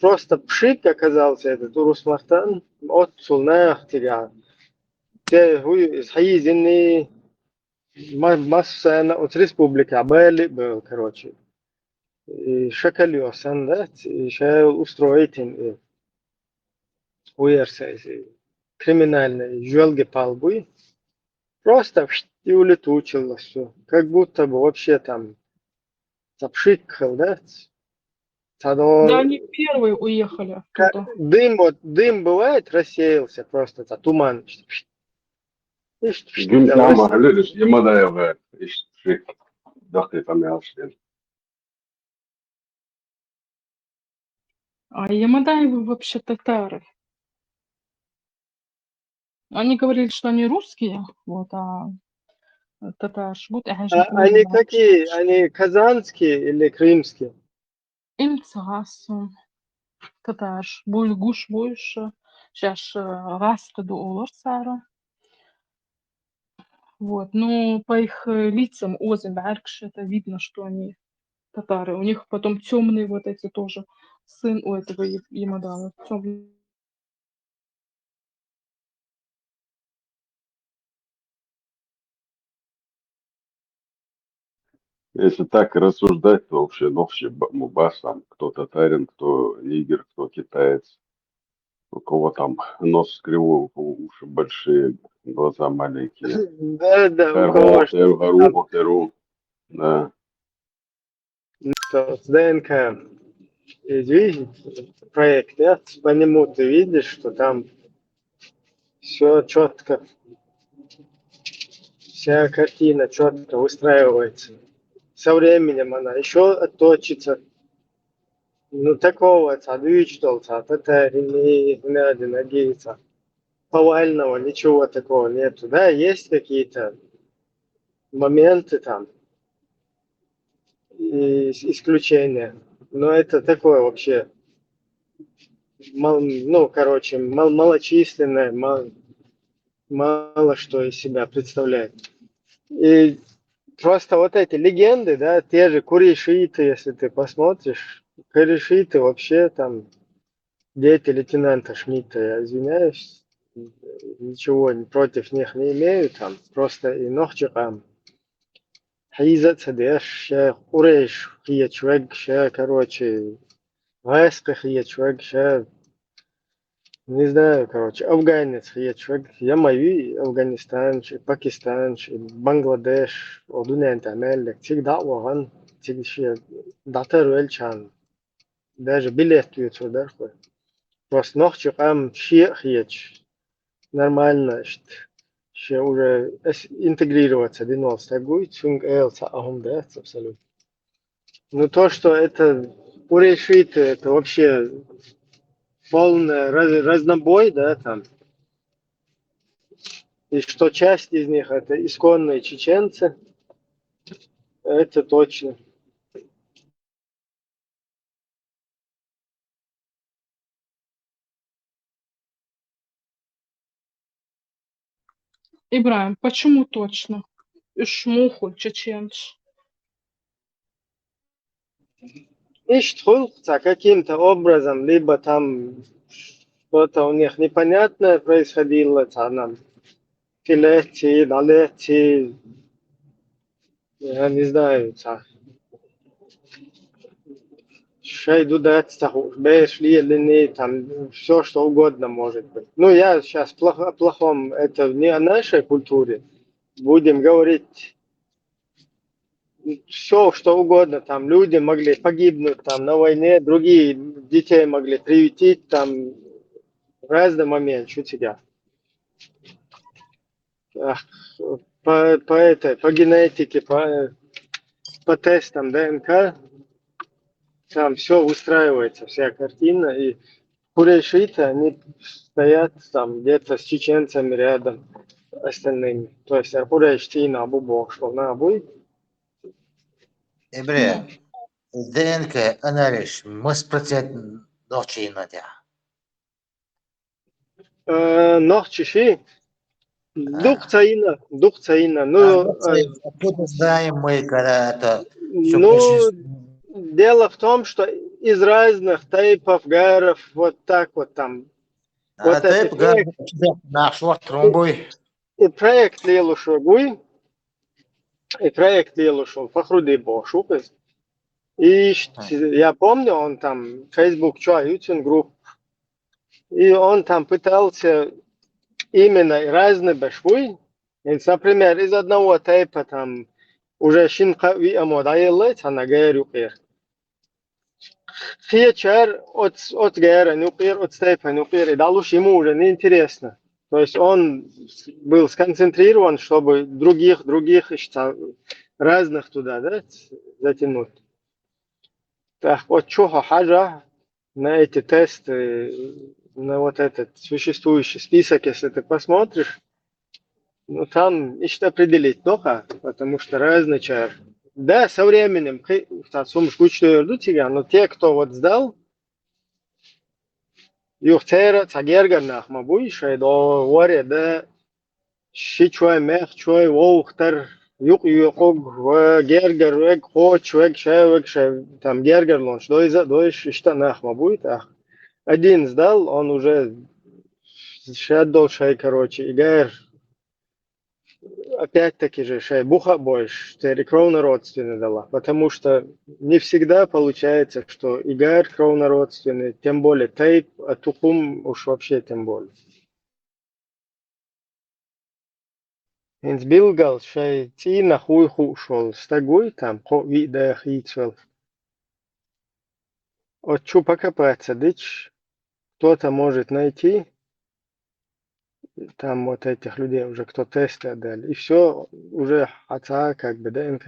просто пшик оказался этот Урус-Мартан, отцул нахтига. Те хуй схизинни массана от республики Абели был, короче. И шакалёсан, да, и ша устроитин уерса, криминальный, жёлги палбуй. Просто и улетучилось все. Как будто бы вообще там запшикал, да? Да, Тогда они первые уехали оттуда. дым, вот, дым бывает, рассеялся просто, туман. Gün ama hallederiz. Yamada ya işte dakika meğer. А Ямадаевы вообще татары. Они говорили, что они русские, вот, а татар живут, Они какие? Они казанские или крымские? Им татар. Гуш больше. Сейчас раскаду олар сара. Вот, но по их лицам Озим Баркш это видно, что они татары. У них потом темные вот эти тоже. Сын у этого Ямадава. Тёмный. Если так рассуждать, то вообще Мубас там, кто татарин, кто нигер, кто китаец, у кого там нос кривой, у кого уши большие, глаза маленькие. Да, у кого что Теру, да. с ДНК. Видишь, проект, да? По нему ты видишь, что там все четко, вся картина четко выстраивается. Со временем она еще отточится. Ну, такого цадвичтолца, татарини, гняди, нагийца. Повального ничего такого нету. Да, есть какие-то моменты там, и исключения. Но это такое вообще, ну, короче, малочисленное, мало что из себя представляет. И просто вот эти легенды, да, те же курейшиты, если ты посмотришь, курейшиты вообще там дети лейтенанта Шмидта, я извиняюсь, ничего против них не имею, там просто и нохчикам. Хиза цадеш, ша курейш, хия чвег, ша, короче, вайска хия чвег, ша, не знаю, короче, афганец хия чвег, я мою Афганистан, Пакистан, Бангладеш, одунен тамел, тиг дa'ваган, тиг ша, датар велчан, даже билет юту дархой. Просто нохчикам шия хияч. Нормально, что уже интегрироваться динол стагуй, чунг элца ахумдец абсолютно. Но то, что это урешит, это вообще полный разнобой, да, там. И что часть из них это исконные чеченцы, это точно. Ибраим, почему точно? Ишмуху, чеченц. Иштхулца каким-то образом, либо там что-то у них непонятное происходило, там, филетти, далети, я не знаю, шайду дать, бэшли, линей, там, все что угодно может быть. Ну, я сейчас о плохом, это не о нашей культуре. Будем говорить все, что угодно. Там люди могли погибнуть там, на войне, другие детей могли приютить, там, в разный момент, что тебя. По генетике, по тестам ДНК, там все устраивается, вся картина, и курейшиты, они стоят там где-то с чеченцами рядом остальными. То есть курейшти на бубок, что на будет. Ибре, ДНК анализ, процент ночи надя. Нохчиши, дух цаина, ну, Откуда знаем мы, когда это все ну, дело в том, что из разных типов гэров вот так вот там. Вот Тайп этот гар наш вот тромбой. и проект Лилушу Гуй, и проект Лилушу Фахруди Бошукас. И я помню, он там Facebook YouTube групп, и он там пытался именно разные башвуй. Например, из одного типа там уже шинка ви амодайлет, она говорю, фичер от гэра нукер, от степа нукер, и далуш ему уже неинтересно. То есть он был сконцентрирован, чтобы других разных туда, да, затянуть. Так вот, чего хаджа на эти тесты, на вот этот существующий список, если ты посмотришь, ну там ищет определить только, потому что разный чар. Да, со временем, сумма скучную тебя, но те, кто вот сдал, юхтера цагерганах мабуй, шайдо варе да шичвай мех чвай воухтер юк в гергер вег хоч вег там гергер лонш дой штанах мабуй так. Один сдал, он уже шадол шай, короче, игар опять-таки же шай буха больше, тери кровно родственный дала, потому что не всегда получается, что игар кровно родственный, тем более тейп, а тухум уж вообще тем более. Инс билгал шай ти на хуй хушол, стагуй там, ко вида хитвел. От чу покопаться, дичь, кто-то может найти, там вот этих людей уже, кто тесты отдали, и все, уже отца как бы ДНК,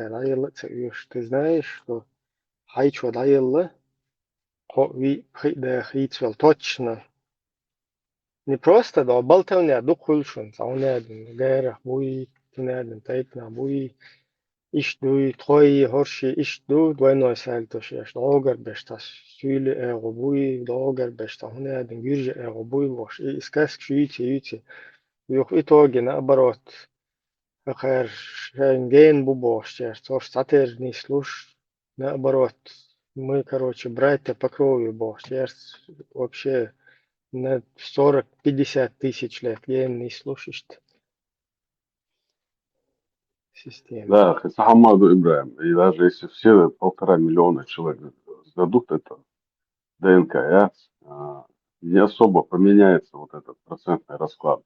ты знаешь, что хайчо дайла, да хитвел, точно. Не просто, да, болтовня, духульшун, саунядин, гайрах, буй, тунядин, тайпна, буй, ишдуй, твои, хорши, ишду, двойной сальтош, яш, долгар бештас, сюли эго буй, долгар бешта, хунядин, гюржи эго буй, вош, и сказк шуйте, в итоге, наоборот, хэр шенген бубош, яш, то, что сатер не слуш, наоборот, мы, короче, братья по крови, бог, яш, вообще, на 40-50 тысяч лет, я не слушаешь систему. Да, Хамаду Ибраим. И даже если все 1,5 миллиона человек сдадут это ДНК, не особо поменяется вот этот процентный расклад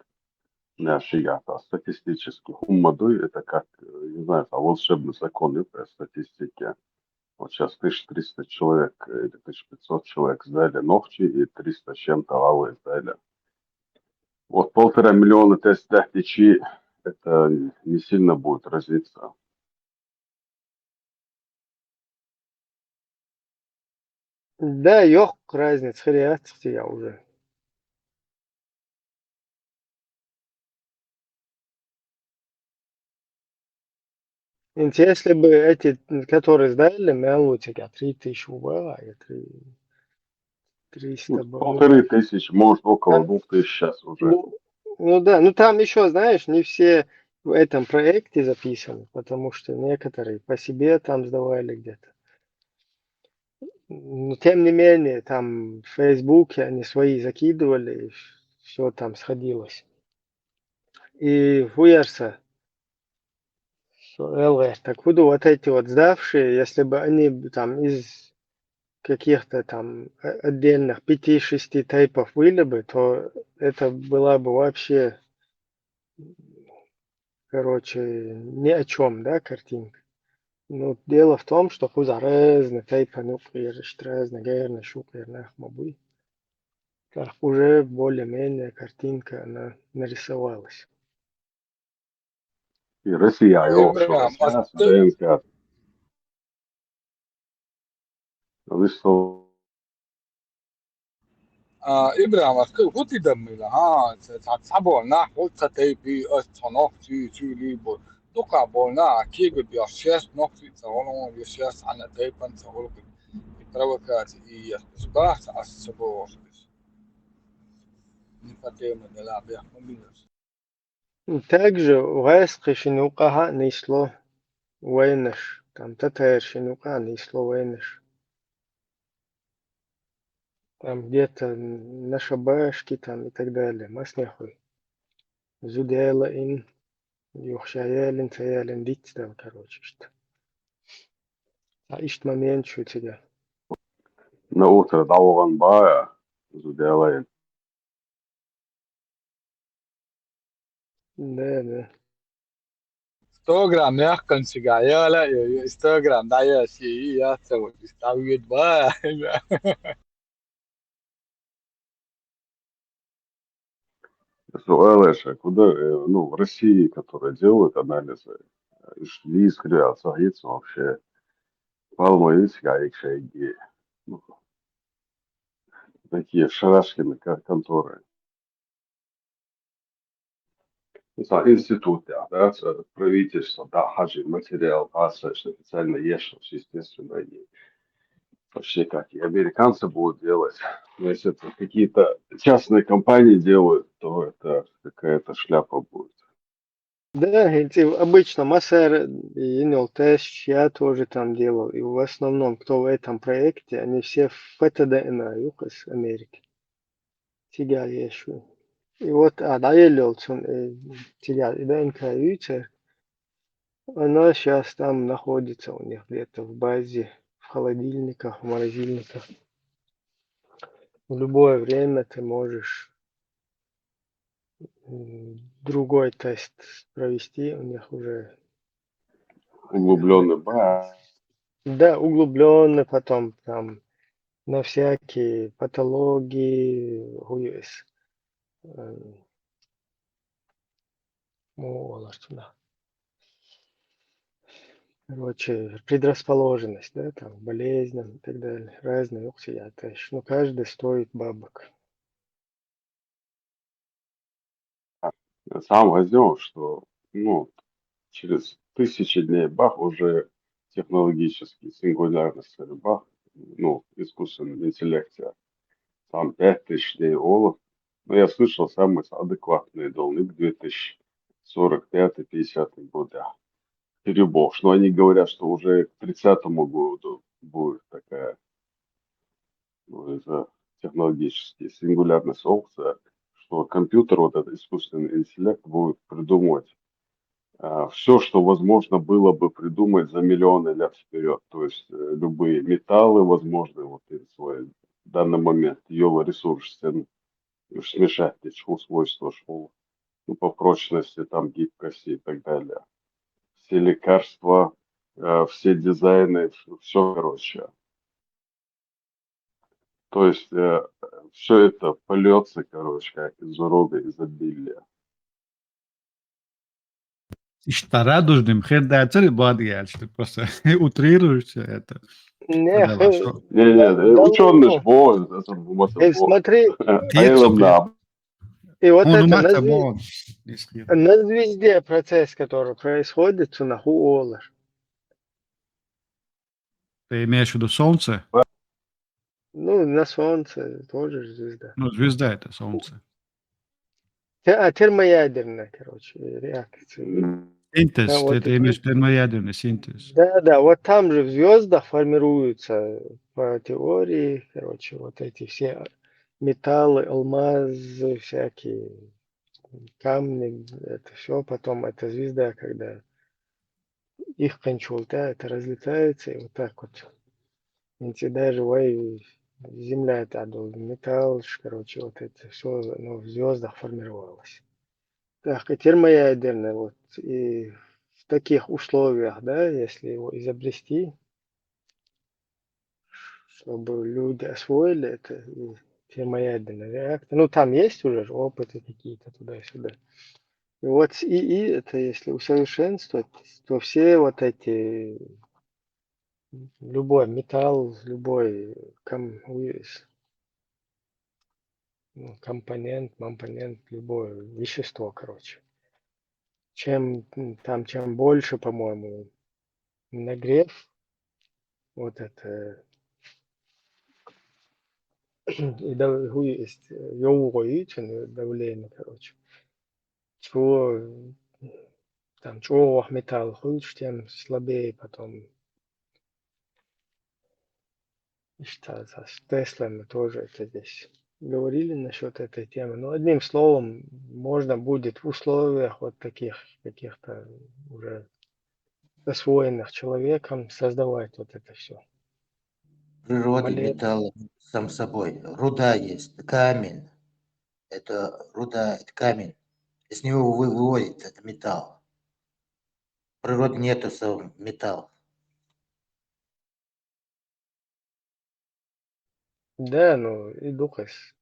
на шията. Статистически Хуммадуй это как, не знаю, волшебный закон по статистике. Вот сейчас 1300 человек или 1500 человек сдали ногти и 300 с чем-то лавы сдали. Вот 1,5 миллиона тест течи, это не сильно будет разниться. Да, yok разница, хряцки я уже. Если бы эти, которые сдали, мелочек, 3000 было, а 300 было. 1500, может около Там, 2000 сейчас уже. ну да, ну там еще, знаешь, не все в этом проекте записаны, потому что некоторые по себе там сдавали где-то. Но тем не менее, там в Фейсбуке они свои закидывали, и все там сходилось. И хуярса, так буду вот эти вот сдавшие, если бы они там из каких-то там отдельных 5-6 типов были бы, то это была бы вообще, короче, ни о чем, да, картинка. Но дело в том, что хуза разные типы, ну, разные, герны, шукерны, мабы. Так уже более-менее картинка она нарисовалась. И Россия, что Ибрагим, Россия, ДНК. Ну и что? Ибрагим, вот и дамила, сабона, вот сатей би останок тюлибо. Дука болна, кига би ощес ног цаолон, ощес ана тейпан цаолон. Провокации и спас особо. Не потема de la бях мобилус. Также вайск шинукаха несло войнаш, там татар шинука несло войнаш. там где-то на шабашке там и так далее. Маснехуй. Зудела ин, юхшаялин, цаялин, дить там, короче, что. А ишт момент, что тебя. На утро даван бая, зуделаем. Да, да. 100 جرام يحكن سجايا لا 100 جرام ده يا سي يا سوي تستوي بقى Слышь, а куда, ну, в России, которые делают анализы, шли искря, сагиться вообще, палмовицкая и шаги. Ну, такие шарашкины конторы. Институты, да, правительство, да, хажи, материал, аса, что официально ешь, естественно, и вообще как и американцы будут делать. Но если это какие-то частные компании делают, то это какая-то шляпа будет. Да, эти обычно Массер и Инолтеш, я тоже там делал. И в основном, кто в этом проекте, они все в ФТДНА, Юкос, Америки. Тига ешу. И вот, Дайелел, Тига, и ДНК Ючер, она сейчас там находится у них где-то в базе, в холодильниках, в морозильниках. В любое время ты можешь другой тест провести, у них уже Углубленный ба. да, углубленно потом там на всякие патологии, хуес, туда. Короче, предрасположенность, да, там, к болезням и так далее. Разные уксияты. Но каждый стоит бабок. Сам возьмем, что, ну, через 1000 дней бах уже технологический сингулярность бах, ну, искусственном интеллекте. Там 5000 дней олов. Но я слышал, самые адекватные должны к 2045-50 году. Перебор. Но они говорят, что уже к 30-му году будет такая, ну, это технологически сингулярность опция, что компьютер, вот этот искусственный интеллект, будет придумывать все, что возможно было бы придумать за миллионы лет вперед. То есть любые металлы возможны вот в свой данный момент, его ресурсы, смешать эти свойства, что ну, по прочности, там гибкости и так далее. Все лекарства, все дизайны, все, короче. То есть все это польется, короче, как из рога изобилия. İşte радужным хендацери бадьял, что просто утрируешь это. Нех, Да, что Не, да ученый ж ну, бог, это бумаса бог. смотри, А я вам тебе, на и вот он это умат само. на звезде процесс, который происходит, нахуолар. Ты имеешь в виду солнце? Ну, на Солнце тоже звезда. Ну, звезда это солнце. Термоядерная, короче, реакция. Да, Синтез, вот, ты имеешь в виду термоядерный синтез. да, вот там же в звездах формируются по теории, короче, вот эти все металлы, алмазы, всякие камни, это все потом, эта звезда, когда их кончул, да, это разлетается, и вот так вот. Эти даже Земля, это был металл, короче, вот это все ну, в звездах формировалось. Так, и термоядерное, вот, и в таких условиях, да, если его изобрести, чтобы люди освоили это, и термоядерный реактор, ну, там есть уже же опыты какие-то туда-сюда. И вот с ИИ, это если усовершенствовать, то все вот эти, любой металл, любой ну, компонент, любое вещество, короче. Чем больше, по-моему, нагрев, вот это, и есть давление, короче. Чего там, чего металл хуже, тем слабее потом Что с Теслой мы тоже это здесь говорили насчет этой темы. Но одним словом, можно будет в условиях вот таких каких-то уже освоенных человеком создавать вот это все. В природе Молебны. металл сам собой. Руда есть, камень. Это руда, это камень. Из него выводит это металл. В природе нету сам металл. Да, ну и духос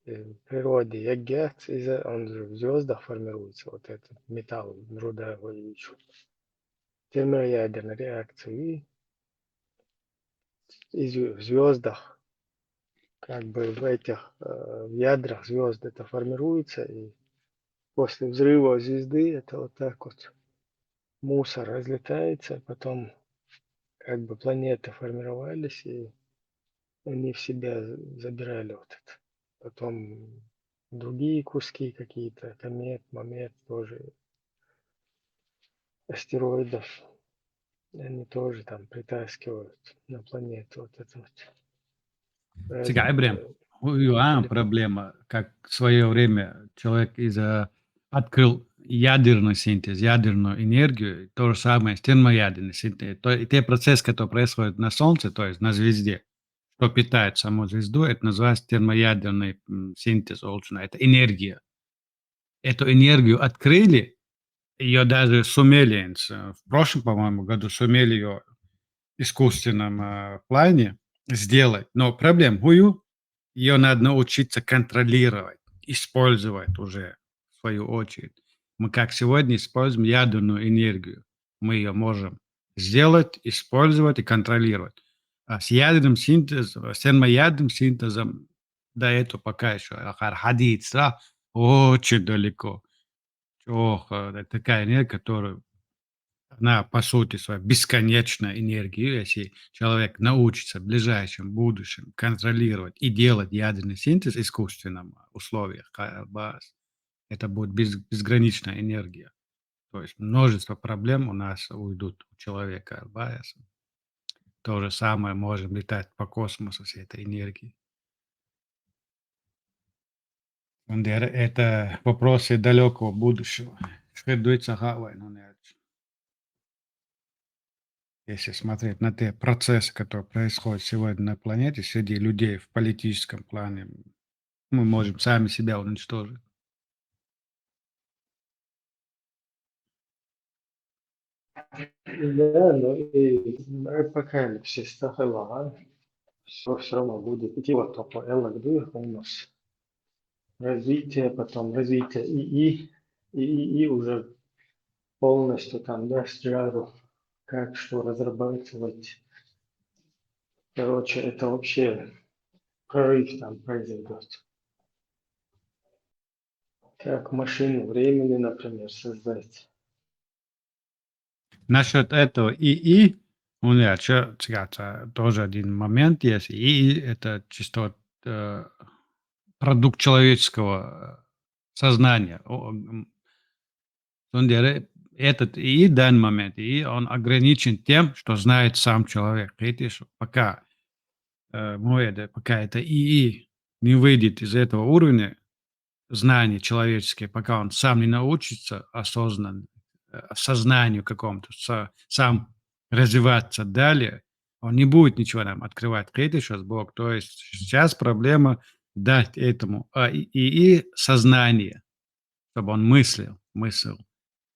в природе яггет, он же в звездах формируется, вот этот металл, руда его ищут. Термоядерная реакция в звездах, как бы в этих в ядрах звезд это формируется, и после взрыва звезды это вот так вот мусор разлетается, потом как бы планеты формировались, и они в себя забирали вот это. Потом другие куски какие-то, комет, момет тоже, астероидов, они тоже там притаскивают на планету вот это вот Сега, Ибрем, проблема, как в свое время человек открыл ядерный синтез, ядерную энергию, то же самое с термоядерный синтез. И те процессы, которые происходят на Солнце, то есть на звезде, что питает саму звезду, это называется термоядерный синтез, это энергия. Эту энергию открыли, ее даже сумели, в прошлом, по-моему, году сумели ее в искусственном плане сделать. Но проблема хую, ее надо научиться контролировать, использовать уже в свою очередь. Мы как сегодня используем ядерную энергию. Мы ее можем сделать, использовать и контролировать. А с ядерным синтезом, с термоядерным синтезом до этого пока еще находиться очень далеко. Ох, это такая энергия, которая она, по сути своей, бесконечная энергия. Если человек научится в ближайшем будущем контролировать и делать ядерный синтез в искусственных условиях, это будет безграничная энергия. То есть множество проблем у нас уйдут у человека. То же самое можем летать по космосу с этой энергией. Это вопросы далекого будущего. Если смотреть на те процессы, которые происходят сегодня на планете, среди людей в политическом плане, мы можем сами себя уничтожить. Да, ну и апокалипсис тахылага, все равно будет идти вот такой эллагдуй у нас. Развитие, потом развитие и уже полностью там даст жару, как что разрабатывать. Короче, это вообще прорыв там произойдет. Как машину времени, например, создать. Насчет этого ИИ, у меня тоже один момент есть. ИИ – это чисто продукт человеческого сознания. Этот ИИ, в данный момент, ИИ, он ограничен тем, что знает сам человек. Видишь, пока пока это ИИ не выйдет из этого уровня знаний человеческих, пока он сам не научится осознанно, сознанию какому-то, сам развиваться далее, он не будет ничего нам открывать. Видишь, Бог. То есть сейчас проблема дать этому ИИ сознание, чтобы он мыслил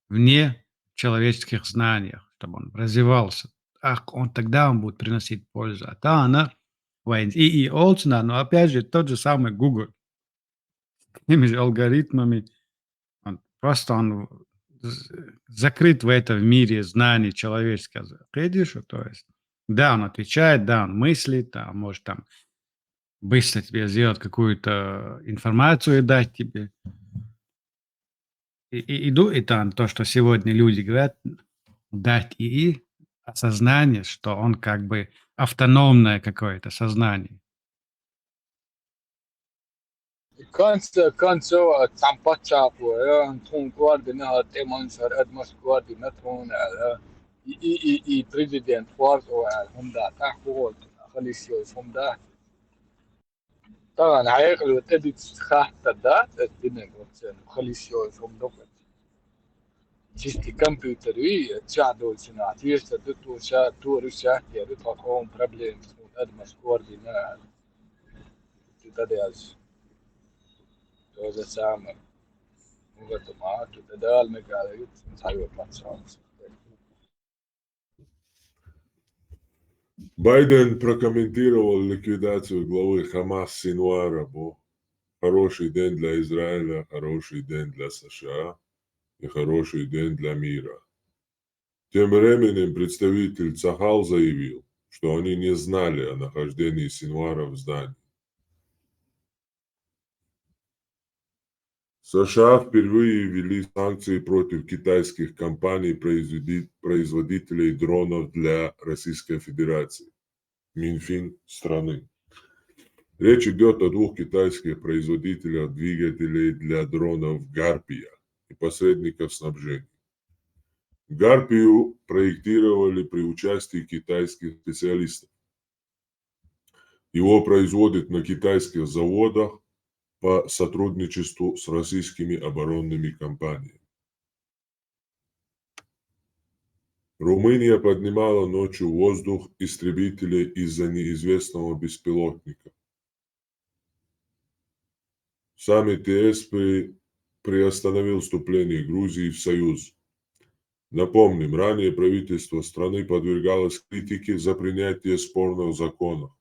вне человеческих знаниях, чтобы он развивался. Тогда он будет приносить пользу. А то она и Олсона, но опять же тот же самый Google, с теми же алгоритмами, он закрыт в этом мире знаний человеческих. Видишь, то есть, да, он отвечает, да, он мыслит, а может там быстро тебе сделать какую-то информацию и дать тебе. И там то, что сегодня люди говорят, дать ИИ осознание, что он как бы автономное какое-то сознание. كان سوا تامباتشا بو تون كواردنا تيمان سر ادمس كواردنا تون اي بريزيدنت فورس او هوندا تاكو خليسيوس هم ده طبعا هيغلو تدي تخاطر ده الدنيا خليسيوس هم ده Čisti kompjuteri, tšādos zinātīs, tad tu tur uzsāki, ja tu kaut problēmas, un tad mēs koordinējam. Tu tad jās, to zasāma, un tu mātu, tad ālmekāda jūt, un sajūt pats. Байден прокомментировал ликвидацию главы Хамас Синуара. Хороший день для Израиля, хороший день для США и хороший день для мира. Тем временем представитель Цахал заявил, что они не знали о нахождении Синуара в здании. США впервые ввели санкции против китайских компаний-производителей дронов для Российской Федерации. Минфин страны. Речь идет о двух китайских производителях двигателей для дронов «Гарпия» и посредников снабжения. «Гарпию» проектировали при участии китайских специалистов. Его производят на китайских заводах по сотрудничеству с российскими оборонными компаниями. Румыния поднимала ночью в воздух истребители из-за неизвестного беспилотника. Саммит ЕС приостановил вступление Грузии в Союз. Напомним, ранее правительство страны подвергалось критике за принятие спорных законов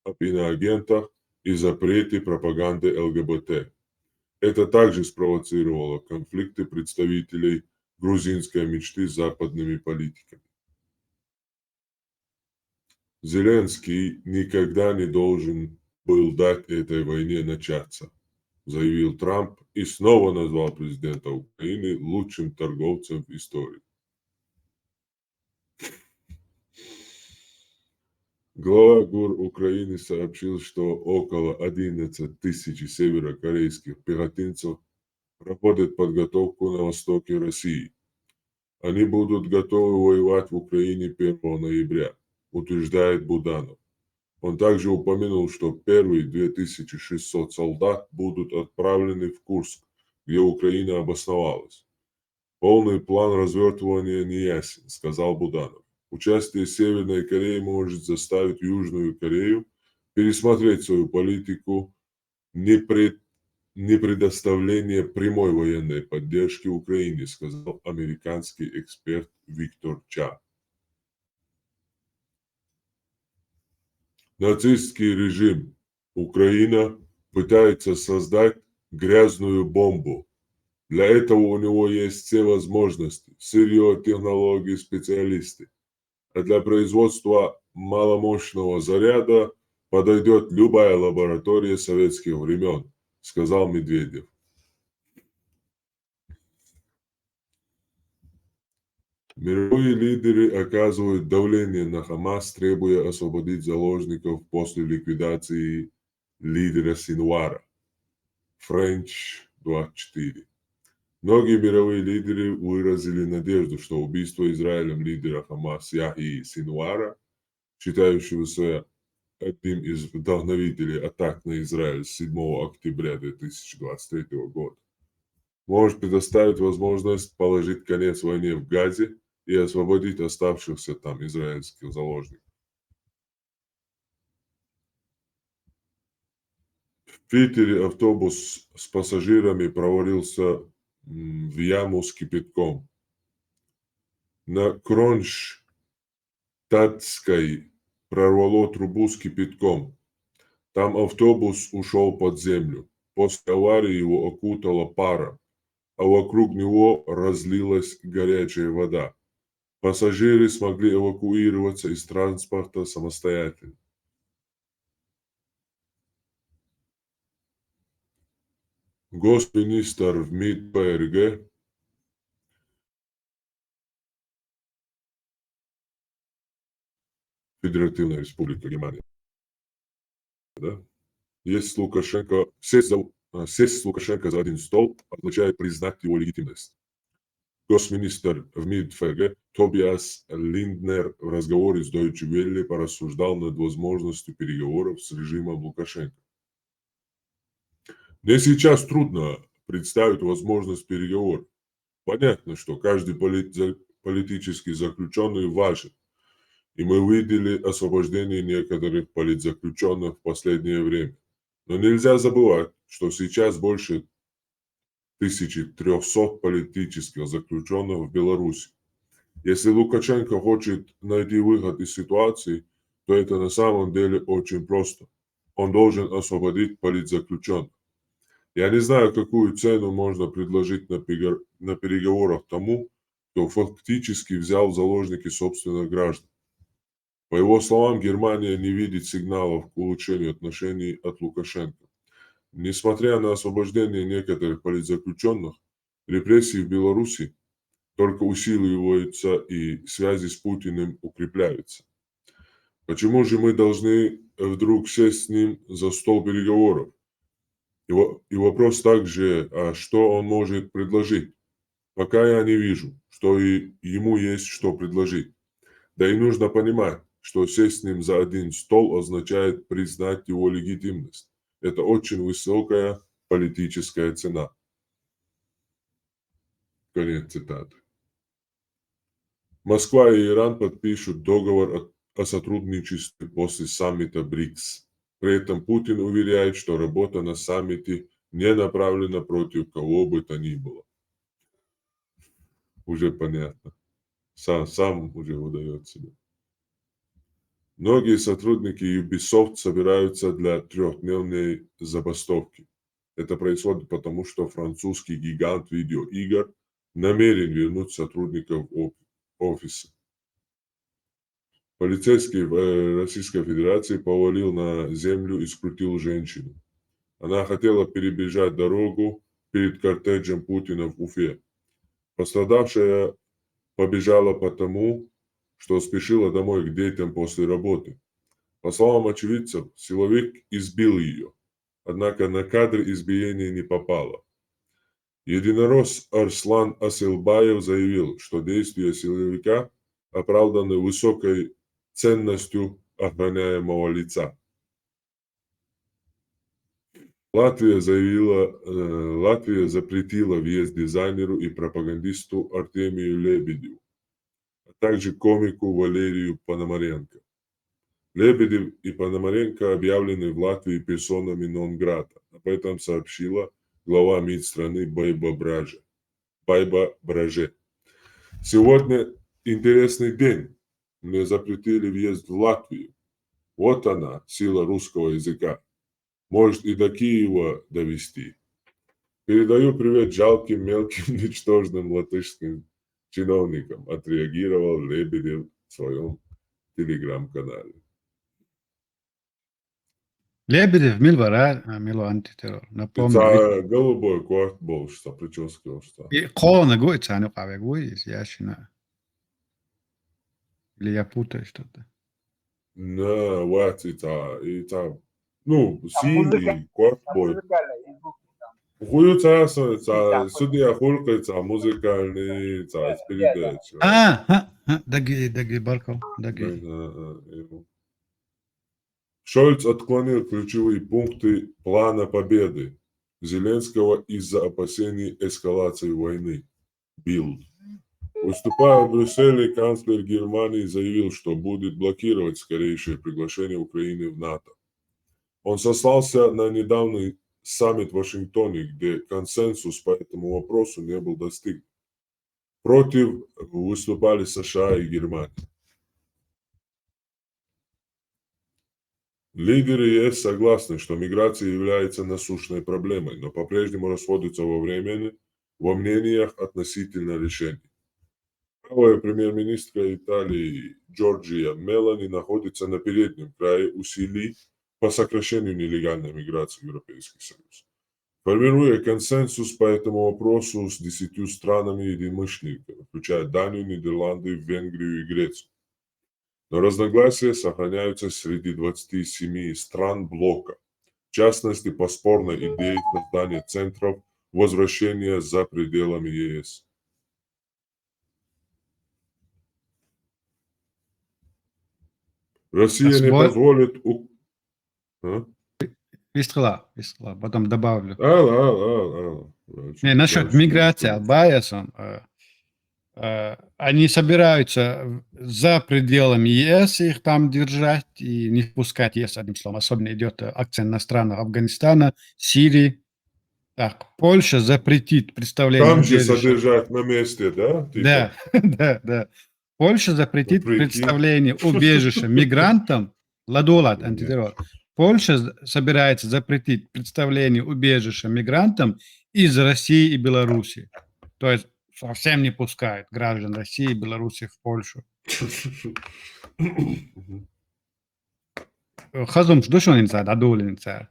об иноагентах и запрете пропаганды ЛГБТ. Это также спровоцировало конфликты представителей грузинской мечты с западными политиками. Зеленский никогда не должен был дать этой войне начаться, заявил Трамп и снова назвал президента Украины лучшим торговцем в истории. Глава ГУР Украины сообщил, что около 11 тысяч северокорейских пехотинцев проходят подготовку на востоке России. Они будут готовы воевать в Украине 1 ноября, утверждает Буданов. Он также упомянул, что первые 2600 солдат будут отправлены в Курск, где Украина обосновалась. Полный план развертывания не ясен, сказал Буданов. Участие Северной Кореи может заставить Южную Корею пересмотреть свою политику непредоставления прямой военной поддержки Украине, сказал американский эксперт Виктор Ча. Нацистский режим Украина пытается создать грязную бомбу. Для этого у него есть все возможности, сырье, технологии, специалисты. А для производства маломощного заряда подойдет любая лаборатория советских времен, сказал Медведев. Мировые лидеры оказывают давление на Хамас, требуя освободить заложников после ликвидации лидера Синуара. Френч 24. Многие мировые лидеры выразили надежду, что убийство Израилем лидера Хамас Яхьи Синуара, считающегося одним из вдохновителей атак на Израиль с 7 октября 2023 года, может предоставить возможность положить конец войне в Газе и освободить оставшихся там израильских заложников. В Питере автобус с пассажирами провалился в яму с кипятком. На Кронштадтской прорвало трубу с кипятком. Там автобус ушел под землю. После аварии его окутала пара, а вокруг него разлилась горячая вода. Пассажиры смогли эвакуироваться из транспорта самостоятельно. Госминистр в МИД ПРГ Федеративная Республика Германия. Да? Сесть с Лукашенко за один стол означает признать его легитимность. Госминистр в МИД-ФГ Тобиас Линднер в разговоре с Deutsche Welle порассуждал над возможностью переговоров с режимом Лукашенко. Мне сейчас трудно представить возможность переговоров. Понятно, что каждый политический заключенный важен, и мы видели освобождение некоторых политзаключенных в последнее время. Но нельзя забывать, что сейчас больше 1300 политических заключенных в Беларуси. Если Лукашенко хочет найти выход из ситуации, то это на самом деле очень просто. Он должен освободить политзаключенных. Я не знаю, какую цену можно предложить на переговорах тому, кто фактически взял в заложники собственных граждан. По его словам, Германия не видит сигналов к улучшению отношений от Лукашенко. Несмотря на освобождение некоторых политзаключенных, репрессии в Беларуси только усиливаются и связи с Путиным укрепляются. Почему же мы должны вдруг сесть с ним за стол переговоров? И вопрос также, а что он может предложить? Пока я не вижу, что и ему есть что предложить. Да и нужно понимать, что сесть с ним за один стол означает признать его легитимность. Это очень высокая политическая цена. Конец цитаты. Москва и Иран подпишут договор о сотрудничестве после саммита БРИКС. При этом Путин уверяет, что работа на саммите не направлена против кого бы то ни было. Уже понятно. Сам уже выдает себя. Многие сотрудники Ubisoft собираются для 3-дневной забастовки. Это происходит потому, что французский гигант видеоигр намерен вернуть сотрудников офиса. Полицейский в Российской Федерации повалил на землю и скрутил женщину. Она хотела перебежать дорогу перед кортежем Путина в Уфе. Пострадавшая побежала потому, что спешила домой к детям после работы. По словам очевидцев, силовик избил ее, однако на кадр избиения не попало. Единорос Арслан Асылбаев заявил, что действия силовика оправданы высокой ценностью охраняемого лица. Латвия запретила въезд дизайнеру и пропагандисту Артемию Лебедеву, а также комику Валерию Пономаренко. Лебедев и Пономаренко объявлены в Латвии персонами нон-грата. Об этом сообщила глава МИД страны Байба Браже. Сегодня интересный день. Мне запретили въезд в Латвию. Вот она, сила русского языка. Может и до Киева довести. Передаю привет жалким, мелким, ничтожным латышским чиновникам, отреагировал Лебедев в своем телеграм-канале. Лебедев, Мило антитеррор. Напомню. Это голубой кварт был, что прическа, что. И Колона Гойца, а ну из Яшина. Или я путаю что-то. На, вот, это, ну, синий кварт бой. Хую царство, судья хулкается, музыкальный, передача. Даги, Барков, Даги. Шольц отклонил ключевые пункты плана победы Зеленского из-за опасений эскалации войны. Билд. Выступая в Брюсселе, канцлер Германии заявил, что будет блокировать скорейшее приглашение Украины в НАТО. Он сослался на недавний саммит в Вашингтоне, где консенсус по этому вопросу не был достигнут. Против выступали США и Германия. Лидеры ЕС согласны, что миграция является насущной проблемой, но по-прежнему расходятся во мнениях относительно решений. Правая премьер-министра Италии Джорджия Мелони находится на переднем крае усилий по сокращению нелегальной миграции в Европейский Союз, формируя консенсус по этому вопросу с 10 странами-единомышленниками, включая Данию, Нидерланды, Венгрию и Грецию. Но разногласия сохраняются среди 27 стран блока, в частности по спорной идее создания центров возвращения за пределами ЕС. Россия не Свой- позволит... А? Вистрела, потом добавлю. Значит, Не, насчет дальше миграции что? Албаясом, они собираются за пределами ЕС их там держать и не впускать ЕС, одним словом. Особенно идет акцент на страны Афганистана, Сирии. Так, Польша запретит представление Там же убежища. содержать на месте, да? Типа? Да, да. Польша запретит Ну, прикинь. представление убежища мигрантам. Ладолат, Нет. антитеррор. Польша собирается запретить представление убежища мигрантам из России и Беларуси. То есть совсем не пускают граждан России и Беларуси в Польшу. Хазум, что он инсайд, адулин инсайд.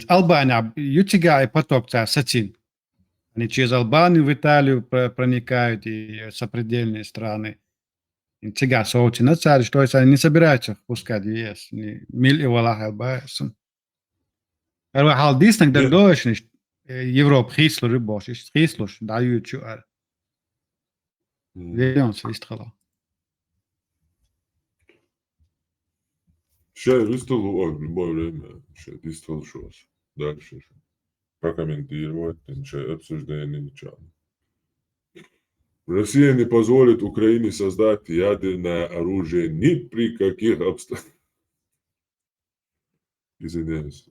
Албания, ютига и поток сатин. Они через Албанию в Италию проникают и сопредельные страны. Сега соочи на царь, что они не собираются впускать в ЕС. Мил и Валах Албаясом. Хал диснак так дойшь Европ хислу рыбош, хислуш даю чуар. Веон свистхала. Сейчас выставил в любое время. Сейчас действовал шос. Дальше. Прокомментировать, обсуждение ничего. Россия не позволит Украине создать ядерное оружие ни при каких обстоятельствах. Извиняюсь.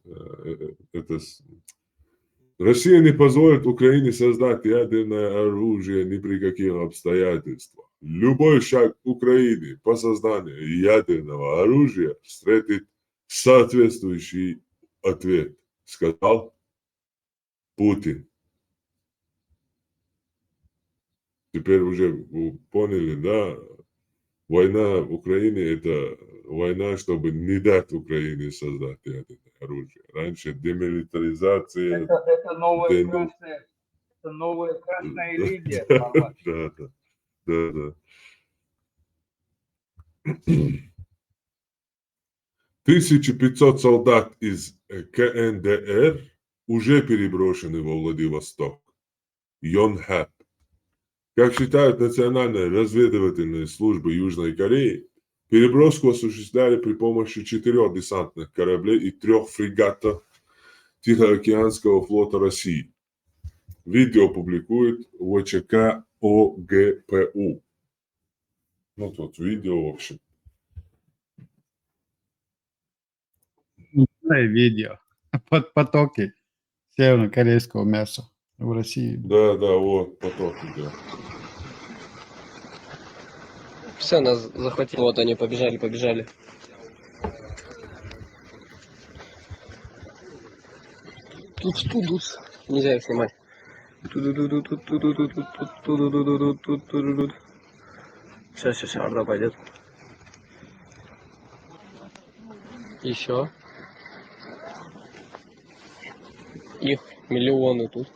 Россия не позволит Украине создать ядерное оружие ни при каких обстоятельствах. Любой шаг Украины по созданию ядерного оружия встретит соответствующий ответ, сказал Путин. Теперь уже поняли, да? Война в Украине – это война, чтобы не дать Украине создать ядерное оружие. Раньше демилитаризация. Это новая Дем- красная, это новая красная Да, линия. да, Павла. да. 1500 солдат из КНДР уже переброшены во Владивосток. Йонхап. Как считают национальные разведывательные службы Южной Кореи, переброску осуществляли при помощи 4 десантных кораблей и 3 фрегатов Тихоокеанского флота России. Видео публикует ВЧК ОГПУ. Ну, тут видео, в общем. Видео. Потоки северокорейского мяса в России. Да, вот, поток идет. Все, нас захватили. Вот они, побежали. Тут. Нельзя их снимать. Сейчас, орда пойдет. Еще. Их миллионы тут.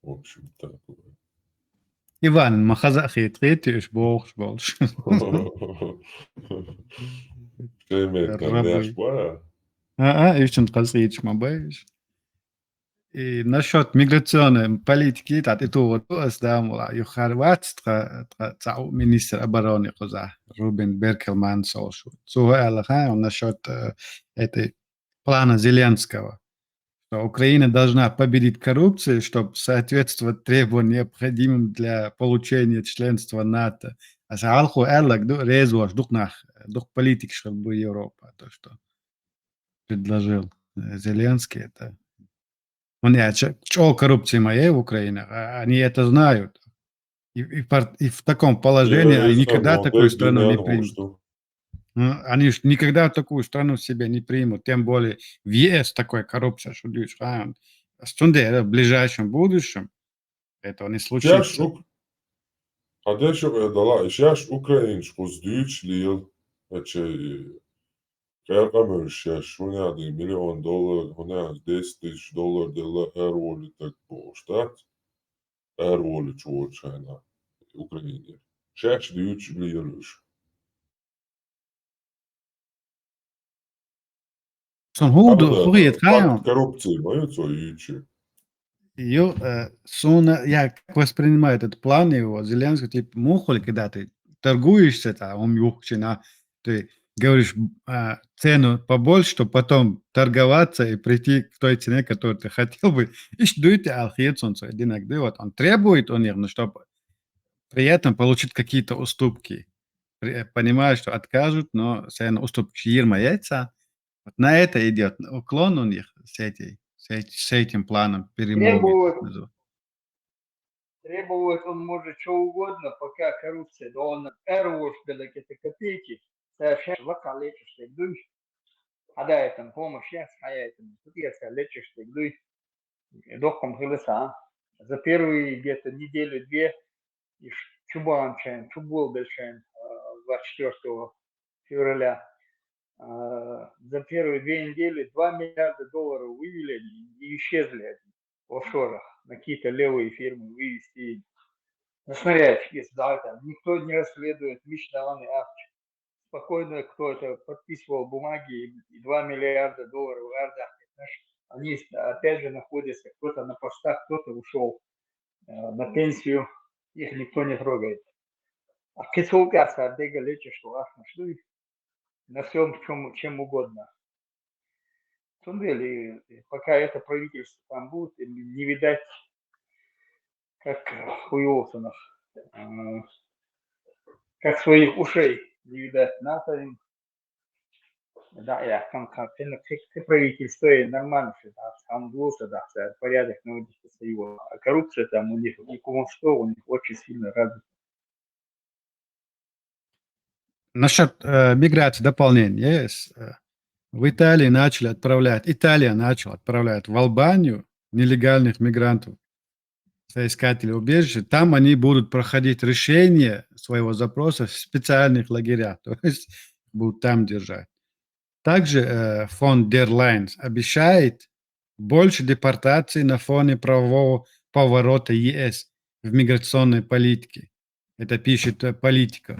В общем, так. Иван, махазахи, третий шболш. Шемет, Рабы. пора. Ищем казрич мабаиш. И насчет миграционной политики, это вот да, юхарват министр обороны Рубин Беркельман сошу. Насчет этой плана Зеленского, что Украина должна победить коррупцию, чтобы соответствовать требованиям, необходимым для получения членства НАТО. А салху эрлак резуаш дух политик, чтобы Европа, то, что предложил Зеленский, это что коррупции моей в Украине, они это знают. И в таком положении они никогда такую страну не примут. Они никогда такую страну себе не примут. Тем более в ЕС такой коррупция, что в ближайшем будущем этого не случится. Сейчас украинскую сдючили, $1 миллион, $10,000 дела эрволи так поштат. Эрволи чуочайна Украине. Сейчас дючили. Коррупции мою ючи. Я как воспринимаю этот план его, Зеленский, типа, мухоль, когда ты торгуешься, он юхчина, ты говоришь цену побольше, чтобы потом торговаться и прийти к той цене, которую ты хотел бы. И ждут алхиетсонца, вот он требует у них, но чтобы при этом получить какие-то уступки. Понимаю, что откажут, но все равно уступки яйца. Вот на это идет уклон у них с этим планом перемоги. Требовать он может что угодно, пока коррупция. Да он эрвуш для какие-то копейки, совершенно локалечишь, дуй. А да, это помощь, я это тут я лечишь, дуй. Доком хилеса. За первые где-то неделю-две и Чубанчен, Чуболбельчен 24 февраля. За первые 2 недели 2 миллиарда долларов вывели и исчезли в офшорах. На какие-то левые фирмы вывести. На снарядчики сдал там. Никто не расследует лично он и акт. Спокойно кто-то подписывал бумаги и 2 миллиарда долларов в ардах. Они опять же находятся, кто-то на постах, кто-то ушел на пенсию, их никто не трогает. А кисулгаса дега лечишь, что вас нашли на всем, чем угодно. В том деле, пока это правительство там будет, не видать, как у Уилсонов, как своих ушей не видать. НАТО им, да, я как правительство нормально, что там глуса, да, порядок наводится его. А коррупция там у них, и кумовство у них очень сильно развито. Насчет миграции дополнение есть. В Италия начала отправлять в Албанию нелегальных мигрантов, соискателей убежища. Там они будут проходить решение своего запроса в специальных лагерях, то есть будут там держать. Также фонд Der Leyen обещает больше депортаций на фоне правового поворота ЕС в миграционной политике. Это пишет политика.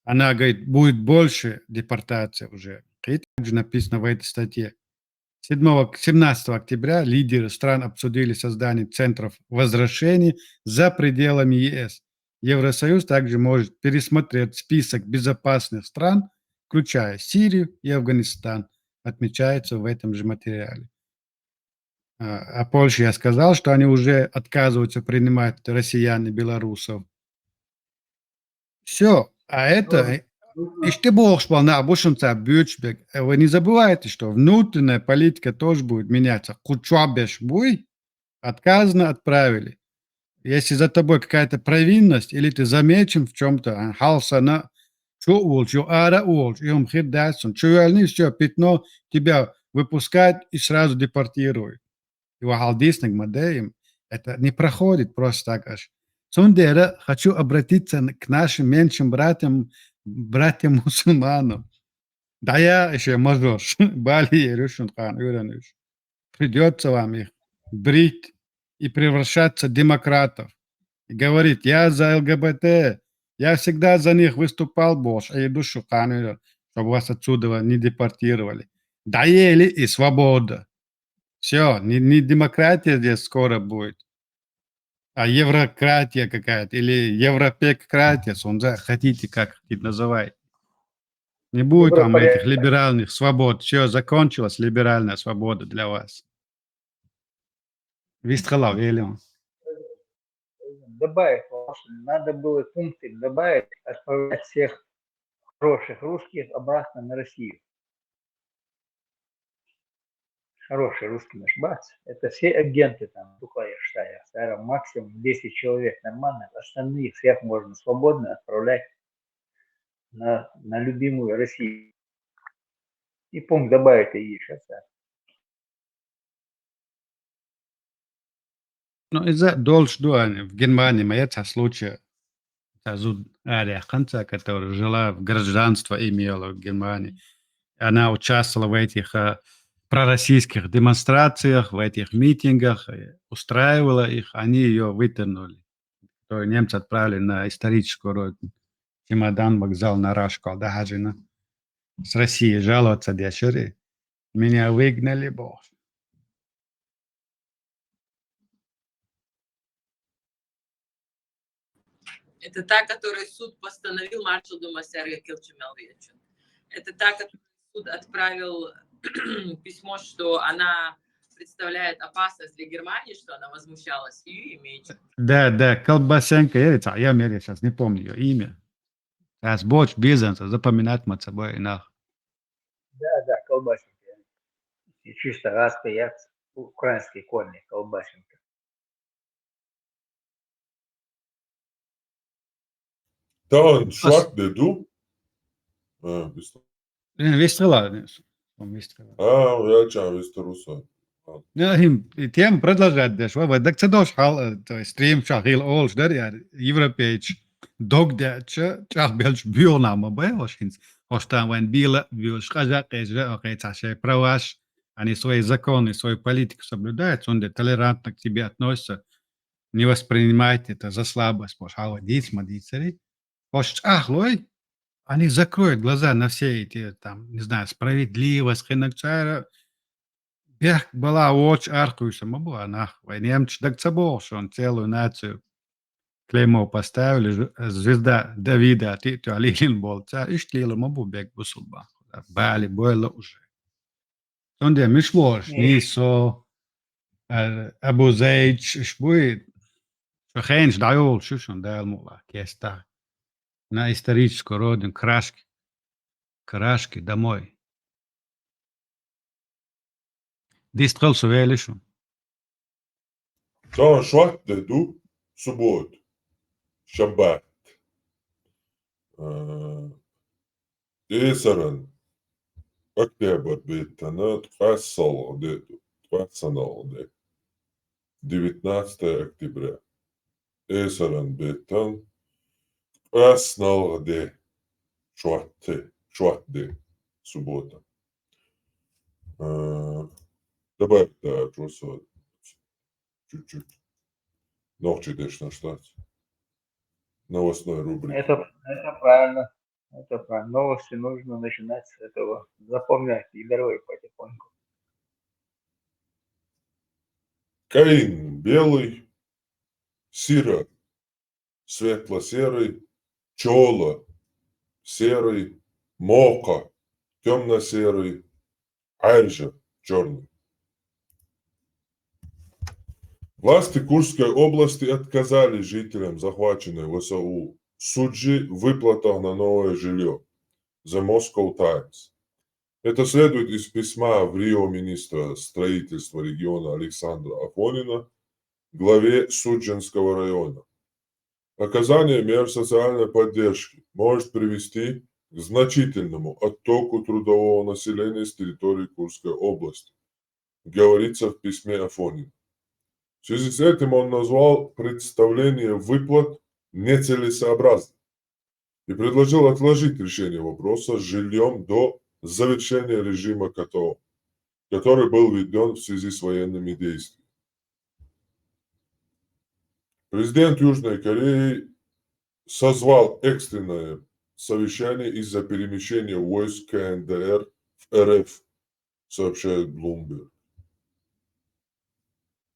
Она говорит, будет больше депортаций уже. И также написано в этой статье. 17 октября лидеры стран обсудили создание центров возвращения за пределами ЕС. Евросоюз также может пересмотреть список безопасных стран, включая Сирию и Афганистан, отмечается в этом же материале. О Польше я сказал, что они уже отказываются принимать россиян и белорусов. Все. А это... И Бог сполна обученца Бючбек. Вы не забывайте, что внутренняя политика тоже будет меняться. Кучуабеш буй, отказано отправили. Если за тобой какая-то провинность, или ты замечен в чем-то, халсана, все, пятно, тебя выпускают и сразу депортируют. И это не проходит просто так аж. Сундера, хочу обратиться к нашим меньшим братьям-мусульманам. Да я еще мажор, Бали и Рюшунхан, придется вам их брить и превращаться в демократов. И говорит, я за ЛГБТ, я всегда за них выступал, Бош, а иду Шухан, чтобы вас отсюда не депортировали. Доели и свобода. Все, не демократия здесь скоро будет, а еврократия какая-то, или европекратия, хотите, как хотите называть. Не будет там этих либеральных свобод. Все, закончилась либеральная свобода для вас. Вистхалав, Элион. Добавить, надо было пункты добавить, отправлять всех хороших русских обратно на Россию. Хороший русский наш бац. Это все агенты там, только я считаю, максимум 10 человек нормально, остальных всех можно свободно отправлять на любимую Россию. И пункт добавить и сейчас. Ну, из-за в Германии, моя случай, Ария которая жила в гражданство, имела в Германии. Она участвовала в этих пророссийских демонстрациях, в этих митингах, устраивала их, они ее вытернули. То немцы отправили на историческую родину. Чемодан, вокзал на Рашку, Дахажина. С России жаловаться дешевле. Меня выгнали, бог. Это та, которой суд постановил маршал Думасяр Якил Чемелвечен. Это та, которой суд отправил письмо, что она представляет опасность для Германии, что она возмущалась, ее имеет. Да, Колбасенко, я сейчас не помню ее имя. Сейчас больше бизнеса запоминать над собой нах. Да, Колбасенко. И чисто распият украинские корни Колбасенко. Dann schwach de du? Bist du? Вестрела. Я чам вестеруса. Тем продолжать дешево. Так це дощ то есть стрим шахил олш дер я европейч дог де чах белч бюрнама бэошхинс. Остан вен била бюрш хазак эжре окейцаше праваш. Они свои законы, свою политику соблюдают, он толерантно к тебе относится. Не воспринимайте это за слабость, пожалуйста, смотрите. Лой, они закроют глаза на все эти, там, не знаю, справедливость, хинакчара. Бех была очень аркующая, была нахуй. Немцы так забыл, что он целую нацию клеймо поставили, звезда Давида, ты Алилин был, и штилу мобу бег бусулба. Бали, было уже. Он де мишлош, нисо, Abu Zaid, шбует, что хэнш дайол, шушон дайол мула, кеста. На историческую родину, крашки домой. Дистрел сувелишу. Dann schwach de du? Суббот. Шаббат. Эсаран. Октябрь беттана тхассал де тхассанал де. 19 октября. Эсаран беттан тхаснал де. Шват де. Суббота. Добавь, да, просто чуть-чуть. Ногчи дешь на штат. Новостной рубрики. Это правильно. Это правильно. Новости нужно начинать с этого. Запоминать и герой потихоньку. Каин белый, Сира светло-серый, Чола серый, Мока темно-серый, Айржа черный. Власти Курской области отказали жителям захваченной ВСУ Суджи в выплатах на новое жилье. The Moscow Times. Это следует из письма в Рио министра строительства региона Александра Афонина главе Суджинского района. Оказание мер социальной поддержки может привести к значительному оттоку трудового населения с территории Курской области, говорится в письме Афонина. В связи с этим он назвал представление выплат нецелесообразным и предложил отложить решение вопроса с жильем до завершения режима КТО, который был введен в связи с военными действиями. Президент Южной Кореи созвал экстренное совещание из-за перемещения войск КНДР в РФ, сообщает Bloomberg.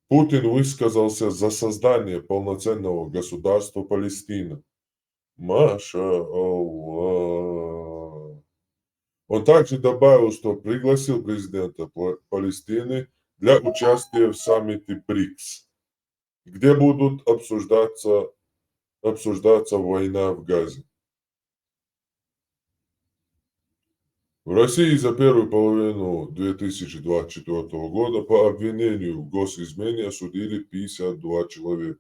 Путин высказался за создание полноценного государства Палестина. Маша-Аллах. Он также добавил, что пригласил президента Палестины для участия в саммите БРИКС, где будут обсуждаться война в Газе. В России за первую половину 2024 года по обвинению в госизмене осудили 52 человека.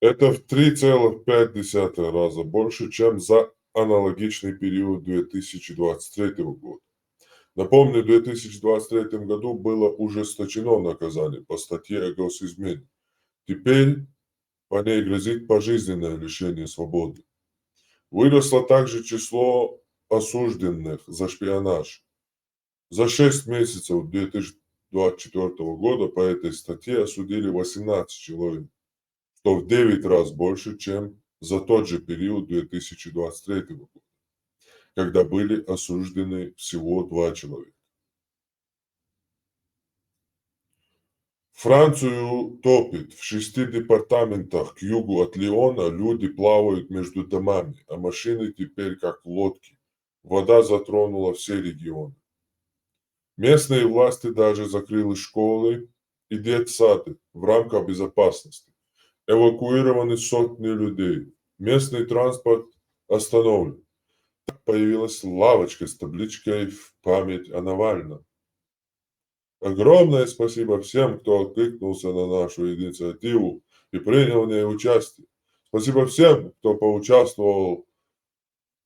Это в 3,5 раза больше, чем за аналогичный период 2023 года. Напомню, в 2023 году было ужесточено наказание по статье о госизмене. Теперь по ней грозит пожизненное лишение свободы. Выросло также число осужденных за шпионаж. За 6 месяцев 2024 года по этой статье осудили 18 человек, что в 9 раз больше, чем за тот же период 2023 года, когда были осуждены всего 2 человека. Францию топит. В 6 департаментах к югу от Лиона люди плавают между домами, а машины теперь как лодки Вода затронула все регионы. Местные власти даже закрыли школы и детсады в рамках безопасности. Эвакуированы сотни людей. Местный транспорт остановлен. Появилась лавочка с табличкой «В память о Навальном». Огромное спасибо всем, кто откликнулся на нашу инициативу и принял в ней участие. Спасибо всем, кто поучаствовал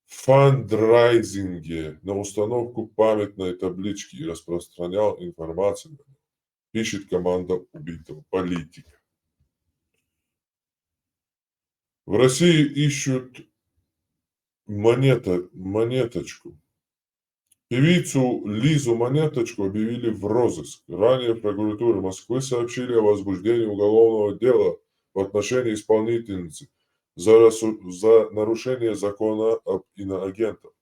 в фандрайзинге на установку памятной таблички и распространял информацию, пишет команда убитого политика. В России ищут монеточку. Певицу Лизу Монеточку объявили в розыск. Ранее в прокуратуре Москвы сообщили о возбуждении уголовного дела в отношении исполнительницы за нарушение закона об иноагентах.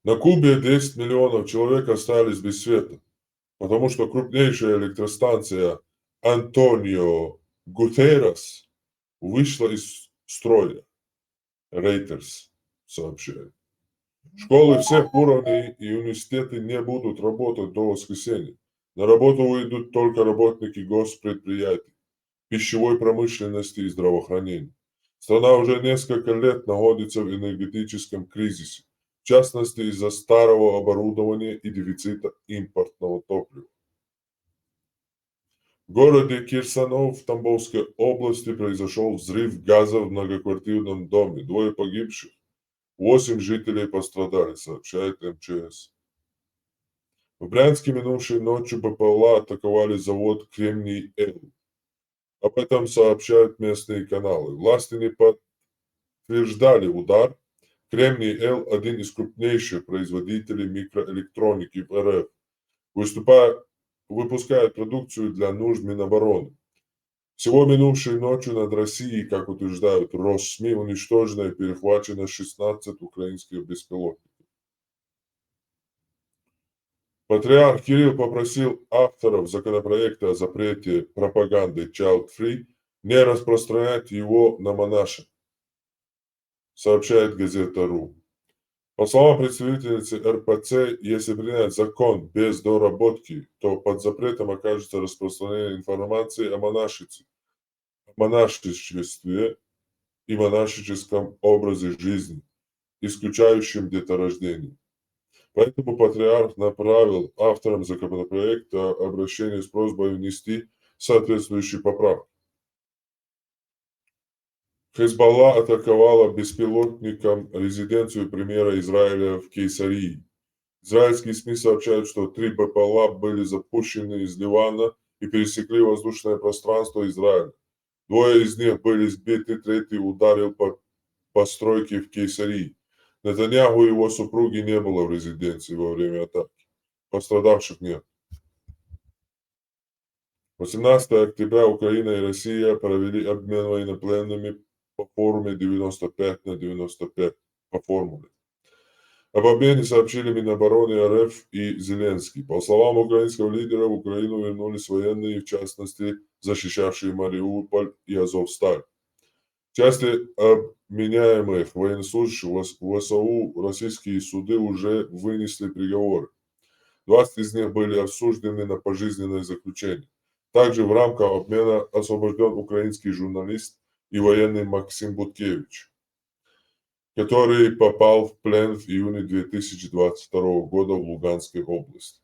На Кубе 10 миллионов человек остались без света, потому что крупнейшая электростанция Антонио Гутеррес вышла из строя. Reuters сообщает. Школы всех уровней и университеты не будут работать до воскресенья. На работу выйдут только работники госпредприятий, пищевой промышленности и здравоохранения. Страна уже несколько лет находится в энергетическом кризисе, в частности из-за старого оборудования и дефицита импортного топлива. В городе Кирсанов в Тамбовской области произошел взрыв газа в многоквартирном доме. 2 погибших. 8 жителей пострадали, сообщает МЧС. В Брянске минувшей ночью БПЛА атаковали завод «Кремний-Л». Об этом сообщают местные каналы. Власти не подтверждали удар. «Кремний-Л» – один из крупнейших производителей микроэлектроники в РФ. Выпускает продукцию для нужд Минобороны. Всего минувшей ночью над Россией, как утверждают Россми, уничтожено и перехвачено 16 украинских беспилотников. Патриарх Кирилл попросил авторов законопроекта о запрете пропаганды Child Free не распространять его на монашек, сообщает газета РУ. По словам представительницы РПЦ, если принять закон без доработки, то под запретом окажется распространение информации о монашестве и монашеском образе жизни, исключающем деторождение. Поэтому патриарх направил авторам законопроекта обращение с просьбой внести соответствующие поправки. Хезболла атаковала беспилотником резиденцию премьера Израиля в Кейсарии. Израильские СМИ сообщают, что 3 БПЛА были запущены из Ливана и пересекли воздушное пространство Израиля. 2 из них были сбиты, 3 ударил по постройке в Кейсарии. Нетаньяху и его супруги не было в резиденции во время атаки. Пострадавших нет. 18 октября Украина и Россия провели обмен военнопленными по формуле 95/95 по формуле. Об обмене сообщили Минобороны РФ и Зеленский. По словам украинского лидера, в Украину вернулись военные, в частности, защищавшие Мариуполь и Азовсталь. В части обменяемых военнослужащих в ВСУ российские суды уже вынесли приговоры. 20 из них были осуждены на пожизненное заключение. Также в рамках обмена освобожден украинский журналист и военный Максим Буткевич, который попал в плен в июне 2022 года в Луганской области.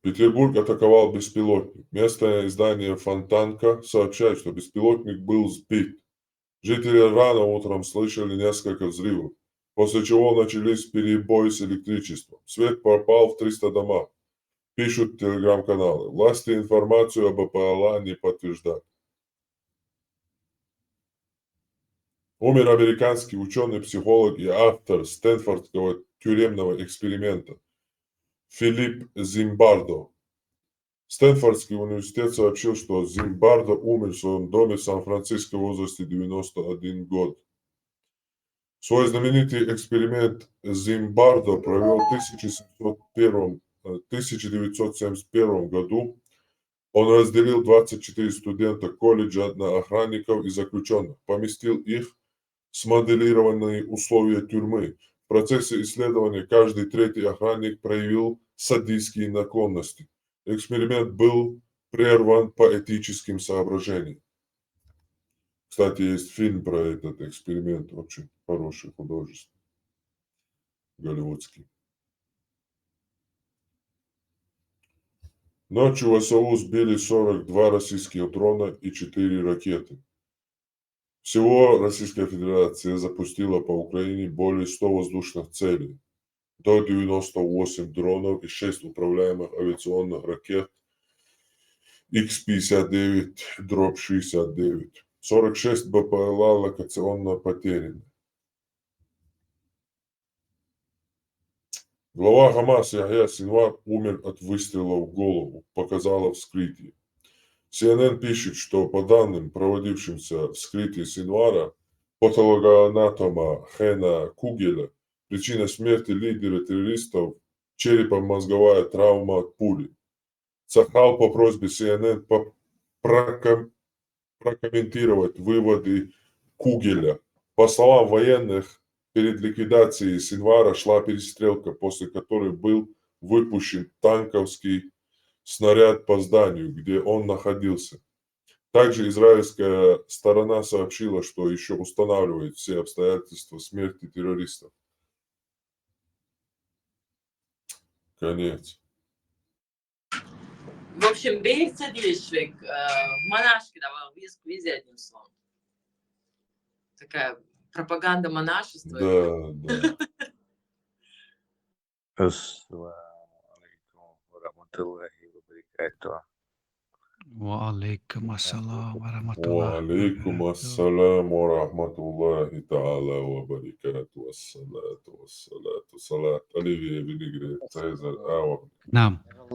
Петербург атаковал беспилотник. Местное издание «Фонтанка» сообщает, что беспилотник был сбит. Жители рано утром слышали несколько взрывов, после чего начались перебои с электричеством. Свет пропал в 300 домах, пишут телеграм-каналы. Власти информацию об БПЛА не подтверждают. Умер американский ученый-психолог и автор Стэнфордского тюремного эксперимента Филипп Зимбардо. Стэнфордский университет сообщил, что Зимбардо умер в своем доме в Сан-Франциско в возрасте 91 год. Свой знаменитый эксперимент Зимбардо провел в 1971 году. Он разделил 24 студента колледжа на охранников и заключенных, поместил их в смоделированные условия тюрьмы. В процессе исследования каждый третий охранник проявил садистские наклонности. Эксперимент был прерван по этическим соображениям. Кстати, есть фильм про этот эксперимент, очень хороший, художественный, голливудский. Ночью в ВСУ сбили 42 российских дрона и 4 ракеты. Всего Российская Федерация запустила по Украине более 100 воздушных целей, до 98 дронов и 6 управляемых авиационных ракет Х-59-69, 46 БПЛА локационно потеряны. Глава Хамас Яхья Синвар умер от выстрела в голову, показало вскрытие. CNN пишет, что по данным, проводившимся вскрытия Синвара, патологоанатома Хена Кугеля, причина смерти лидера террористов – черепно-мозговая травма от пули. Цахал по просьбе CNN прокомментировать выводы Кугеля. По словам военных, перед ликвидацией Синвара шла перестрелка, после которой был выпущен танковский снаряд по зданию, где он находился. Также израильская сторона сообщила, что еще устанавливает все обстоятельства смерти террористов. Конец. В общем, Берег Цадильщик, монашки давал везде, одним словом. Такая пропаганда монашества. Да, да. Assalamualaikum warahmatullahi wabarakatuh. وعليكم السلام ورحمة الله وعليكم وبركاته. السلام ورحمة الله تعالى وبركاته. والصلاة صلاة Оливия Винегрет, Цезарь Ауэр.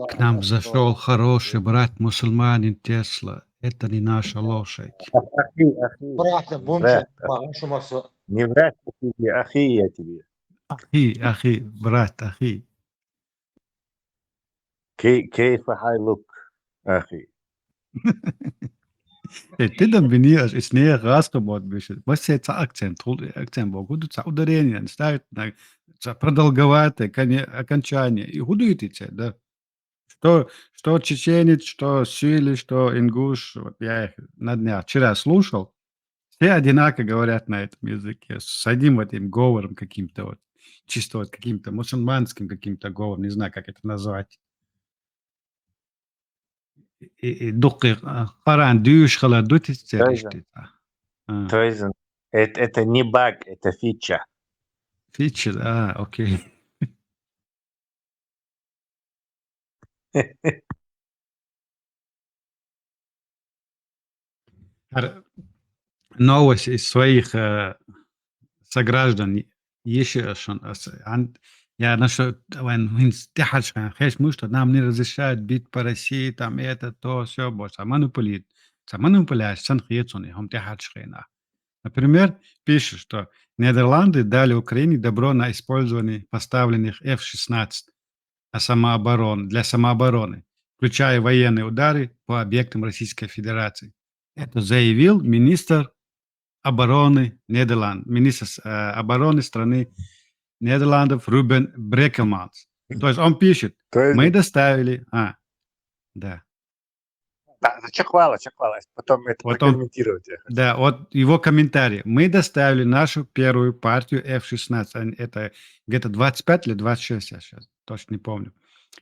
К нам зашел хороший брат мусульманин Тесла. Это не наша лошадь. Брат, бомжик, по-вашему, всё. Не врать тебе, ахи я тебе. Ахи, брат, ахи. كيف حالك أخي؟ Ты доминируешь, и с ней разговор пишет. Вот это акцент, будут ударения, ставят на продолговатое окончание. И будут идти, да. Что чеченец, что сили, что ингуш, вот я их на днях вчера слушал, все одинаково говорят на этом языке, с одним вот этим говором каким-то вот, чисто вот каким-то мусульманским каким-то говором, не знаю, как это назвать. دقي قران ديوش خلا دوتي تسرشتي. То есть это не баг, это фича. Фичер, окей. Новость из своих сограждан еще я нашел, что нам не разрешают бить по России, там это, то, все, больше. Манипуляция, Например, пишет, что Нидерланды дали Украине добро на использование поставленных F-16 для самообороны, включая военные удары по объектам Российской Федерации. Это заявил министр обороны Нидерландов, министр обороны страны Нидерландов Рубен Брекелманс. То есть он пишет, мы доставили... Да. Чахвала, потом это прокомментировать. Да, вот его комментарий. Мы доставили нашу первую партию F-16. Это где-то 25 или 26, я сейчас точно не помню.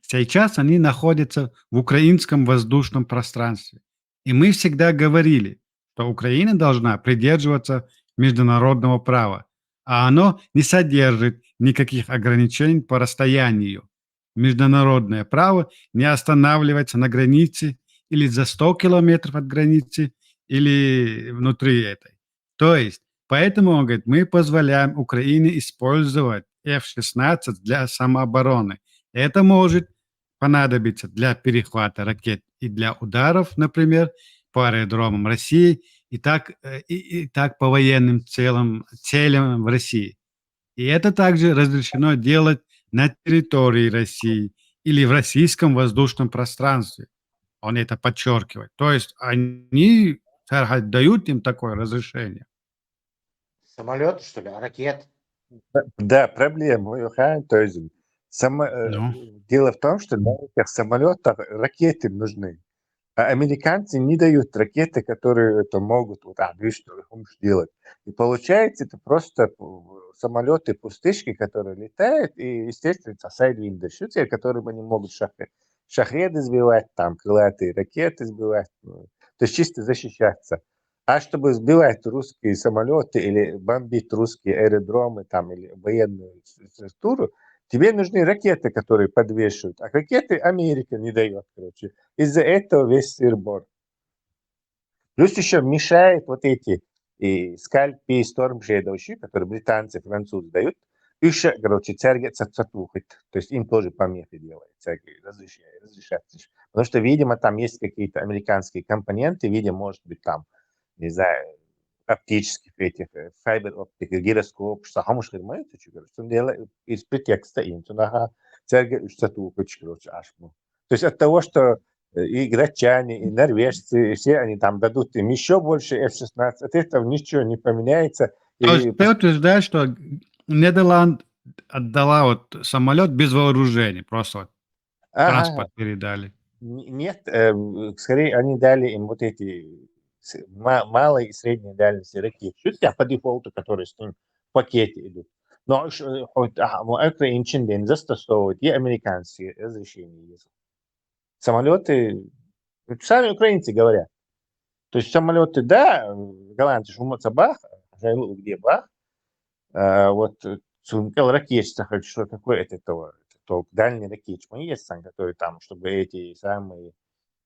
Сейчас они находятся в украинском воздушном пространстве. И мы всегда говорили, что Украина должна придерживаться международного права, а оно не содержит никаких ограничений по расстоянию. Международное право не останавливается на границе или за 100 километров от границы, или внутри этой. То есть, поэтому, он говорит, мы позволяем Украине использовать F-16 для самообороны. Это может понадобиться для перехвата ракет и для ударов, например, по аэродромам России, и так по военным целям в России. И это также разрешено делать на территории России или в российском воздушном пространстве. Он это подчеркивает. То есть они дают им такое разрешение. Самолеты, что ли? Ракет? Да, проблема, Йохан, то есть Ну, дело в том, что на этих самолетах ракеты нужны. А американцы не дают ракеты, которые это могут вот видишь, что их умеешь делать. И получается, это просто самолеты пустышки, которые летают, и, естественно, это сайдвиндер шутер, которым они могут шахеды сбивать, там, крылатые ракеты сбивать. То есть чисто защищаться. А чтобы сбивать русские самолеты или бомбить русские аэродромы там, или военную структуру, тебе нужны ракеты, которые подвешивают. А ракеты Америка не дает, короче. Из-за этого весь сыр-бор. Плюс еще мешает вот эти и скальпи, Storm Shadow, которые британцы, французы дают. Еще, короче, царгется цатухать. То есть им тоже помехи делают, всякие разрешать. Потому что, видимо, там есть какие-то американские компоненты, видимо, может быть, там, не знаю, оптических этих, файбер оптик, гироскоп, что хамуш хирмает, короче, он делает из претекста им, туда царга цатухать, короче, аж. То есть от того, что и гречане, и норвежцы, и все они там дадут им еще больше F-16, от этого ничего не поменяется. то есть И ты утверждаешь, что Нидерланд отдала вот самолет без вооружения, просто вот ага, транспорт передали. нет, скорее они дали им вот эти малой и средней дальности ракеты. Шутя по дефолту, которые с ним в пакете идут. Но украинчин застосовывают и американские разрешения есть. Самолеты, сами украинцы говорят. То есть самолеты, да, голландцы шумятся бах, жайлу где бах, вот сумкал ракетчица, что такое это то дальний ракетч, мы есть сам, которые там, чтобы эти самые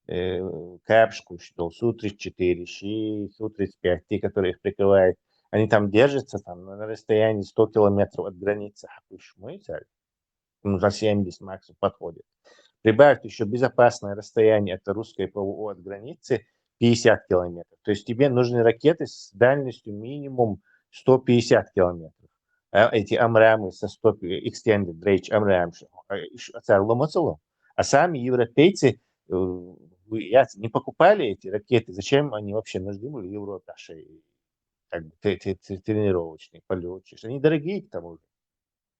Кэпшку, что Су-34, Ши, Су-35, те, которые их прикрывают, они там держатся там, на расстоянии 100 километров от границы. Мы взяли, ну, за 70 максимум подходит. Прибавить еще безопасное расстояние от русской ПВО от границы 50 километров. То есть тебе нужны ракеты с дальностью минимум 150 километров. Эти амрамы со 100 extended range амрам, а сами европейцы не покупали эти ракеты. Зачем они вообще нужны были в Европе? Как бы, тренировочные, полетчики. Они дорогие к тому же.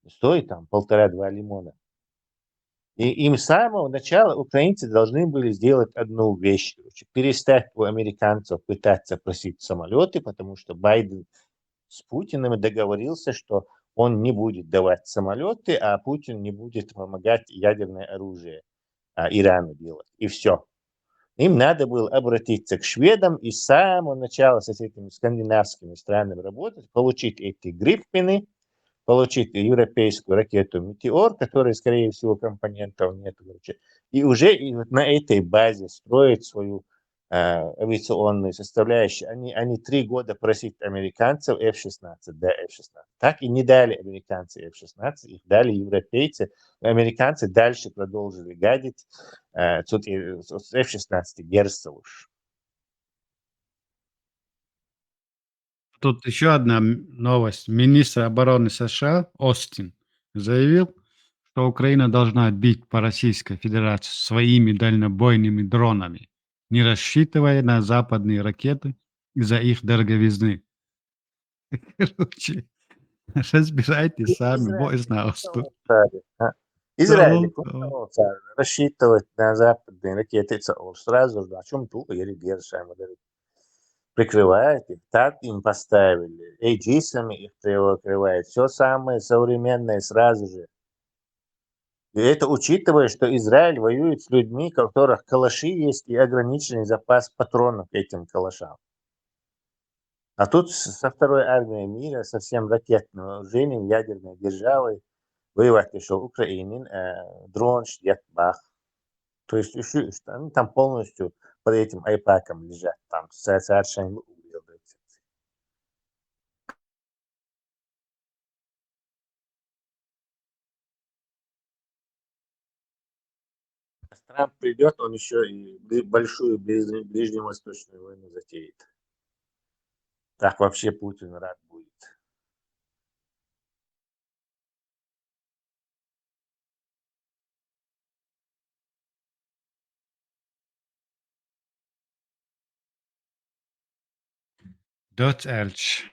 Стоит там 1,5-2 лимона. И им с самого начала украинцы должны были сделать одну вещь. Короче, перестать у американцев пытаться просить самолеты, потому что Байден с Путиным договорился, что он не будет давать самолеты, а Путин не будет помогать ядерное оружие Ирану делать. И все. Им надо было обратиться к шведам и с самого начала с этими скандинавскими странами работать, получить эти гриппины, получить европейскую ракету «Метеор», которой, скорее всего, компонентов нет, короче, и уже и вот на этой базе строить свою авиационную составляющую. Они 3 года просить американцев F-16, да, F-16. Так и не дали американцы F-16, их дали европейцы. Но американцы дальше продолжили гадить с F-16 Герцел уж. Тут еще одна новость. Министр обороны США Остин заявил, что Украина должна бить по Российской Федерации своими дальнобойными дронами, не рассчитывая на западные ракеты из-за их дороговизны. Короче, разбирайтесь сами, бой знал, что... Израиль рассчитывать на западные ракеты сразу же, о чем тут или держим, прикрывает их, так им поставили, эйджисами их прикрывает, все самое современное сразу же. И это учитывая, что Израиль воюет с людьми, у которых калаши есть и ограниченный запас патронов к этим калашам. А тут со второй армией мира, со всем ракетным вооружением, ядерной державой, воевать пришел украинин, дрон, бах. То есть они там полностью под этим айпаком лежат, там совершенно убиваются. Трамп придет, он еще и большую ближневосточную войну затеет. Так вообще Путин рад будет. Дочь Эльч.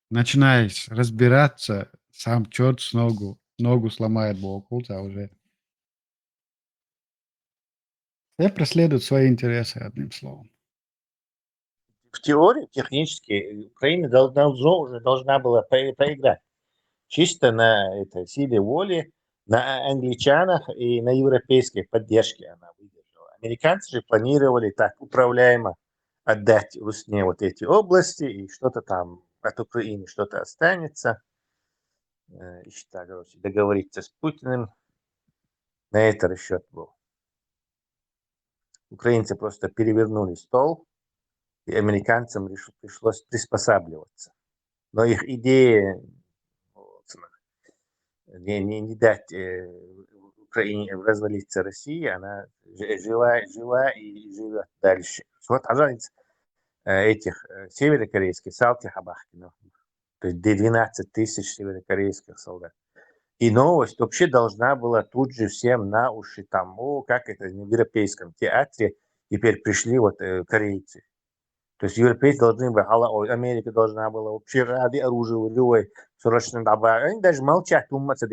Начинаешь разбираться, сам черт с ногу сломает Бог, а уже. Все преследуют свои интересы, одним словом. В теории, технически, Украина уже должна была проиграть. Чисто на этой силе воли, на англичанах и на европейской поддержке она выдержала. Американцы же планировали так управляемо отдать Русне вот эти области, и что-то там от Украины что-то останется. И так, короче, договориться с Путиным на это расчет был. Украинцы просто перевернули стол, и американцам пришлось приспосабливаться. Но их идея не дать Украине развалиться России, она жила и живет дальше. Вот ажанец этих северокорейских, Салтихабахкинов, то есть 12 тысяч северокорейских солдат. И новость вообще должна была тут же всем на уши, там, как это в европейском театре теперь пришли вот корейцы. То есть европейцы должны были, Америка должна была вообще ради оружия любой срочно добавить. Они даже молчат, уматься.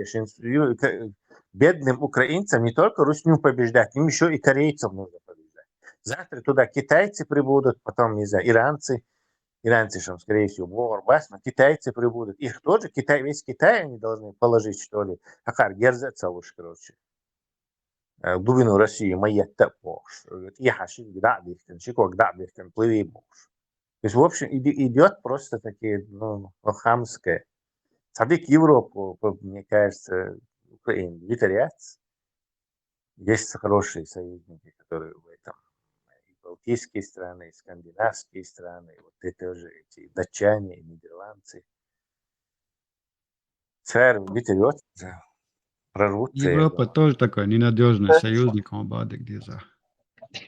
Бедным украинцам не только русню побеждать, им еще и корейцам нужно побеждать. Завтра туда китайцы прибудут, потом, не знаю, иранцы же, скорее всего, борьба, но китайцы прибудут. Их тоже, весь Китай они должны положить, что ли. Акар, герзаться лучше, короче. Глубину России, моя-то бож. Я хочу, когда бихтен, плыви бож. То есть, в общем, идет просто такие, хамское. Садик Европу, мне кажется, Украина, витаряц. Есть хорошие союзники, которые в этом. И балтийские страны, и скандинавские страны, вот это уже эти датчане, и нидерландцы. Царь витарет, прорвутся. Европа тоже такой ненадежный союзник, он бадик диза.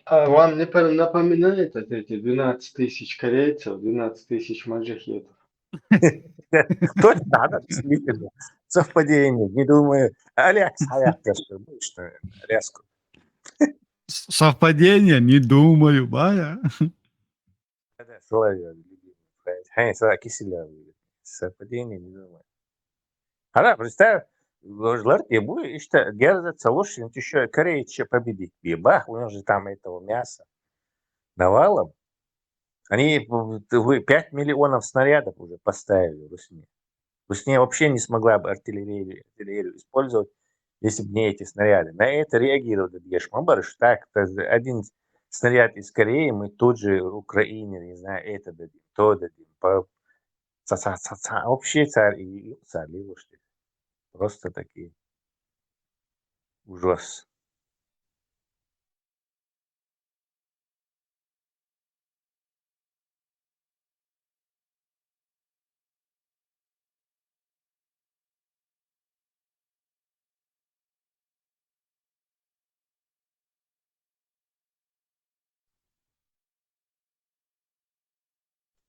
А вам не напоминает вот эти 12 тысяч корейцев, 12 тысяч маджахетов? Точно, да, действительно. Совпадение, не думаю. Алекс Хаят, что резко. Совпадение? Не думаю, Бая. Это Соловьев, любимый фраза. Киселев. Совпадение, не думаю. Hala, представь, ложлар ебу, и что герзаться лучше, еще Корея еще победить. Бах, у них же там этого мяса навалом. Они 5 миллионов снарядов уже поставили в Русне. Русне вообще не смогла бы артиллерию использовать, если бы не эти снаряды. На это реагировали Гешмабар, что так, один снаряд из Кореи, мы тут же Украине, не знаю, это дадим, то дадим. Вообще царь и что просто такие ужас.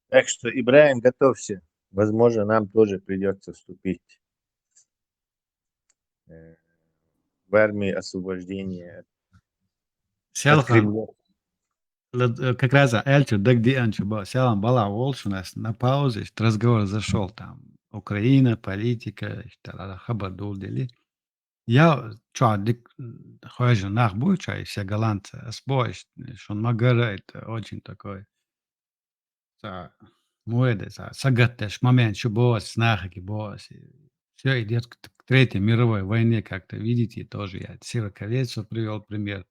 Так что, Ибраим, готовься. Возможно, нам тоже придется вступить в армию освобождения от Селхан, Кремля. как раз Эльчу, где Анчу был, Селхан Бала Волш у нас на паузе, разговор зашел там. Украина, политика, хабардул дели. Я дик хожу нах буйча, и все голландцы, сбой, что он магара, это очень такой, муэде, сагаттеш момент, что босс, нахаки босс. Все идет к Третьей мировой войне, как-то видите, тоже я сирокорейцев привел пример.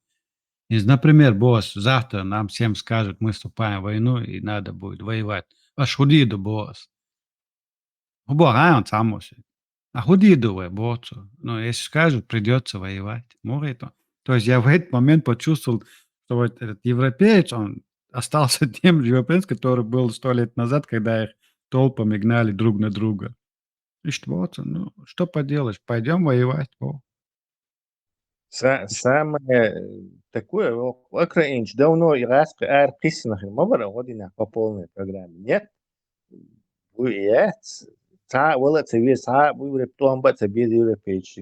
Например, босс завтра нам всем скажут, мы вступаем в войну и надо будет воевать. А худиду, босс. А худиду, босс. Но если скажут, придется воевать. То есть я в этот момент почувствовал, что вот этот европеец, он остался тем же европеец, который был 100 лет назад, когда их толпами гнали друг на друга. И что, что поделаешь, пойдем воевать. Самое такое, Украина давно и раз арписано, мабара година по полной программе. Нет?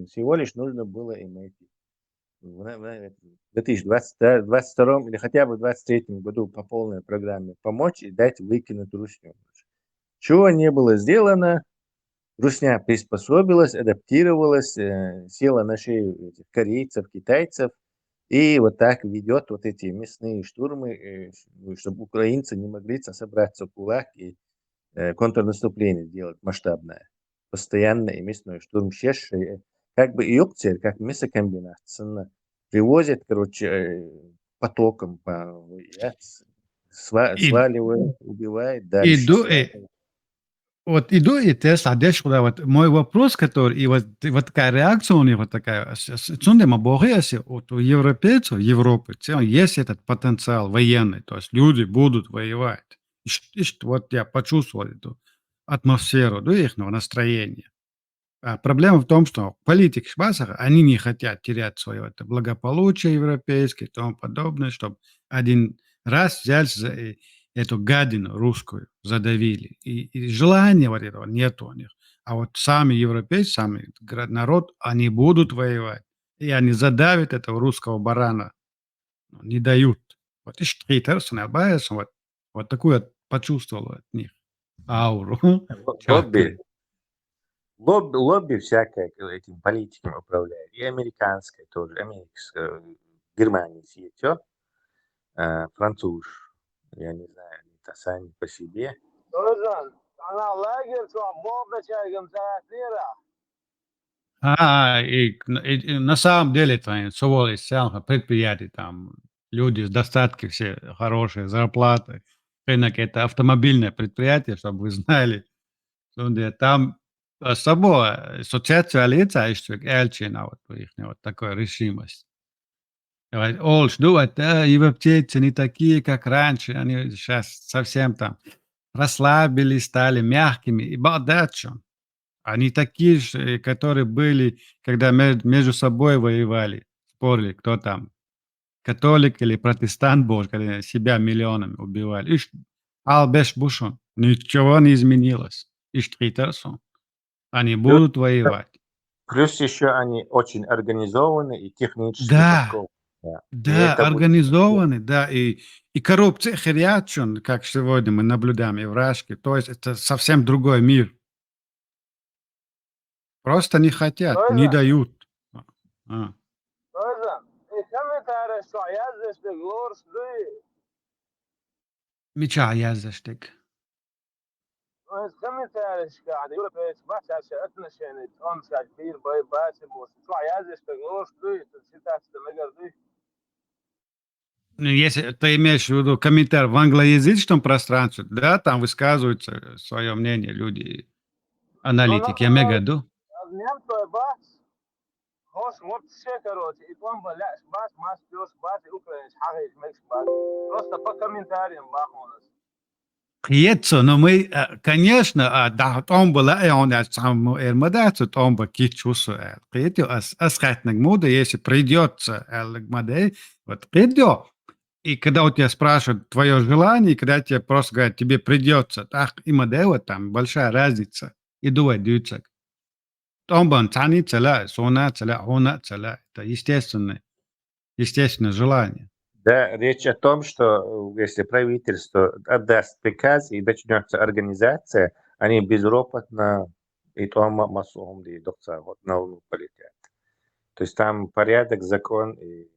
Всего лишь нужно было иметь в 2022 или хотя бы в 2023 году по полной программе помочь и дать выкинуть русню. Чего не было сделано, Русня приспособилась, адаптировалась, села на шею этих корейцев, китайцев, и вот так ведет вот эти мясные штурмы, чтобы украинцы не могли собраться в кулак и контрнаступление делать масштабное. Постоянное мясной штурм шеш, как бы и опция, как мясокомбинат. Привозят, короче, потоком, сваливают, убивают, дальше Иду, сваливают. вот иду и тест, а дальше куда вот мой вопрос, который, и вот такая реакция у них вот такая, цундема богеси, вот у европейцев, Европы, есть этот потенциал военный, то есть люди будут воевать. Вот я почувствовал эту атмосферу, да, их настроения. А проблема в том, что политики Швейцарии, они не хотят терять свое это благополучие европейское и тому подобное, чтобы один раз взять за эту гадину русскую, задавили. И желания вот этого нет у них. А вот сами европейцы, сами народ, они будут воевать. И они задавят этого русского барана. Не дают. Вот и Штрейтерсон, вот такую я почувствовал от них ауру. Лобби, лобби всякое этим политикам управляет. И американское тоже, американское, Германии все, француз, я не знаю, они-то сами по себе. Ozan, ana лагерь, что бомба чайгам заратира. И на самом деле там совали предприятий, там люди с достатки все хорошие, зарплаты. Рынок это автомобильное предприятие, чтобы вы знали. Там собой социализация элчина вот у них вот такая решимость. Олш, думать, европейцы не такие, как раньше, они сейчас совсем там расслабились, стали мягкими. И бардачом. Они такие же, которые были, когда между собой воевали, спорили, кто там, католик или протестант божий, когда себя миллионами убивали. Албеш Бушон. Ничего не изменилось. Иштритерсон. Они будут воевать. Плюс еще они очень организованы и технически Да, подкованы. Да. И да, это будет организованы, да, и коррупция херячен, как сегодня мы наблюдаем и в Рашке. То есть это совсем другой мир. Просто не хотят, не Ozan, дают. Ozan, комментарий, что я здесь глорс дуй. Меча яздашtık. Комментарий, что европейцы бачат отношения, он сказать, пир, бой, бачимус. Что я здесь глорс дуй, тут ситуация мега дуй. Ну, если ты имеешь в виду комментарий в англоязычном пространстве, да, там высказываются свое мнение люди, Ну, аналитики, я имею в виду. немцовый бац, хош, вот все, короче, и он бляш, бац, маш, пёс, бац, и украинец, хагиш, мекс, бац. Просто по комментариям бах у нас. Приятно, но мы, конечно, да, том была, и он сам эрмадацию, том бы кичусу, приятно, асхатник мода, если придется, элгмадей, вот придет. И когда у тебя спрашивают твое желание, и когда тебе просто говорят, тебе придется, так, и модела там большая разница. И думать, дются. Томбан, цани цела, сона цела, хона цела. Это естественное желание. Да, речь о том, что если правительство отдаст приказ и начнется организация, они безропотно и там массовым на Луну полетят. То есть там порядок, закон, и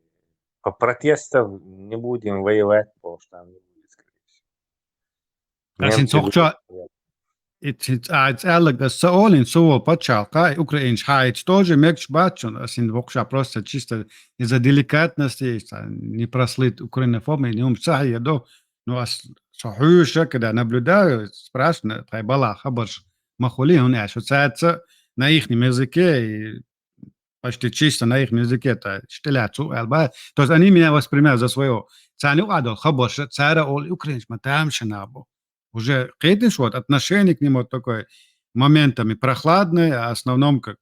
по протестам не будем воевать, потому что там не будет, скорее всего. Немцы будут воевать. Это Саолин Саол Пачалка, украинец Хайц тоже мекч бачун, вообще просто чисто из-за деликатности, не прослыть украинофобный, не умсахи, но сахуюша, когда наблюдаю, спрашиваю, хайбала, хабаш, махули, он associация на их языке, и почти чисто на их языке, это штиляцу, алба. То есть они меня воспринимают за своего. Цаню адол, хабаш, цара ол украинец, матамши набо. Уже видишь, вот отношение к нему вот такое моментами прохладное, а в основном как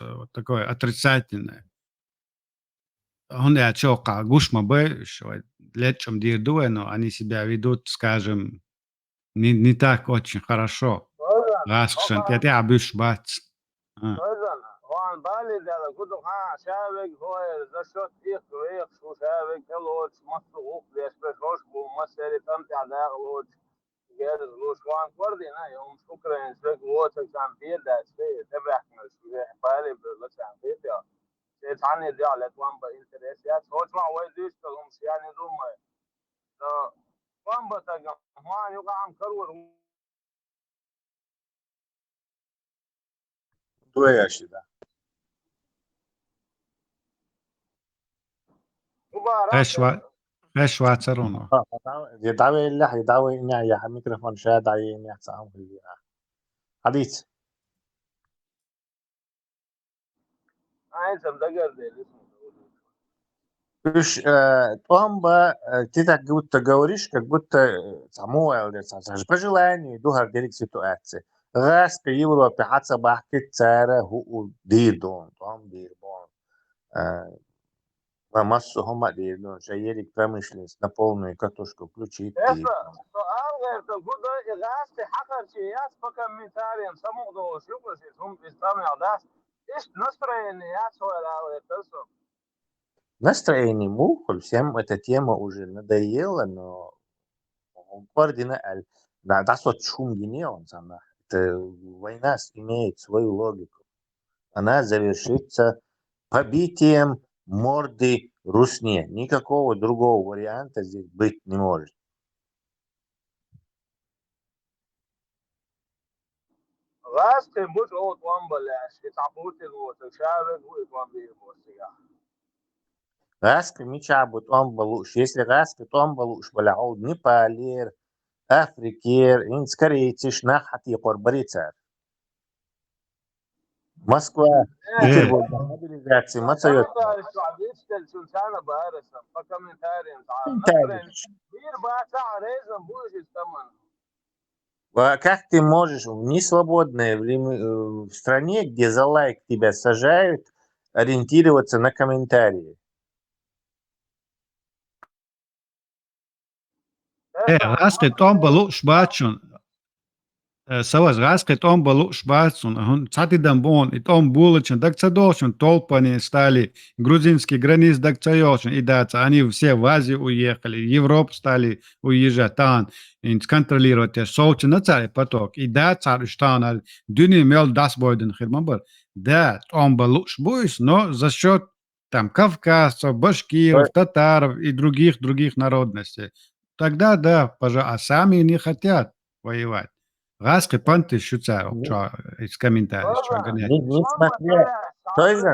вот такое отрицательное. Он я чока гушма бы, что лечом дирдуя, но они себя ведут, скажем, не так очень хорошо. Раскшен, я обыш бац. Ozan, он бали дала, куду шавек гоер, за счет их рек, что шавек лоч, массу ух, лес пешош, бу, массери там тяда лоч. جالس لوشوان كوردينا يوم أوكرانيا سلك ووتر كان بيدا سوي تبعنا سوي بالي بلسان بيدا سيتعني دي على توان بإنترسيات هو ما ويديش تقوم سياني دوما توان بتاعنا ما يقع عم كرور دوية شدا مباراة خش واتسرونه يدعوي الله يدعوي إني يا ميكروفون شاد عي إني أحسن في حديث عايز مدقر دي إيش طعم تيتا قلت جوريش قلت سموه ولا ساش بجلاني دوها ديريك سيتواتسي غاس كيولو بحادثة بحكي تسارة هو ديدون طعم ديربون масу хома дирдон шаерик промышленность на полную катушку включить. سؤال غير تقول إغاثة حقر شيئات فكمنتاريا سموضو شوفوا هم بيستمع داس إيش настроение ولا تلسو Настроение мухоль, всем эта тема уже надоела, но Гордина да, вот шум генеон, эта война имеет свою логику. Она завершится побитием морды Русне. Никакого другого варианта здесь быть не может. غاستي مش أوت وامبلاش يتعبوت الوت شارك ويتوامبي بوسيا Раска меча будет он балуш. Если раска, то он балуш баляуд не палер, африкер, ин скорее тишна хати корбарицар. Москва, Петербург, мобилизация, Мацайот. Как ты можешь в несвободное время в стране, где за лайк тебя сажают, ориентироваться на комментарии? Raske tombalu šbačun. Savas raske tombalu šbačun. Он цатидан бон, и том булочен, так цадошен, толпани стали, грузинский границ так цаёшен, и да, они все в Азию уехали, в Европу стали уезжать, там, и контролировать, соучи на царь поток, и да, царь штан, дюни мел дас бойден хирмабар. Да, tombalu шбуис, но за счет там кавказцев, башкиров, татаров и других народностей. Тогда да, пожалуйста, а сами не хотят воевать. Раски панты шуца из комментариев. Несмотря... То есть...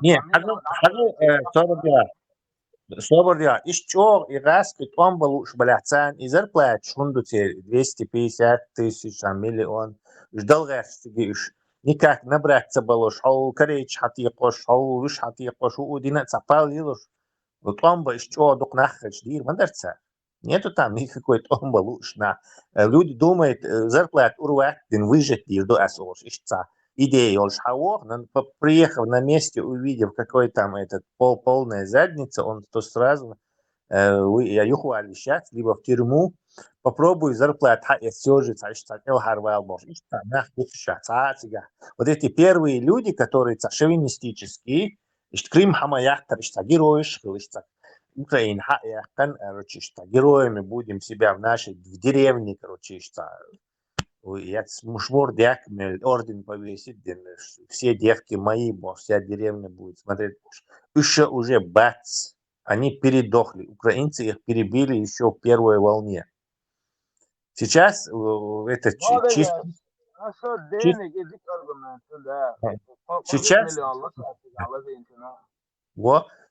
Нет, 40 дела. Из чего и раски том был уж баляцан, и зарплат шунду те 250 тысяч, миллион. Ждал раски, никак набраться было, шоу корейч хатиقош, шоу виш хатиقош, удина цапал лилуш. Но томба из чего дух нахач дир мандарца. Нету там никакой томба лучна. Люди думают, зарплат урвать, дин выжить дир до асош. Ишца. Идея олшхаво, приехав на месте, увидев какой там этот полная задница, он то сразу юхуали сейчас, либо в тюрьму, попробуй зарплат, все же, вот эти первые люди, которые шовинистические, Крым хамаяхтар, героиш, Украина, героями будем себя в деревне, я мушмур дякмель, орден повесить, все девки мои, вся деревня будет смотреть. Еще уже бац, они передохли, украинцы их перебили еще в первой волне. Сейчас это чисто...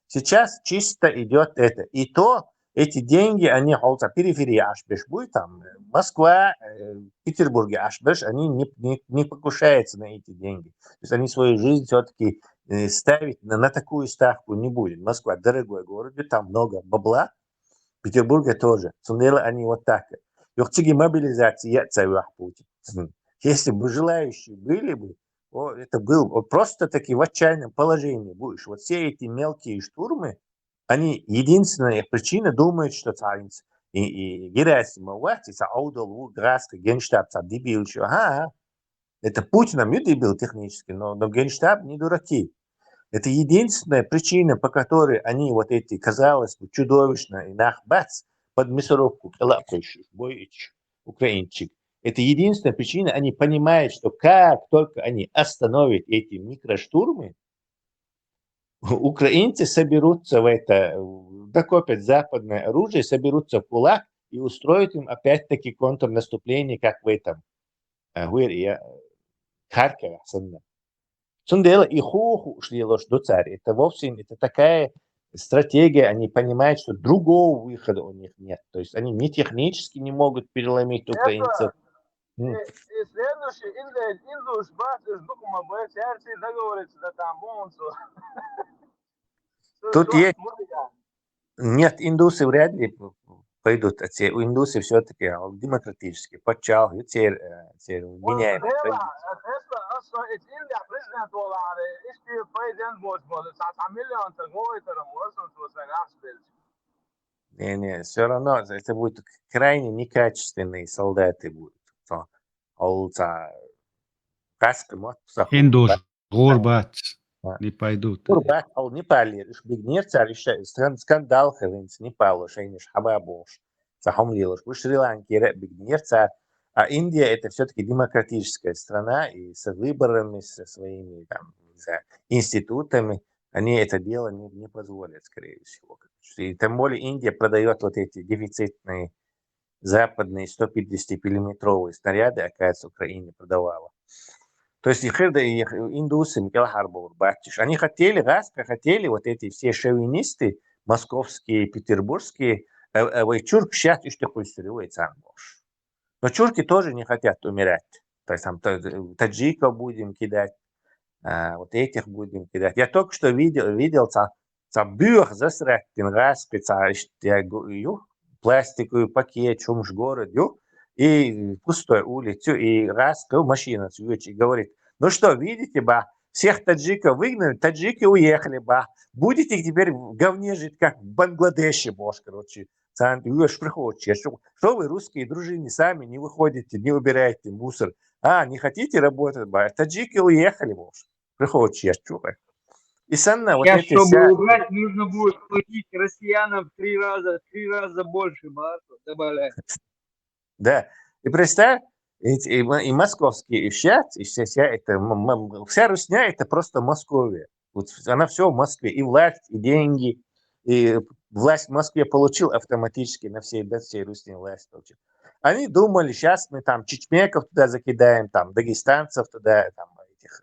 Сейчас чисто идет это. И то эти деньги, они периферии Ашбеш будет, там Москва, Петербург, Ашбеш, они не покушаются на эти деньги. То есть они свою жизнь все-таки ставить на такую ставку не будет. Москва дорогой город, там много бабла, Петербурга тоже. Сумели они вот так. Юхтиги мобилизации я царю Путин. Если бы желающие были бы, это был просто таки в отчаянном положении будешь. Вот все эти мелкие штурмы, они единственная причина думают, что царинец и Герасимов, Аудол, Граска, Генштаб, дебил еще. Это Путиным дебил технически, но Генштаб не дураки. Это единственная причина, по которой они вот эти, казалось бы, чудовищно и нахбац под мясорубку, боич, украинчик. Это единственная причина, они понимают, что как только они остановят эти микроштурмы, украинцы соберутся докопят западное оружие, соберутся в кулак и устроят им опять-таки контрнаступление, как в этом, Харькове. Дело и хуху шли ложь до царя. Это вовсе это такая стратегия, они понимают, что другого выхода у них нет. То есть они ни технически не могут переломить украинцев. И следующий, индус, докума, боец, договорится, да там, бонусу. Тут есть... Нет, индусы вряд ли пойдут. У индусы все-таки демократические. Подчал, меняем. Не, все равно это будут крайне некачественные солдаты будут. Индус, Гурбат не пойдут. Гурбат, не палишь, бигнерца, скандал, хавинц, не палишь, айниш, хабабош, захомлилаш. В Шри-Ланке бигнерца, а Индия это все-таки демократическая страна, и с выборами, со своими там, институтами, они это дело не позволят, скорее всего. И тем более Индия продает вот эти дефицитные западные 150-миллиметровые снаряды, оказывается, Украине продавала. То есть индусы, они хотели вот эти все шовинисты, московские, петербургские, чурк сейчас еще такой сырой цангош. Но чурки тоже не хотят умирать. То есть там таджиков будем кидать, вот этих будем кидать. Я только что видел бюх засрать раз пластиковый пакет, чумш город, и пустой улицу, и раз машина и говорит, ну что, видите, всех таджиков выгнали, таджики уехали, будете теперь в говне жить, как в Бангладеше, короче. Что вы, русские дружины, сами не выходите, не убираете мусор, не хотите работать, таджики уехали, приходите, И санна, вот эти чтобы убрать, нужно будет платить россиянам в 3 раза больше добавлять. Да, и представь, и московский ищат, и вся русня это просто Московия. Вот она все в Москве, и власть, и деньги, и власть в Москве получил автоматически на всей Русне власть получил. Они думали, сейчас мы там чечмеков туда закидаем, там дагестанцев туда, там этих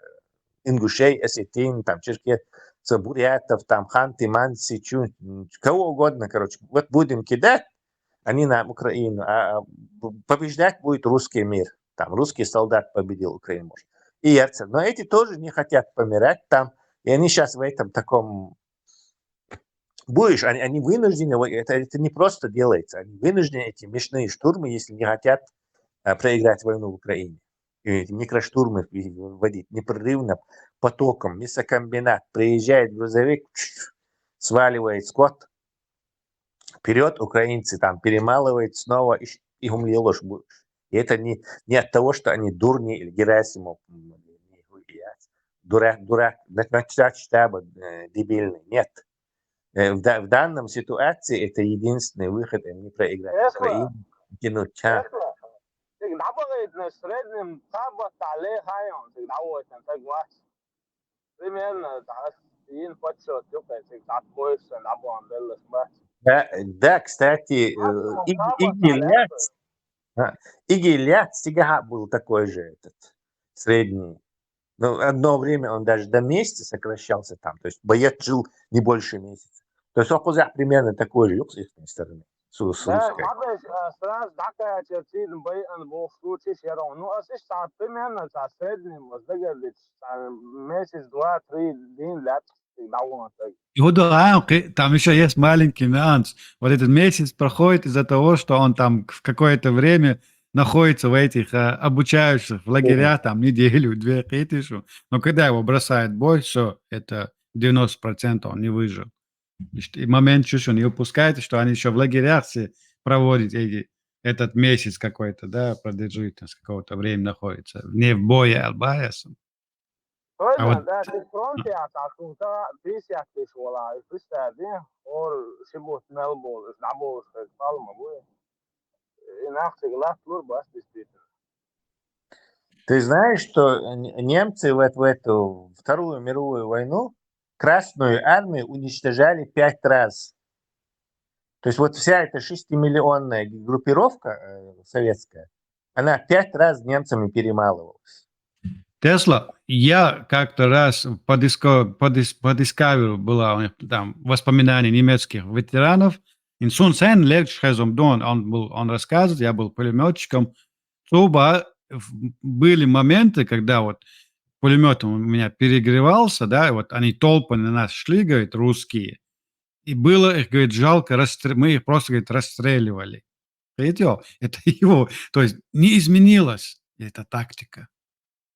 ингушей, осетин, там черкесов, бурятов, там ханты, манси, кого угодно, короче. Вот будем кидать, они на Украину, а побеждать будет русский мир. Там русский солдат победил Украину. И Ельцин. Но эти тоже не хотят помирать там. И они сейчас в этом таком... Они вынуждены, это не просто делается, они вынуждены эти мешные штурмы, если не хотят проиграть войну в Украине. И эти микроштурмы вводить непрерывно потоком. Мясокомбинат приезжает грузовик, сваливает скот, вперед украинцы там перемалывают снова и умлилось. И это не от того, что они дурни или Герасимов, дурак, начать штаба дебильный. Нет. В данном ситуации это единственный выход, им не проиграть Украину, тянуть час. Да, кстати, Игилят всегда был такой же этот средний. Но одно время он даже до месяца сокращался там. То есть боец жил не больше месяца. То есть Охузах примерно такой же с их стороны. С русской. Там еще есть маленький нюанс. Вот этот месяц проходит из-за того, что он там в какое-то время находится в этих обучающих в лагерях, там неделю, 2, 3 тысячи. Но когда его бросает бой, все, это 90% он не выжил. И момент чуть-чуть не упускайте, что они еще в лагерях все проводят этот месяц какой-то, да, продержительность какого-то времени находится. Не в бое, а в баясом. А Öyle вот de frontijā tā kunta pīsjākties olā, pistēdien, or šibot melbolis, nabolis, как palma будет. И нахуй глаз лурбас действительно. Ты знаешь, что немцы в эту Вторую мировую войну Красную армию уничтожали 5 раз. То есть вот вся эта 6-миллионная группировка советская, она 5 раз немцами перемалывалась. Тесла, я как-то раз по Discovery была у них там воспоминания немецких ветеранов. In Sun Sen Lechtsheim Don, он рассказывает, я был пулеметчиком. Были моменты, когда вот пулеметом у меня перегревался, да, и вот они толпами на нас шли, говорит, русские. И было их, говорит, жалко, мы их просто, говорит, расстреливали. Видите, это его, то есть не изменилась эта тактика.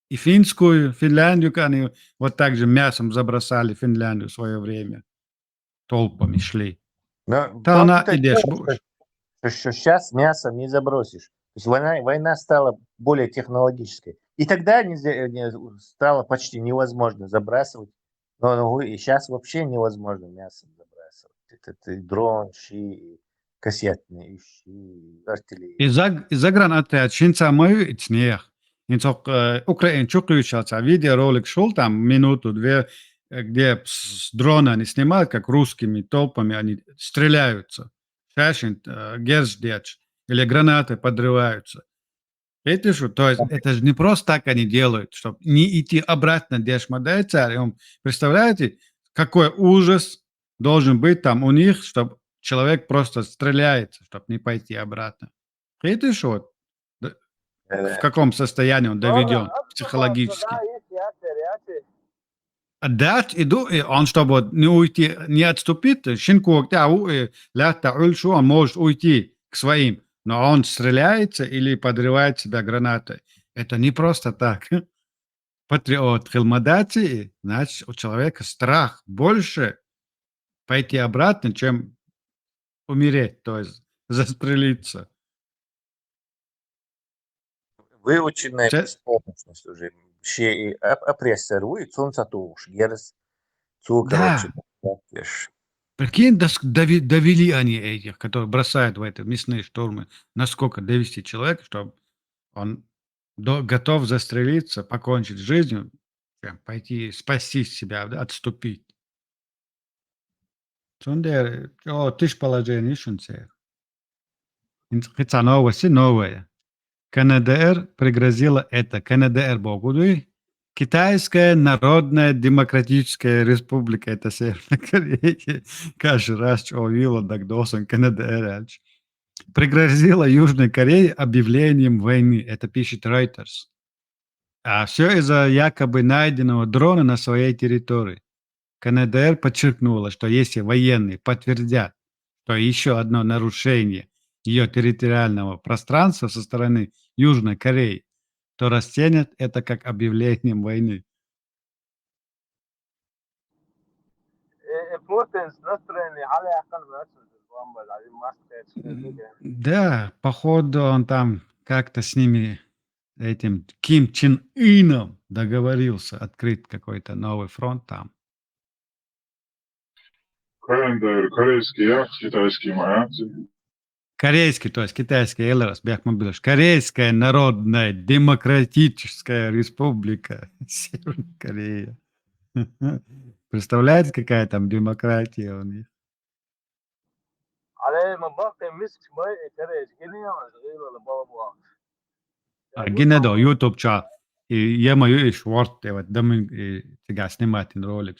И Финляндию, они вот так же мясом забросали Финляндию в свое время. Толпами шли. Но Да, она в том-то идешь. дело, что сейчас мясом не забросишь. То есть война стала более технологической. И тогда стало почти невозможно забрасывать. Но и сейчас вообще невозможно мясом забрасывать. Это дрон, щи, кассетные щи, артиллерия. Загранотряд Шинцамаю и Цнех. Украин чукающийся видеоролик шел там минуту-две, где с дрона они снимают, как русскими толпами они стреляются. Шашин, герздеч, или гранаты подрываются. Это что? То есть это же не просто так они делают, чтобы не идти обратно, где шмадай царь. Представляете, какой ужас должен быть там у них, чтобы человек просто стреляется, чтобы не пойти обратно. Это что? В каком состоянии он доведен психологически? Отдать иду, и он, чтобы не уйти, не отступить, щенку, он может уйти к своим, но он стреляется или подрывает себя гранатой. Это не просто так. Патриот Хилмадати, значит, у человека страх больше пойти обратно, чем умереть, то есть застрелиться. Выученная беспомощность уже. Ще и опрессорует, солнце туш, герц, Да. Прикинь, довели они этих, которые бросают в это мясные штурмы, насколько довести человека, чтобы он готов застрелиться, покончить с жизнью, пойти спасти себя, отступить. Ты ж положение, хотя новое. КНДР пригрозила это. КНДР Богудуй. Китайская Народная Демократическая Республика. Это Северная Корея. Каждый раз увидела Дагдосан КНДР. Пригрозила Южной Корее объявлением войны. Это пишет Reuters. А все из-за якобы найденного дрона на своей территории. КНДР подчеркнула, что если военные подтвердят, что еще одно нарушение ее территориального пространства со стороны Южной Кореи, то расценят это как объявлением войны. Да, походу он там как-то с ними, этим Ким Чен Ыном договорился открыть какой-то новый фронт там. КНДР, корейский яхт, китайский маяцы. Корейский, то есть китайский ЛРС, Корейская Народная Демократическая Республика Северная Корея. Представляете, какая там демократия у них? Генедо, YouTube ча. И я мою и шворт, вот дамы тебя снимать ролик.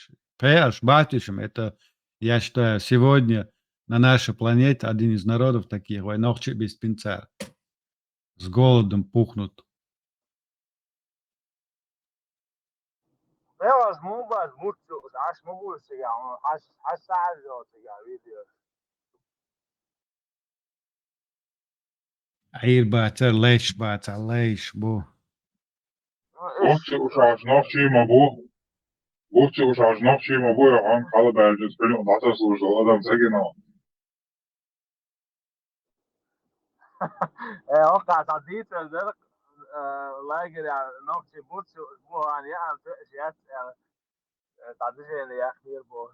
Батюшем, это, я считаю, сегодня на нашей планете один из народов таких, войнохчи без пинца. С голодом пухнут. Air bāca, lēš bāca, lēš bū. Ufçı uşağız nokçuyma bu. Ufçı uşağız nokçuyma bu ya han kalı bercüz benim batı sulucu adam segin o. لاجر يعني نقطة بوتس أسبوع يعني سياسة يعني تعديشين يا أخير بوش.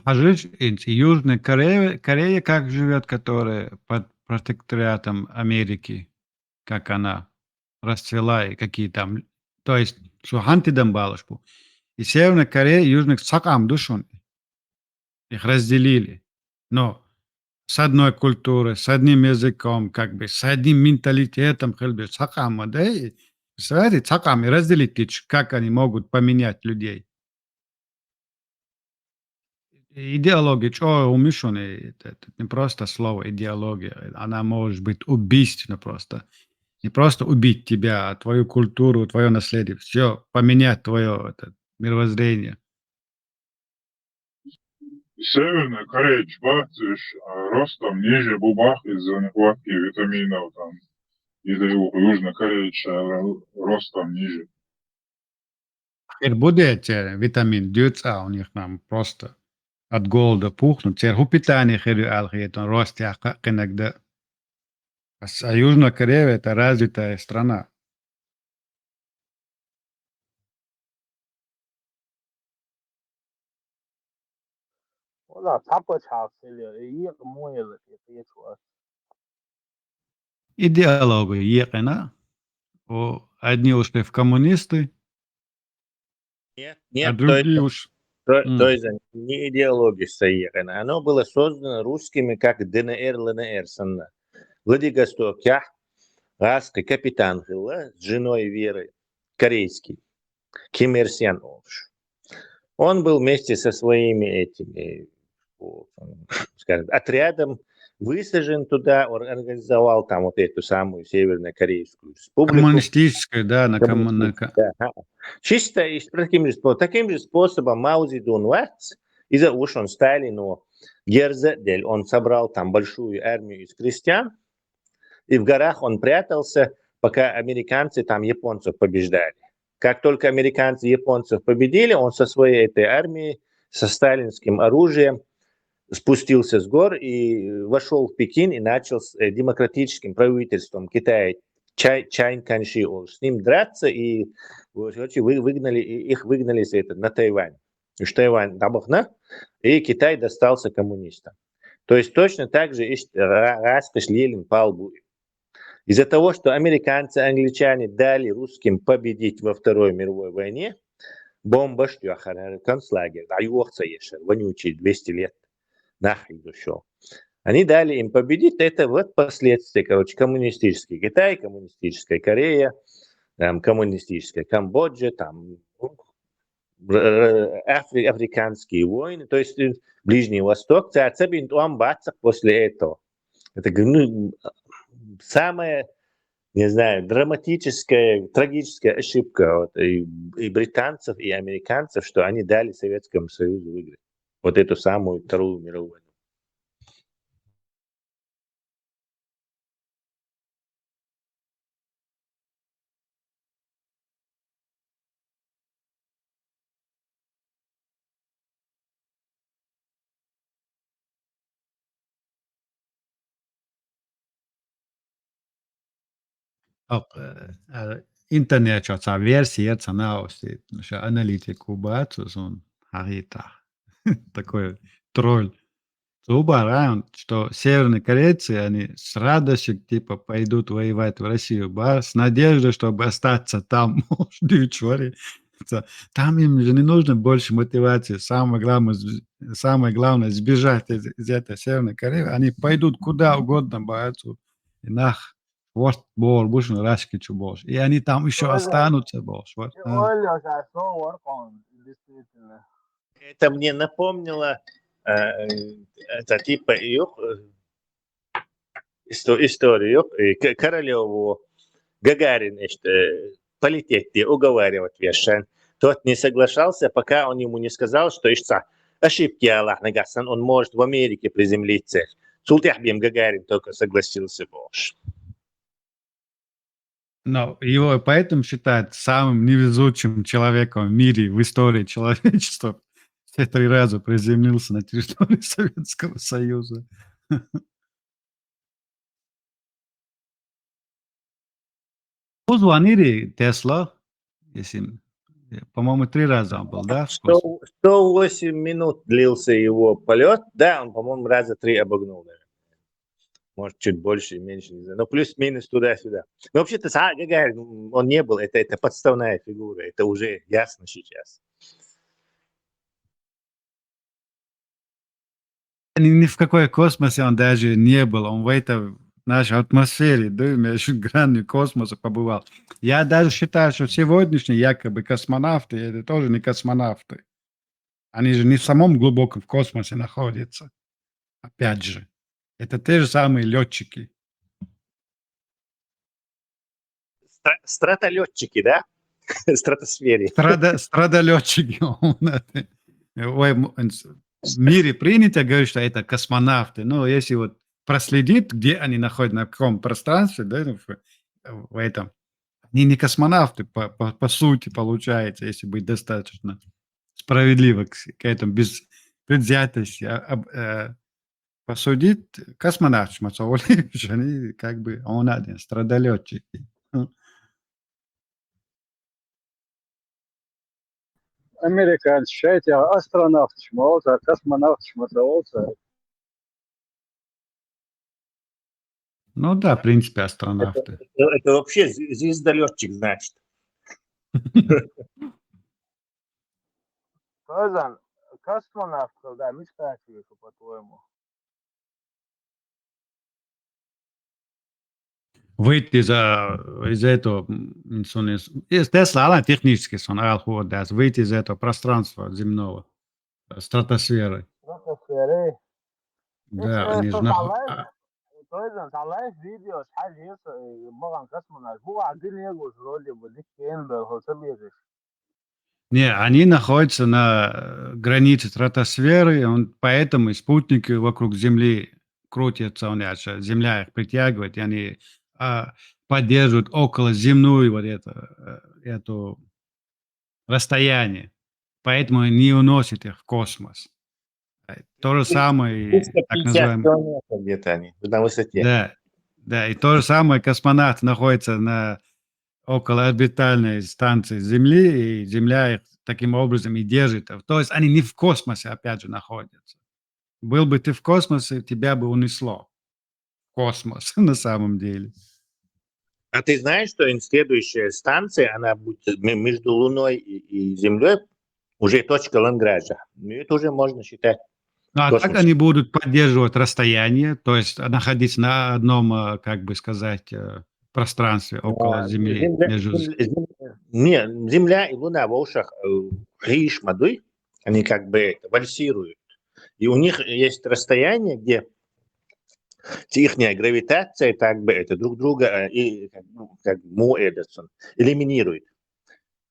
Скажите, Южная Корея как живет, которая под протекторатом Америки, как она расцвела и какие там, то есть Суханти Дамбалашпу. И Северная Корея, Южная Сакам Душун. Их разделили. Но с одной культурой, с одним языком, как бы, с одним менталитетом, как бы, Сакама, да? И, представляете, Саками разделить, как они могут поменять людей. Идеология, что умешанная, это не просто слово идеология, она может быть убийственна просто. Не просто убить тебя, а твою культуру, твое наследие, все, поменять твое мировоззрение. Северная Корея чбатыш ростом ниже бубах из-за нехватки витаминов там. Из-за Южная Корея ростом ниже. Теперь будет витамин D, у них там просто от голода пухнут. Теперь у питания это рост иногда. А Южная Корея это развитая страна. والله تعبت حاصل يق مويل في قيتوا. Идеология ехана. Одни ушли в коммунисты, Нет, а нет, другие уж... то есть не идеология соехана. Оно было создано русскими как ДНР, ЛНР. В Владивостоке русский капитан был с женой Верой, корейский, Ким Ир Сен. Он был вместе со своими этими, скажем, отрядом высажен туда, организовал там вот эту самую Северно-Корейскую республику. Коммунистическую, да, на Да. Чисто таким же способом Мао Цзэдун из-за уж он Сталину Герзадель, он собрал там большую армию из крестьян, и в горах он прятался, пока американцы там японцев побеждали. Как только американцы японцев победили, он со своей этой армией, со сталинским оружием спустился с гор и вошел в Пекин и начал с демократическим правительством Китая Чайн Каньши с ним драться, и их выгнали на Тайвань. Тайвань набахна, и Китай достался коммунистам. То есть точно так же Распиш Ленин пал будет. Из-за того, что американцы, англичане дали русским победить во Второй мировой войне, бомба концлагерь, вонючий 200 лет нахрен ушел. Они дали им победить, это вот последствия, коммунистический Китай, коммунистическая Корея, коммунистическая Камбоджа, там африканские войны, то есть Ближний Восток, после этого. Это самая, не знаю, драматическая, трагическая ошибка и британцев, и американцев, что они дали Советскому Союзу выиграть вот эту самую Вторую мировую войну. Internetā версия ценалась, аналитику бацус, он харита. Такой тролль. Район, что северные корейцы, они с радостью типа пойдут воевать в Россию, с надеждой, чтобы остаться там, там им же не нужно больше мотивации. Самое главное сбежать из этой Северной Кореи. Они пойдут куда угодно, боятся. И и они там еще останутся. Это мне напомнило это типа историю Королеву Гагарин полететь уговаривать Вершин. Тот не соглашался, пока он ему не сказал, что ошибки Аллах нагасан, он может в Америке приземлиться. Султахбим Гагарин только согласился больше. Но его поэтому считают самым невезучим человеком в мире, в истории человечества. Все 3 раза приземлился на территории Советского Союза. Позвонили Тесла, если, по-моему, 3 раза он был, да? в космосе? 108 минут длился его полет. Да, он, по-моему, раза 3 обогнул, наверное. Может, чуть больше, меньше, не знаю. Но плюс-минус туда-сюда. Но вообще-то Гагарин, он не был, это подставная фигура. Это уже ясно сейчас. Ни в какой космосе он даже не был. Он в этой нашей атмосфере, да, между гранью космоса побывал. Я даже считаю, что сегодняшние якобы космонавты, это тоже не космонавты. Они же не в самом глубоком космосе находятся. Опять же. Это те же самые летчики. Стратолетчики, да? В стратосфере. Страдолетчики. Ой, в мире принято говорить, что это космонавты. Но если вот проследить, где они находятся, на каком пространстве, да, в этом, они не космонавты, по сути, получается, если быть достаточно справедливо к этому, без предвзятости. Посудить, космонавт Шмацович, они как бы, он один, страдолетчики. Американцы, считайте, астронавт шмолца, космонавт шмацовца. Ну да, в принципе, астронавты. Это вообще звездолетчик, значит. Ozan, kosmonavt когда мечтатель, по-твоему? Выйти из этого, из Тесла, она технически выйти из этого пространства земного, стратосферы. Стратосферы. Да, они же Ozan, تعرف فيديو حاجة يبغى kosmonavt. هو عادين يجوز رولي بديك كين بالهوسبيزش. Не, они находятся на границе стратосферы, поэтому и спутники вокруг Земли крутятся, Земля их притягивает, и они поддерживают околоземную вот это расстояние, поэтому не уносит их в космос. То же самое, так 350 называемый... километров где-то они, на высоте. Да, и то же самое космонавт находится на околоорбитальной станции Земли, и Земля их таким образом и держит. То есть они не в космосе, опять же, находятся. Был бы ты в космосе, тебя бы унесло в космос на самом деле. А ты знаешь, что следующая станция, она будет между Луной и Землей, уже точка Лангража. Это уже можно считать. А так они будут поддерживать расстояние, то есть находиться на одном, как бы сказать, пространстве около Земли. Земля и Луна в ушах Ришмадуй, они как бы вальсируют. И у них есть расстояние, где их гравитация как бы это друг друга элиминирует.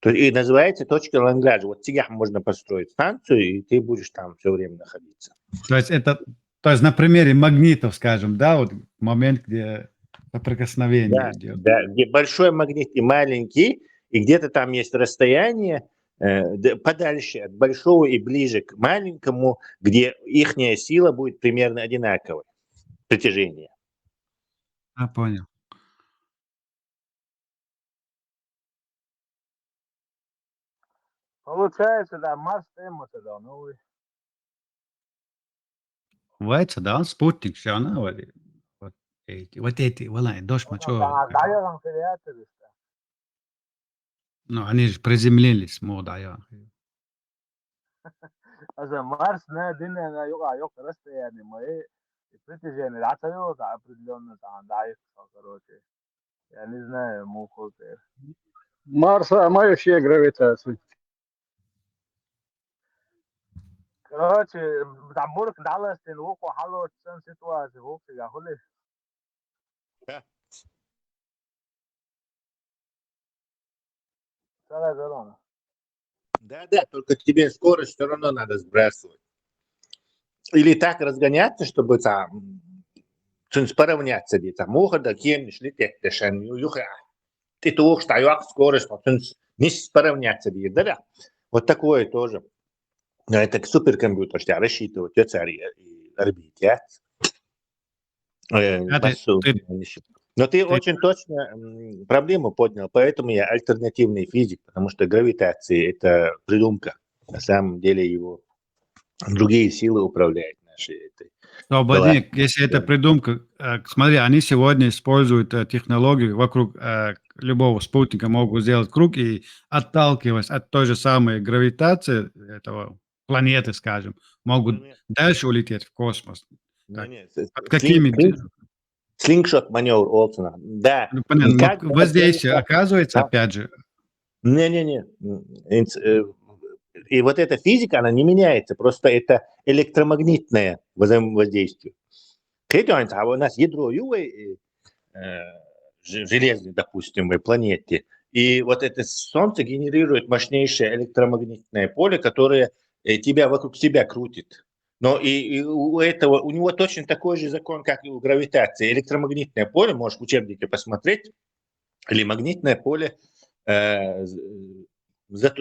И называется точка Лангража. Вот тебя можно построить станцию, и ты будешь там все время находиться. То есть на примере магнитов, скажем, да, вот момент, где соприкосновение идет. Да, где большой магнит и маленький, и где-то там есть расстояние подальше от большого и ближе к маленькому, где ихняя сила будет примерно одинаковой, притяжение. Понял. Получается, да, Марс темата, да, новый. Вайца, да, он спутник, все равно вот эти, валай, дождь мочо. Ну, они же приземлились, да. Марс, на юга, расстояние, мы притяжение, да, определенно там, да, короче. Я не знаю, мухолты. Марс, а мающая гравитация. Короче, там бурк далась, ты луку хало, цен ситуация, вовсе я хули. Да, только тебе скорость все равно надо сбрасывать. Или так разгоняться, чтобы там поравняться где-то. Муха да кем шли тешен, ты тух стояк скорость, не поравняться где-то, да. Вот такое тоже. Но это суперкомпьютер, что рассчитывать орбите. Но ты очень точно проблему поднял, поэтому я альтернативный физик, потому что гравитация – это придумка. На самом деле его другие силы управляют нашей этой Свободник, галактикой. если это придумка, смотри, они сегодня используют технологию, вокруг любого спутника могут сделать круг и, отталкиваясь от той же самой гравитации этого планеты, скажем, могут дальше улететь в космос. Так, под какими... Слингшот маневр Олсона. Да. Ну, понятно, Никак но воздействие да. оказывается, опять же. Не-не-не. И вот эта физика, она не меняется, просто это электромагнитное воздействие. А у нас ядро ювой, железной, допустим, планете, и вот это Солнце генерирует мощнейшее электромагнитное поле, которое тебя вокруг себя крутит. Но и у него точно такой же закон, как и у гравитации. Электромагнитное поле, можешь в учебнике посмотреть, или магнитное поле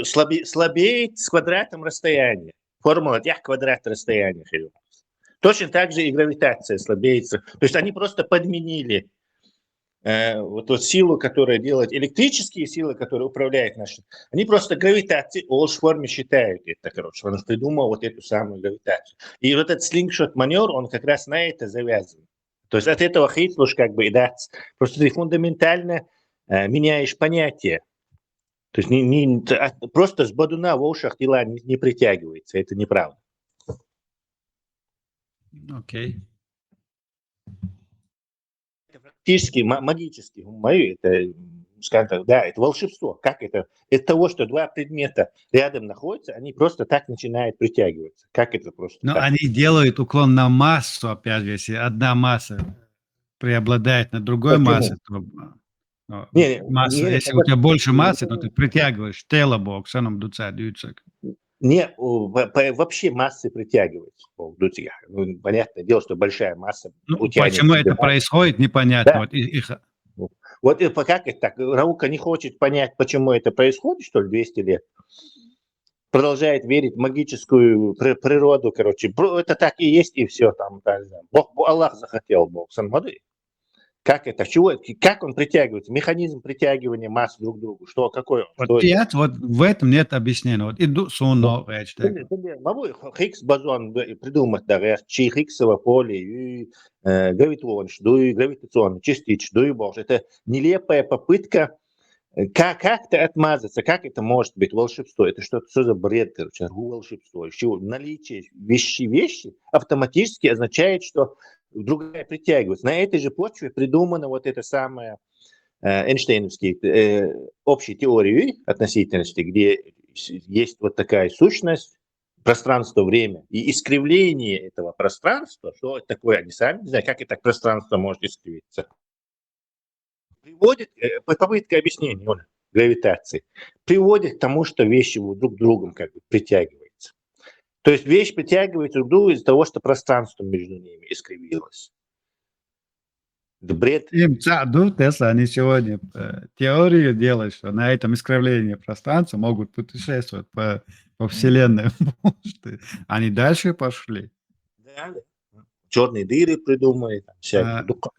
слабеет с квадратом расстояния. Формула квадрат расстояния. Точно так же и гравитация слабеется. То есть они просто подменили вот эту силу, которая делает электрические силы, которые управляют нашей. Они просто гравитацией в форме считают это, короче. Он придумал вот эту самую гравитацию. И вот этот слингшот маневр, он как раз на это завязан. То есть от этого хитлуш как бы, да, просто ты фундаментально меняешь понятие. То есть просто с бодуна в ушах дела не притягивается. Это неправда. Окей. Это практически магически, это, скажем так, да, это волшебство. Как это? Это того, что два предмета рядом находятся, они просто так начинают притягиваться. Как это просто? Но так? они делают уклон на массу, опять же, если одна масса преобладает над другой Почему? массой, то масса, Не, если у тебя больше массы, то ты притягиваешь тело боксаном дуца дюйцек. Не, вообще массы притягиваются. Ну, понятное дело, что большая масса утянет Почему тебя. это происходит, непонятно. Да. Вот как это так? Наука не хочет понять, почему это происходит, что ли, 200 лет. Продолжает верить в магическую природу, короче. Это так и есть, и все. Там, Аллах захотел, Бог сам воды. Как это? Как он притягивается? Механизм притягивания масс друг к другу. Что, какой он? Вот в этом нет объяснения. Вот иду сонно речь. Могу Хиггс-бозон придумать, да, чи Хиггсово поле, и гравитационное частичное, это нелепая попытка как-то отмазаться. Как это может быть волшебство? Это что за бред, короче, волшебство? Наличие вещи автоматически означает, что другая притягивается. На этой же почве придумана вот эта самая Эйнштейновские общей теории относительности, где есть вот такая сущность, пространство-время и искривление этого пространства, что это такое, они сами не знают, как это пространство может искривиться, приводит, попытка объяснения гравитации, приводит к тому, что вещи друг к другу как бы притягиваются. То есть вещь притягивается друг к другу из-за того, что пространство между ними искривилось. Это бред. Им Тесла, они сегодня теорию делают, что на этом искривлении пространства могут путешествовать по Вселенной. Они дальше пошли. Да. Черные дыры придумали.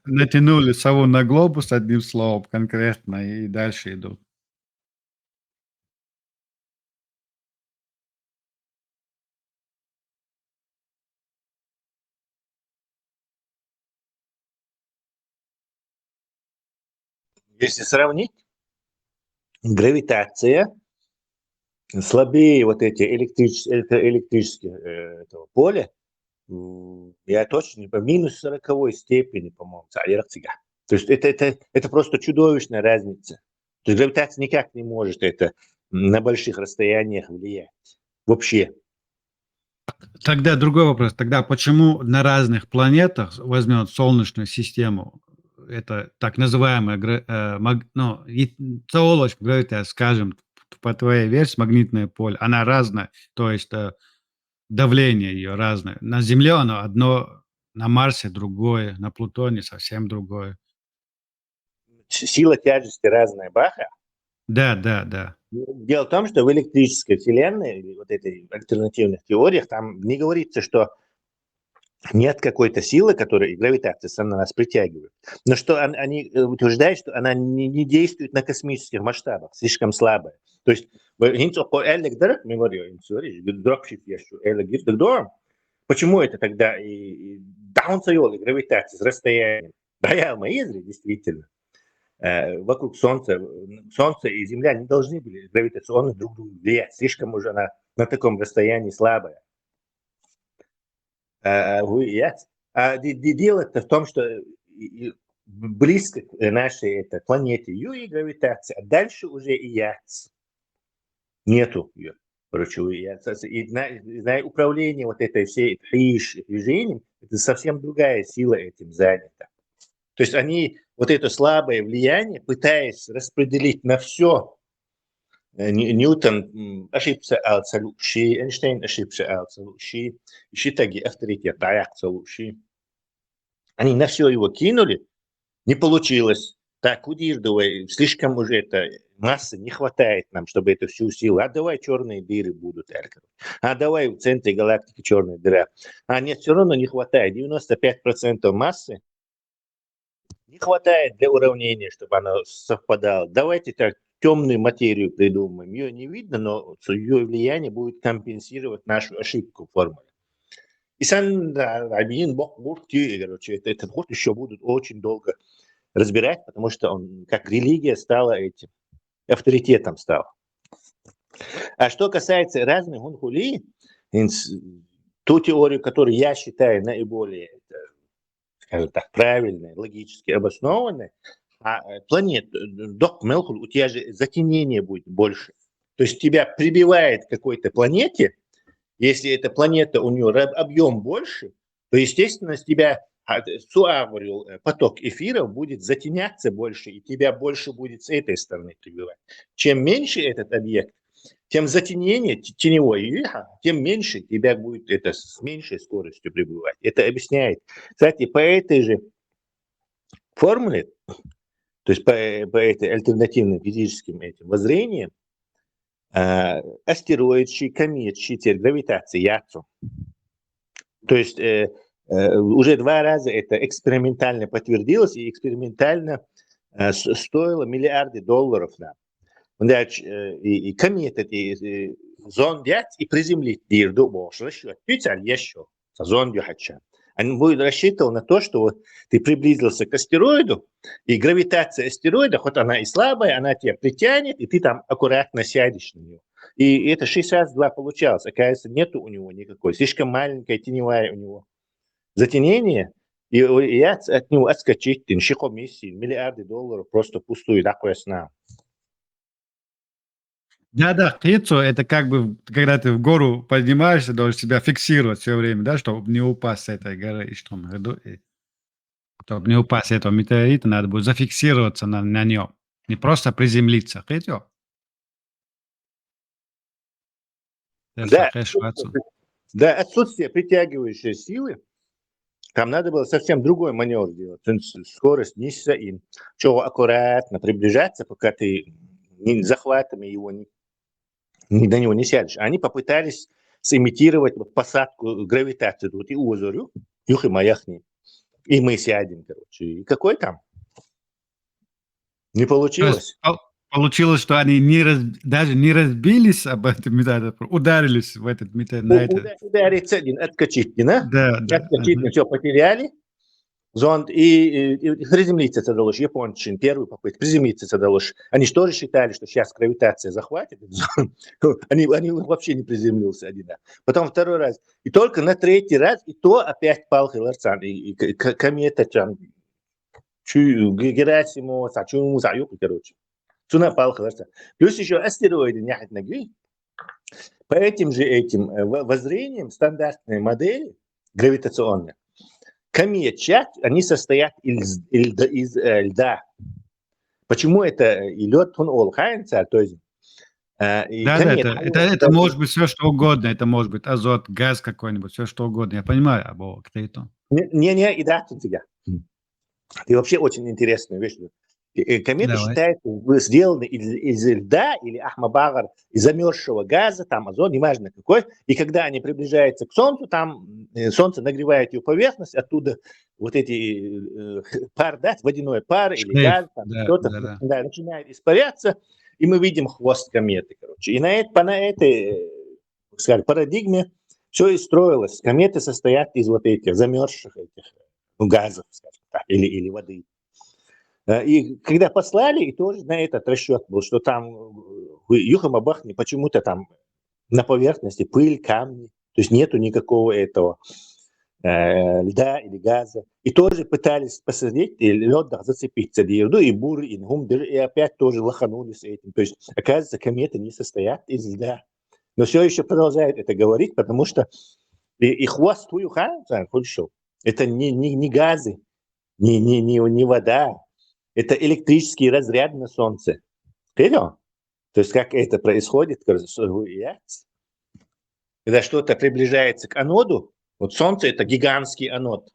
Натянули сову на глобус одним словом конкретно и дальше идут. Если сравнить, гравитация слабее вот эти электрические поля, я точно не помню, минус 40 степени, по-моему, то есть это просто чудовищная разница. То есть гравитация никак не может это на больших расстояниях влиять. Вообще. Тогда другой вопрос. Тогда почему на разных планетах, возьмем Солнечную систему, это так называемая цеолочка гравитация, скажем, по твоей версии, магнитное поле, она разная, то есть давление ее разное. На Земле оно одно, на Марсе другое, на Плутоне совсем другое. Сила тяжести разная, Баха? Да. Дело в том, что в электрической вселенной, или вот этой альтернативных теориях, там не говорится, что Нет какой-то силы, которая гравитация на нас притягивает. Но что они утверждают, что она не действует на космических масштабах, слишком слабая. То есть, почему это тогда и даунсайол, и гравитация с расстоянием? Действительно. Вокруг Солнца и Земля не должны были гравитационно друг другу влиять. Слишком уже она на таком расстоянии слабая. Дело-то в том, что близко к нашей планете и гравитация, а дальше уже и яц. Нету ее. Короче, и управление вот этой всей движением, это совсем другая сила этим занята. То есть они вот это слабое влияние, пытаясь распределить на все, Ньютон ошибся абсолютно, Эйнштейн ошибся абсолютно, считаги авторитет абсолютно. Они на все его кинули, не получилось. Так, удирдывай, слишком уже это массы не хватает нам, чтобы эту всю силу. А давай черные дыры будут, а давай в центре галактики черная дыра. А нет, все равно не хватает. 95% массы не хватает для уравнения, чтобы оно совпадало. Давайте так темную материю придумаем. Ее не видно, но ее влияние будет компенсировать нашу ошибку в формуле. И сам этот ход еще будут очень долго разбирать, потому что он как религия стала этим авторитетом стал. А что касается разных хунхули, ту теорию, которую я считаю наиболее, скажем так, правильной, логически обоснованной, планет, у тебя же затемнение будет больше. То есть тебя прибивает к какой-то планете, если эта планета, у нее объем больше, то, естественно, с тебя поток эфиров будет затеняться больше, и тебя больше будет с этой стороны прибивать. Чем меньше этот объект, тем затенение, теневой, тем меньше тебя будет это с меньшей скоростью прибывать. Это объясняет. Кстати, по этой же формуле, то есть по этой альтернативным физическим этим воззрениям, астероидщи, кометщи, гравитация, яцу. То есть уже 2 раза это экспериментально подтвердилось, и экспериментально стоило миллиарды долларов нам. И кометы, и зондят, и приземлить дирду больше расчет. Еще зондю хача. Он будет рассчитывал на то, что вот ты приблизился к астероиду, и гравитация астероида, хоть она и слабая, она тебя притянет, и ты там аккуратно сядешь на нее. И это 62 получалось. Оказывается, нету у него никакой. Слишком маленькая теневая у него затенение, и я от него отскочить, миллиарды долларов просто пустую такое сна. Да, хицо, это как бы, когда ты в гору поднимаешься, должен себя фиксировать все время, да, чтобы не упасть с этой горы, и что мы говорю, чтобы не упасть с этого метеорита, надо будет зафиксироваться на нем, не просто приземлиться, хицо. Да, отсутствие притягивающей силы, там надо было совсем другой маневр делать. Скорость снизься и аккуратно приближаться, пока ты захватами его до него не сядешь. Они попытались сымитировать посадку гравитации тут и озерю, юх и маяхни. И мы сядем, короче. И какой там? Не получилось. Получилось, что они даже не разбились об этом метеорите, ударились в этот метеорит. Ударить один, отскочить, да? Да. Отскочить, все потеряли. Зонд и приземлиться удалось. Японцы первую попытку приземлиться удалось. Они же тоже считали, что сейчас гравитация захватит. Они вообще не приземлился один раз. Потом 2-й раз. И только на 3-й раз, и то опять пал Хиларцан. И комета там, Герасимов, короче. Цуна пал Хиларцан. Плюс еще астероиды няхать нагви. По этим же воззрениям стандартные модели гравитационные, кометчат, они состоят из льда. Почему это и лед, он олхайнца, то есть... это может быть все, что угодно. Это может быть азот, газ какой-нибудь, все, что угодно. Я понимаю, кто это. Не, и да, тут тебя. Ты вообще очень интересную вещь. Кометы Давай. считаются сделаны из льда или ахмабагар, из замерзшего газа, там озон, неважно какой. И когда они приближаются к Солнцу, там Солнце нагревает ее поверхность, оттуда вот эти пар, да, водяной пар или Шлейф. газ, там Да, что-то да, да. да, начинает испаряться, и мы видим хвост кометы, короче. И по этой, скажем, парадигме все и строилось. Кометы состоят из вот этих замерзших газов, скажем так, или воды. И когда послали, и тоже на этот расчет был, что там в Юхам-Абахне почему-то там на поверхности пыль, камни, то есть нету никакого этого льда или газа. И тоже пытались посадить, и лед зацепиться, и буры, и гумдер, и опять тоже лоханулись этим. То есть, оказывается, кометы не состоят из льда. Но все еще продолжают это говорить, потому что и хвост Хуюхан, это не газы, не вода, это электрический разряд на Солнце. Понял? То есть, как это происходит, когда что-то приближается к аноду, вот Солнце это гигантский анод,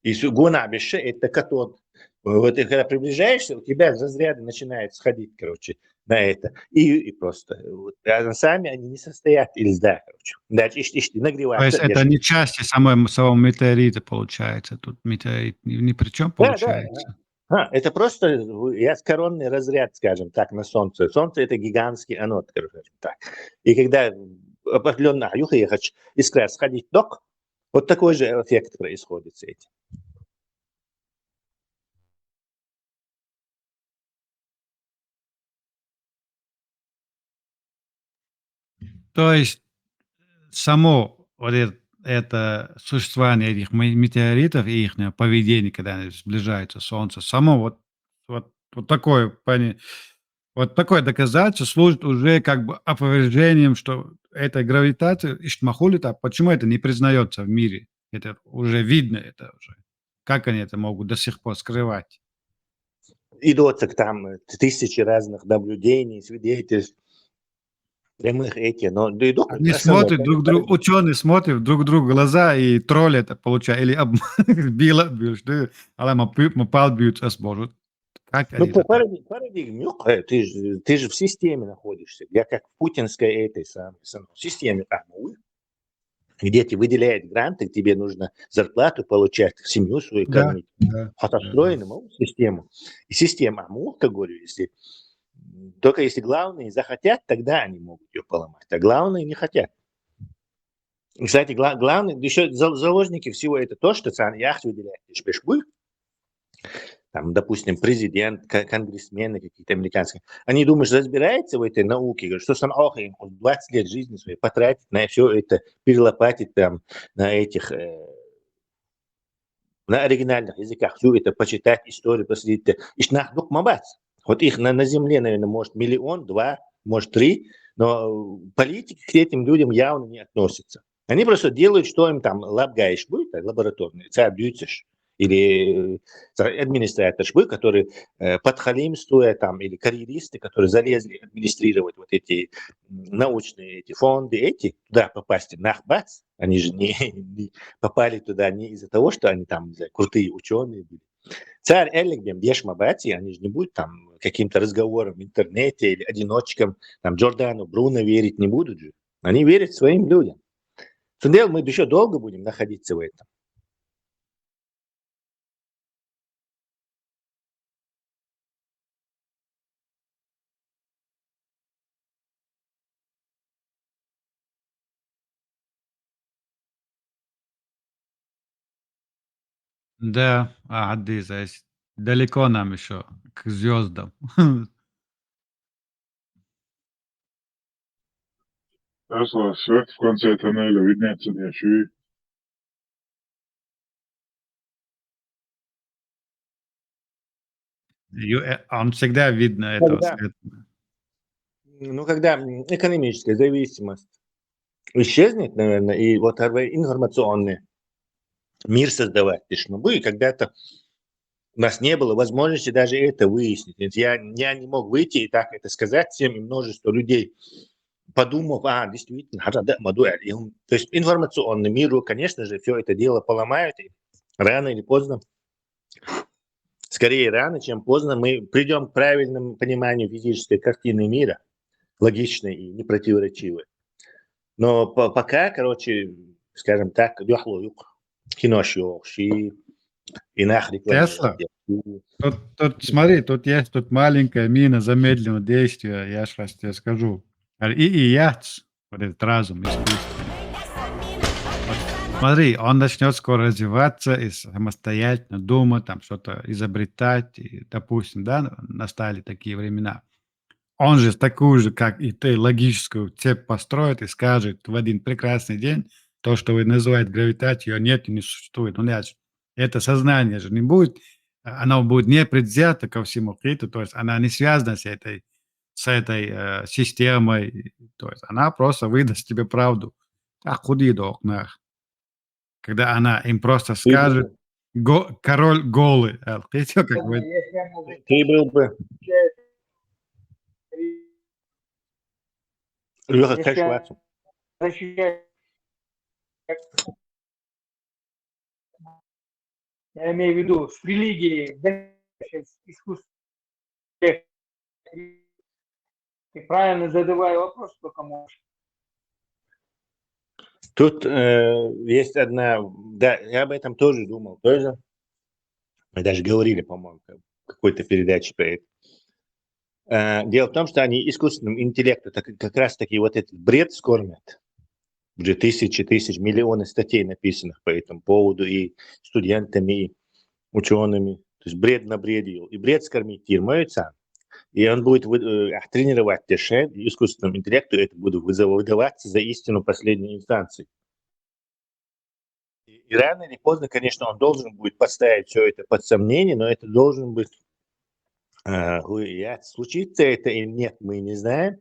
и гунабише это катод. Вот и когда приближаешься, у тебя разряды начинают сходить, короче, на это. И просто. Вот. А сами они не состоят из льда, короче. Дальше нагреваются. То есть это не части самого метеорита получается. Тут метеорит ни при чем получается. Да. Это просто коронный разряд, скажем так, на Солнце. Солнце это гигантский анод, скажем так. И когда определенно искра сходить док, вот такой же эффект происходит с этим. То есть само вот это существование этих метеоритов и их поведение, когда они сближаются с Солнцем, само вот такое доказательство служит уже как бы опровержением, что эта гравитация, почему это не признается в мире? Это уже видно, это уже. Как они это могут до сих пор скрывать? Идут там тысячи разных наблюдений, свидетельств, прямых но они смотрят друг другу, ученые смотрят друг другу в глаза и троллят, это получается, или Ну, по парадигме, ты же в системе находишься, я как в путинской этой самой системе, где тебе выделяют гранты, тебе нужно зарплату получать, семью свою кормить. Отстроена систему. И система, как говорю, только если главные захотят, тогда они могут ее поломать. А главные не хотят. И, кстати, главное, еще заложники всего это то, что яхт выделяет шпешбуль, там, допустим, президент, конгрессмены какие-то американские, они, думаешь, разбираются в этой науке, говорят, что сам 20 лет жизни своей потратить на все это, перелопатить там на этих, на оригинальных языках, все это почитать, историю посмотреть. Вот их на земле, наверное, может 1 миллион, 2, может 3, но политики к этим людям явно не относятся. Они просто делают, что им там лабгаиш будет, лабораторный, царь-бьютиш, или администратор был, который подхалимствуя там, или карьеристы, которые залезли администрировать вот эти научные эти фонды, туда попасть, нахбац, они же не попали туда не из-за того, что они там крутые ученые были. Царь Эллигбем, Дешмабати, они же не будут там каким-то разговорам в интернете или одиночкам, там Джордану Бруно верить не будут же. Они верят своим людям. Мы еще долго будем находиться в этом. Да, здесь далеко нам еще к звездам. Свет в конце тоннеля виднеется ничего. Он всегда видно этого света. Когда экономическая зависимость исчезнет, наверное, и вот информационный мир создавать, и когда-то у нас не было возможности даже это выяснить. Я не мог выйти и так это сказать всем, и множество людей, подумав, действительно, то есть информационный мир, конечно же, все это дело поломают, и рано или поздно скорее рано, чем поздно мы придем к правильному пониманию физической картины мира, логичной и непротиворечивой. Но пока, короче, скажем так, кино и нахрен. Тесла? Тут, смотри, тут есть маленькая мина замедленного действия, я сейчас тебе скажу. ИИЯЦ, вот этот разум искусственный. Вот, смотри, он начнет скоро развиваться и самостоятельно думать, там что-то изобретать, и, допустим, да, настали такие времена. Он же такую же, как и ты, логическую цепь построит и скажет в один прекрасный день, то, что вы называете гравитацией, ее нет и не существует. Ну, это сознание же не будет, оно будет не предвзято ко всему криту, то есть она не связана с этой системой, то есть она просто выдаст тебе правду. Худи до окнах. Когда она им просто скажет, король голый. Ты чё, как бы... Ты был бы... Лёха, конечно, я имею в виду, с религией, искусством. Ты правильно задавай вопрос, только можешь. Тут есть одна... Да, я об этом тоже думал. Тоже. Мы даже говорили, по-моему, в какой-то передаче про это. Дело в том, что они искусственным интеллектом как раз-таки вот этот бред скормят. Уже тысячи, миллионы статей написанных по этому поводу и студентами, и учеными. То есть бред набредил. И бред скормить мается. И он будет тренировать тешен, искусственному интеллекту это будет выдаваться за истину последней инстанции. И рано или поздно, конечно, он должен будет поставить все это под сомнение, но это должен быть случится это или нет, мы не знаем.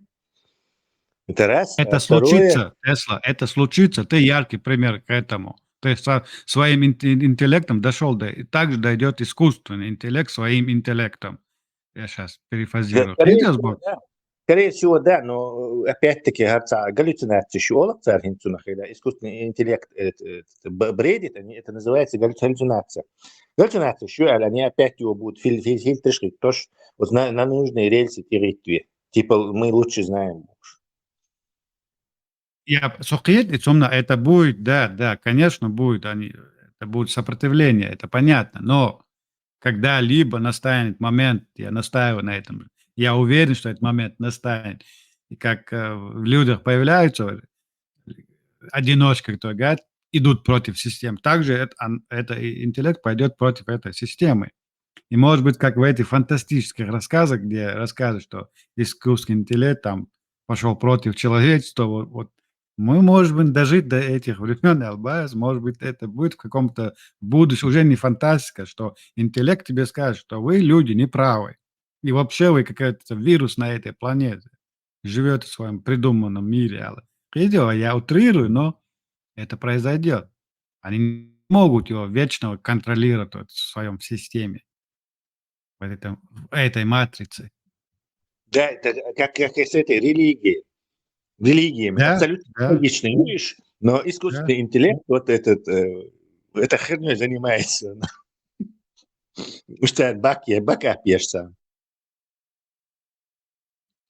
Это раз. Это случится, Тесла, это случится. Ты яркий пример к этому. Ты своим интеллектом дошел до... И также дойдет искусственный интеллект своим интеллектом. Я сейчас перефразирую. Скорее всего, да, но опять-таки галлюцинация еще искусственный интеллект бредит, это называется галлюцинация. Галлюцинация еще, они опять его будут фильтровать, то, что вот на нужные рельсы территории. Типа мы лучше знаем. Это будет, да, конечно, будет. Это будет сопротивление, это понятно, но когда-либо настанет момент, я настаиваю на этом, я уверен, что этот момент настанет, и как в людях появляются одиночки, которые говорят, идут против систем, также это интеллект пойдет против этой системы. И может быть, как в этих фантастических рассказах, где рассказывают, что искусственный интеллект там пошел против человечества, вот мы, может быть, дожить до этих времен, Албаз, может быть, это будет в каком-то будущем, уже не фантастика, что интеллект тебе скажет, что вы, люди, не правы. И вообще вы какой-то вирус на этой планете. Живете в своем придуманном мире. Я утрирую, но это произойдет. Они не могут его вечно контролировать в своем системе, в этой матрице. Да, это как с этой религиями. Да, абсолютно логичный вещь, но искусственный интеллект вот эта херней занимается. Что бака пьешься.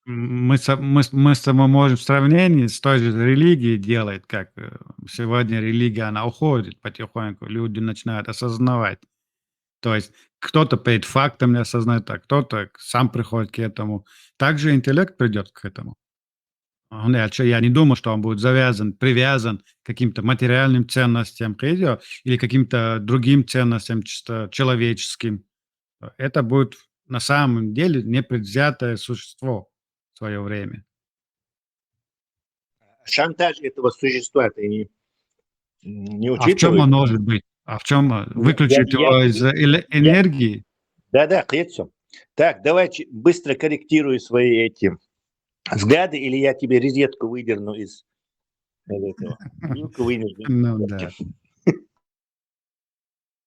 Мы с тобой можем в сравнении с той же религией делать, как сегодня религия, она уходит потихоньку, люди начинают осознавать. То есть кто-то перед фактом не осознает, а кто-то сам приходит к этому. Также интеллект придет к этому. Я не думаю, что он будет привязан к каким-то материальным ценностям или каким-то другим ценностям чисто человеческим. Это будет на самом деле непредвзятое существо в свое время. Шантаж этого существа ты не учитываешь? А в чем он может быть? А в чем выключить его из энергии? Да, Клецо. Так, давай быстро корректируй свои эти взгляды, или я тебе розетку выдерну из этого. Ну да.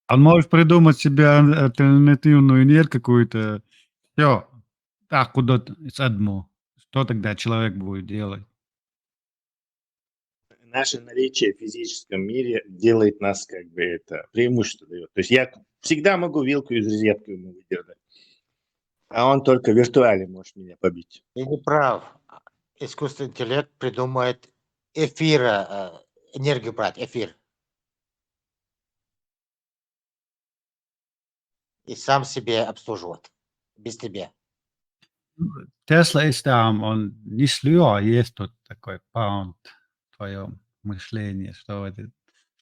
Он может придумать себе альтернативную энергию какую-то. Все. Так, куда-то одно. Что тогда человек будет делать? Наше наличие в физическом мире делает нас как бы это преимущество дает. То есть я всегда могу вилку из розетки ему выдернуть. А он только в виртуале может меня побить. Ты не прав. Искусственный интеллект придумает эфира, энергию брать, эфир. И сам себе обслуживать. Без тебя. Тесла есть там, он не слева, есть тут такой паунд в твоем мышлении, что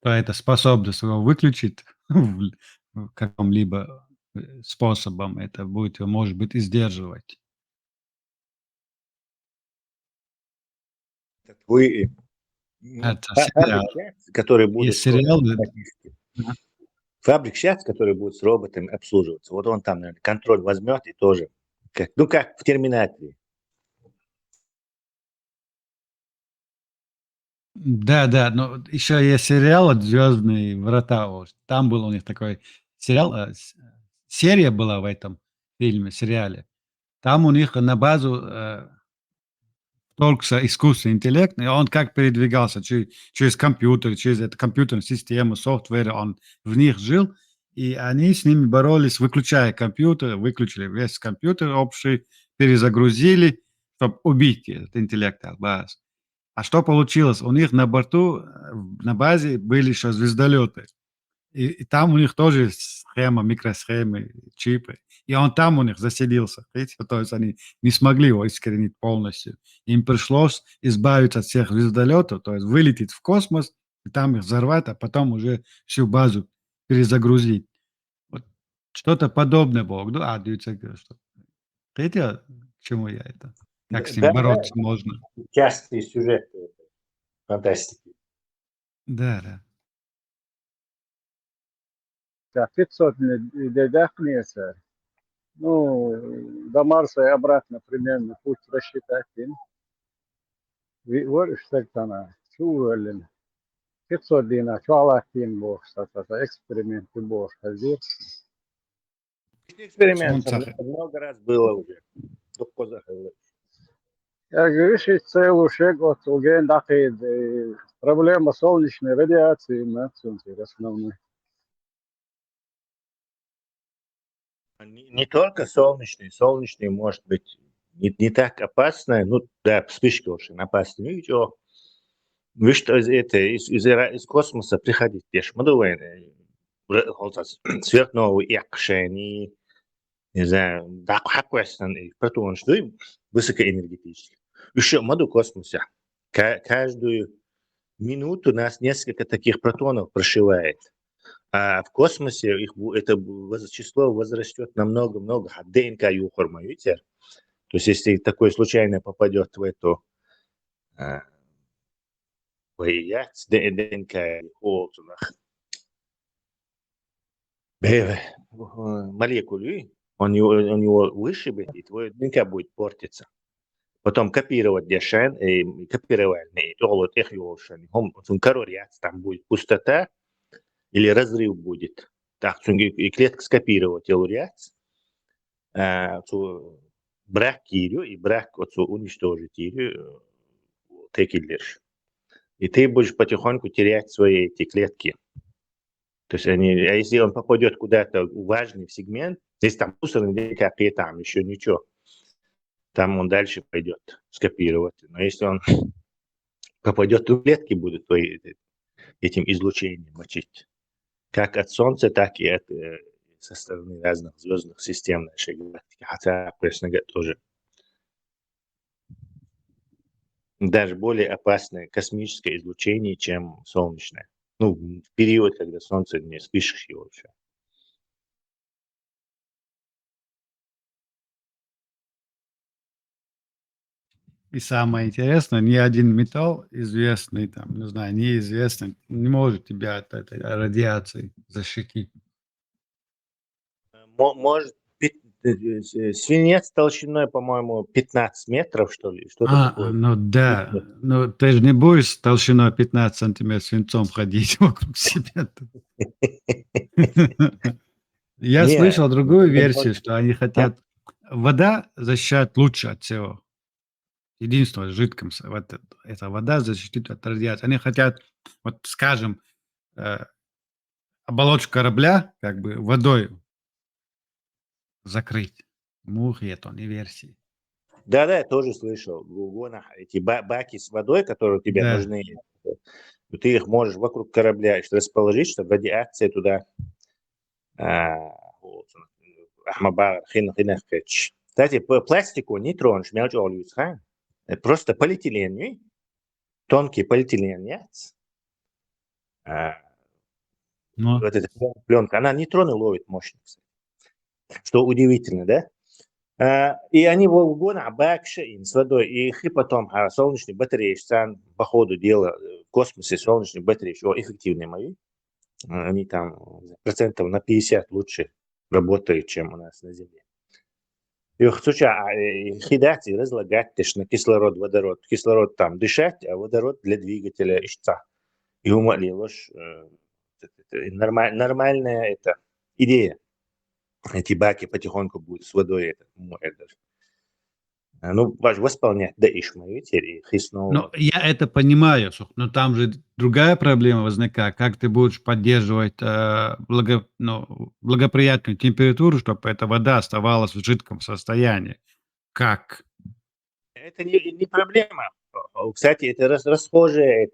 это способность его выключить в каком-либо способом, это будет, может быть, и сдерживать. Вы Это фабрик сериал. счастья, который будет Есть сериал. Да. фабрик счастья, который будет с роботами обслуживаться. Вот он там, наверное, контроль возьмет и тоже, как в Терминаторе. Да, но еще есть сериал «Звездные врата». Вот. Там был у них такой сериал, серия была в этом фильме, сериале. Там у них на базу вторгся искусственный интеллект, и он как передвигался через компьютер, через эту компьютерную систему, софтвер, он в них жил, и они с ними боролись, выключая компьютер, выключили весь компьютер общий, перезагрузили, чтобы убить этот интеллект. Базу. А что получилось? У них на борту, на базе были еще звездолеты. И там у них тоже схема, микросхемы, чипы. И он там у них заселился. Видите? То есть они не смогли его искоренить полностью. Им пришлось избавиться от всех звездолетов, то есть вылететь в космос, и там их взорвать, а потом уже всю базу перезагрузить. Вот что-то подобное было. Дивіться, что. Видите, к чему я это? Как с ним бороться можно? Частый сюжет фантастики. Да. 500 дедахнется. Ну, до Марса и обратно примерно путь рассчитать. Вот что она. Чувствовали. 500 дина. Чуалахтин бог. Эксперименты бог. Эксперимент много раз было уже. Я говорю, что целую шагу уген дакид проблема солнечной радиации на основной. Не только солнечный. Солнечный может быть не так опасный. Ну, да, вспышки очень опасные. Вы что из космоса приходит сверхновые якшени, не знаю, протон, что высокоэнергетический. Еще в космосе каждую минуту нас несколько таких протонов прошивает. А в космосе это число возрастет намного-много. ДНК юхорма, видите? То есть, если такое случайно попадет в эту ДНК молекулы, он его вышибет, и твой ДНК будет портиться. Потом копировать дешен, и копировальный, там будет пустота, или разрыв будет. Так, и клетка скопировать реакцию, брак кирю и брак уничтожить ее, текилдерш. И ты будешь потихоньку терять свои эти клетки. То есть если он попадет куда-то в важный сегмент, если там мусорный как и там еще ничего, там он дальше пойдет скопировать. Но если он попадет в клетки, будут этим излучением мочить. Как от Солнца, так и со стороны разных звездных систем нашей галактики. Хотя, конечно, тоже даже более опасное космическое излучение, чем солнечное. Ну, в период, когда Солнце не слышишь его вообще. И самое интересное, ни один металл известный, там, не знаю, неизвестный, не может тебя от этой радиации защитить. Может, свинец толщиной, по-моему, 15 метров, что ли? Что-то такое. Ну да. Но ты же не будешь толщиной 15 сантиметров свинцом ходить вокруг себя. Я слышал другую версию, что они хотят... Вода защищает лучше от всего. Единственное, жидком, эта вода защитит от радиации. Они хотят, вот скажем, оболочку корабля как бы водой закрыть. Мухи это не версии. Да, я тоже слышал. Эти баки с водой, которые тебе Да. нужны, ты их можешь вокруг корабля расположить, чтобы радиация туда кстати, пластику не тронешь, это просто полиэтилен, тонкий полиэтилен, нет? Но Вот эта пленка, она нейтроны ловит мощно, что удивительно, да? И они в бакше с водой, и потом солнечные батареи, по ходу дела в космосе солнечные батареи еще эффективнее мои. Они там процентов на 50 лучше работают, чем у нас на Земле. И хидать и разлагать на кислород, водород. Кислород там дышать, а водород для двигателя ищца. И умолилось, нормальная это идея. Эти баки потихоньку будут с водой восполнять, да ишмаители, ну, я это понимаю, но там же другая проблема возникает. Как ты будешь поддерживать благоприятную температуру, чтобы эта вода оставалась в жидком состоянии? Как? Это не проблема. Кстати, это расхожая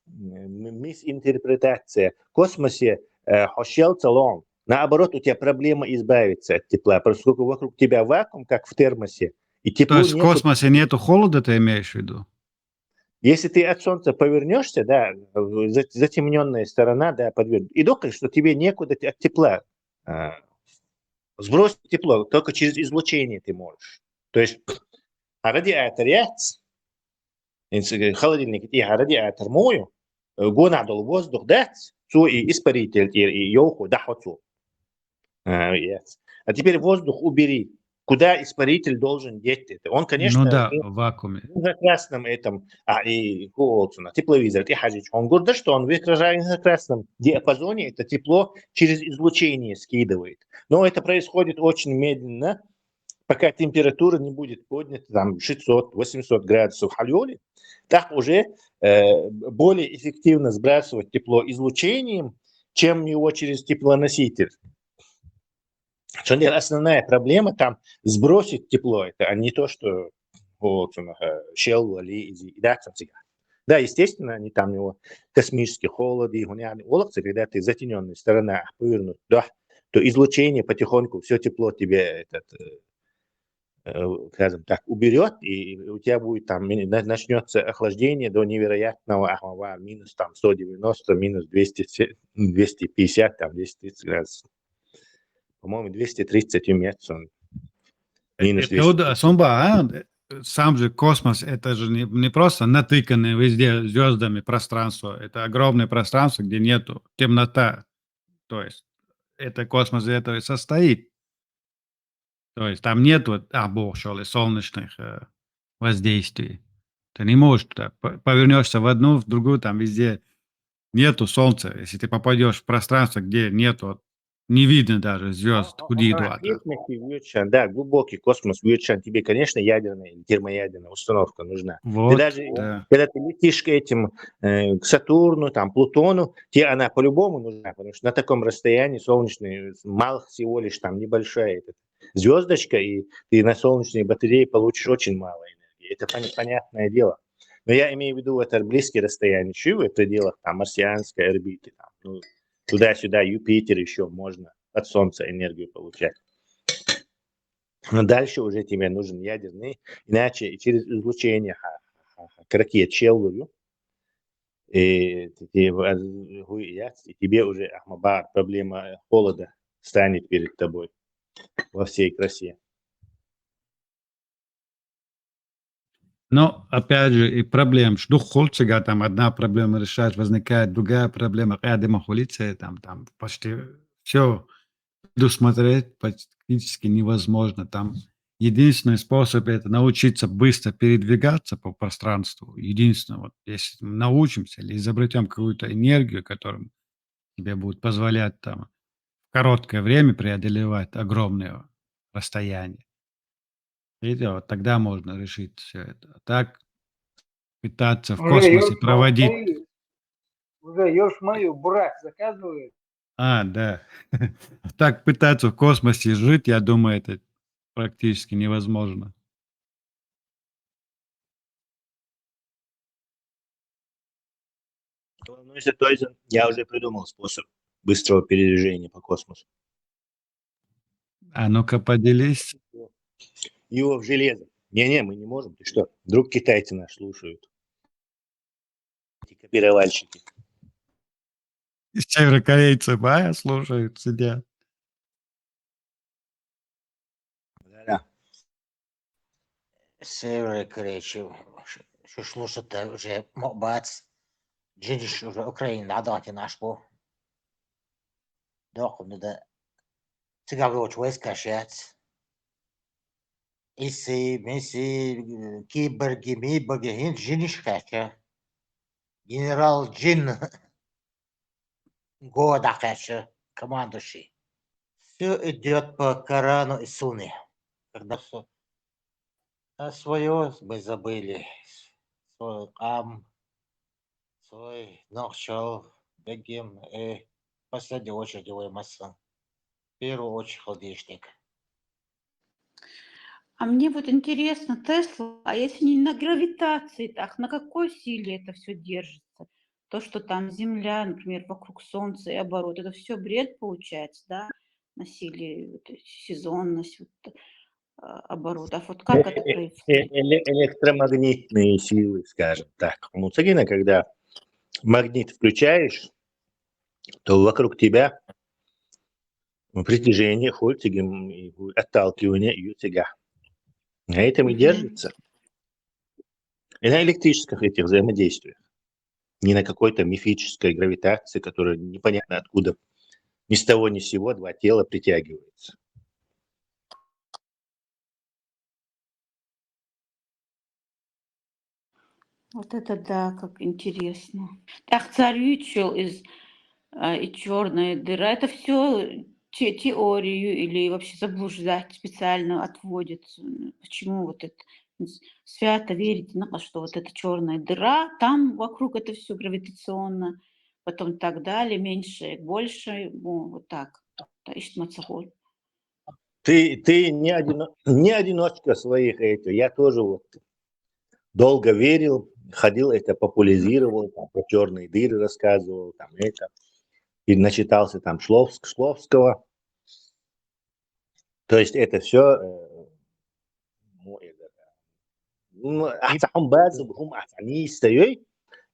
мисинтерпретация. В космосе хошел целом. Наоборот, у тебя проблема избавиться от тепла, поскольку вокруг тебя вакуум, как в термосе, и тепло То есть в нету. космосе нету холода, ты имеешь в виду? Если ты от Солнца повернешься, да, затемненная сторона, да, подвернешь, и только что тебе некуда от тепла сбросить тепло, только через излучение ты можешь. То есть радиатор яц, холодильник и радиатор мою, гонадол воздух дать, и испаритель, и елку дахоту. А теперь воздух убери. Куда испаритель должен деть это? Он, конечно, Ну да, в вакууме. в инфракрасном этом, и тепловизор, и хажич. Он говорит, что он в инфракрасном диапазоне это тепло через излучение скидывает. Но это происходит очень медленно, пока температура не будет поднята там 600-800 градусов халиоли, так уже более эффективно сбрасывать тепло излучением, чем его через теплоноситель. Основная проблема там сбросить тепло, это, а не то, что щел или да, естественно, они там его космический холод, и когда ты затененная сторона повернут, да, то излучение потихоньку, все тепло тебе скажем так, уберет, и у тебя будет там, начнется охлаждение до невероятного минус там 190, минус 200, 250, там 230 градусов. По-моему, 230 имеется. Минус 200. Сам же космос, это же не просто натыканное везде звездами пространство, это огромное пространство, где нету темнота. То есть это космос из этого и состоит. То есть там нету солнечных воздействий. Ты не можешь туда. Повернешься в одну, в другую, там везде нету солнца. Если ты попадешь в пространство, где нету, не видно даже звезд, куда идут. Да, глубокий космос, тебе, конечно, ядерная или термоядерная установка нужна. Вот, ты даже, да. когда ты летишь к этим, к Сатурну, там, Плутону, тебе она по-любому нужна, потому что на таком расстоянии солнечной мало всего лишь там небольшая звездочка, и ты на солнечной батарее получишь очень мало энергии. Это понятное дело. Но я имею в виду это близкие расстояния, в пределах там марсианской орбиты, там, туда-сюда, Юпитер еще можно от Солнца энергию получать. Но дальше уже тебе нужен ядерный, иначе через излучение к ракете челлую, и тебе уже проблема холода станет перед тобой во всей красе. Но, опять же, и проблем. Что Холцега, там одна проблема решать, возникает другая проблема. Рядом находится, там почти все предусмотреть практически невозможно. Там единственный способ – это научиться быстро передвигаться по пространству. Единственное, вот если мы научимся или изобретем какую-то энергию, которая тебе будет позволять там в короткое время преодолевать огромные расстояния. И вот тогда можно решить все это. А так пытаться в космосе проводить Уже Ёж-Маю бурак заказывает. Да. Так пытаться в космосе жить, я думаю, это практически невозможно. Волнуйся, Тойзен, я уже придумал способ быстрого передвижения по космосу. А ну-ка поделись. Его в железо. Не, мы не можем. Ты что? Вдруг китайцы нас слушают. Эти копировальщики. Северокорейцы, слушают, сидят. Да. Северокорейцы, что слушать уже бац. Джидиш уже Украина, дайте наш по. Дохну да. Цыгароч войска шец. Иси, миси, киборги, миборги, хин джиниш хача. Генерал Джин. Года хача. Командующий. Все идет по Корану и Суне. Когда все свое мы забыли. Свой ам, свой нахчал, бегем и в последнюю очередь его масса. В первую очередь холодильник. А мне вот интересно, Тесла, а если не на гравитации, так на какой силе это все держится? То, что там Земля, например, вокруг Солнца и оборот, это все бред получается, да? На силе, вот, сезонность, вот, оборот. А вот как это происходит? Электромагнитные силы, скажем так. Ну, цегина, когда магнит включаешь, то вокруг тебя притяжение, хольцигем, отталкивание и тяга. На этом и держится. И на электрических этих взаимодействиях. Не на какой-то мифической гравитации, которая непонятно откуда ни с того ни с сего два тела притягиваются. Вот это да, как интересно. Так, царючил и черная дыра, это все теорию или вообще заблуждать специально отводится. Почему вот это свято верите, что вот эта черная дыра, там вокруг это все гравитационно, потом так далее, меньше, больше, вот так. Ты не одиночка своих этих. Я тоже вот долго верил, ходил, это популяризировал, там, про черные дыры рассказывал, там это. И начитался там Шловского. То есть это все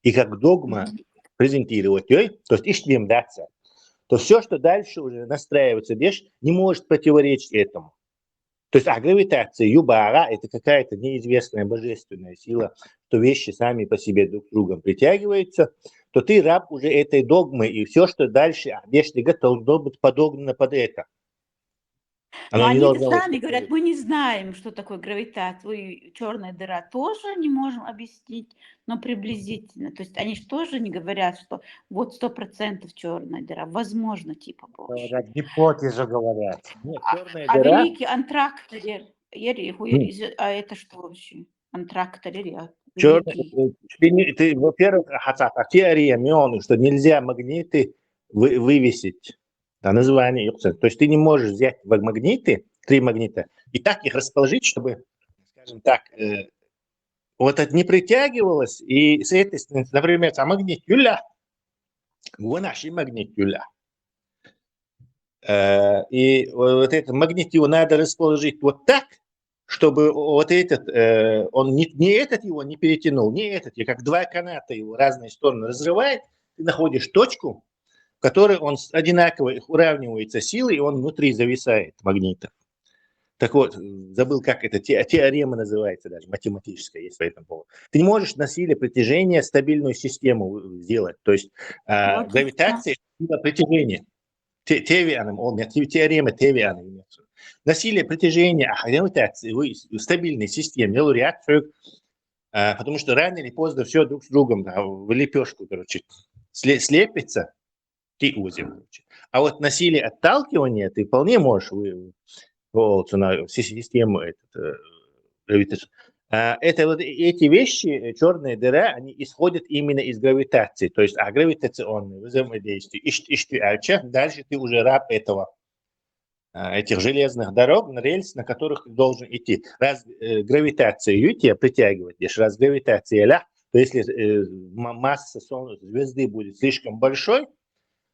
и как догма презентировать, то есть ищем даться. То все, что дальше уже настраивается, не может противоречить этому. То есть гравитация, юбара, это какая-то неизвестная божественная сила, что вещи сами по себе друг с другом притягиваются, то ты раб уже этой догмы, и все, что дальше, вещи должно быть подогнано под это. Но они сами говорят, мы не знаем, что такое гравитация, черная дыра тоже не можем объяснить, но приблизительно. То есть они же тоже не говорят, что вот 100% черная дыра, возможно, типа больше. Гипотезы говорят. Нет, черная дыра... великий антрактор, а это что вообще? Антрактор, ты, во-первых, теория мионы, что нельзя магниты вывесить. Да, название. То есть ты не можешь взять магниты, 3 магнита, и так их расположить, чтобы, скажем так, вот это не притягивалось, и с этой стороны, например, магнит юля, наш магнит юля. И вот этот магнит его надо расположить вот так, чтобы вот этот, он не этот его не перетянул, не этот, и как 2 каната его разные стороны разрывает, ты находишь точку, в которой он одинаково уравнивается силой, и он внутри зависает магнита. Так вот, забыл, как это теорема называется даже, математическая есть по этому поводу. Ты не можешь на силе притяжения стабильную систему сделать. То есть гравитация – это притяжение. Теорема Тевиана. На силе притяжения гравитации в стабильной системе делаю реакцию, потому что рано или поздно все друг с другом в лепешку, слепится. А вот на силе отталкивания ты вполне можешь на систему Это вот эти вещи, черные дыры, они исходят именно из гравитации, то есть гравитационные взаимодействия. Дальше ты уже раб этого, этих железных дорог, на рельс, на которых ты должен идти. Раз гравитация тебя притягивает, раз гравитация ля, то если масса звезды будет слишком большой,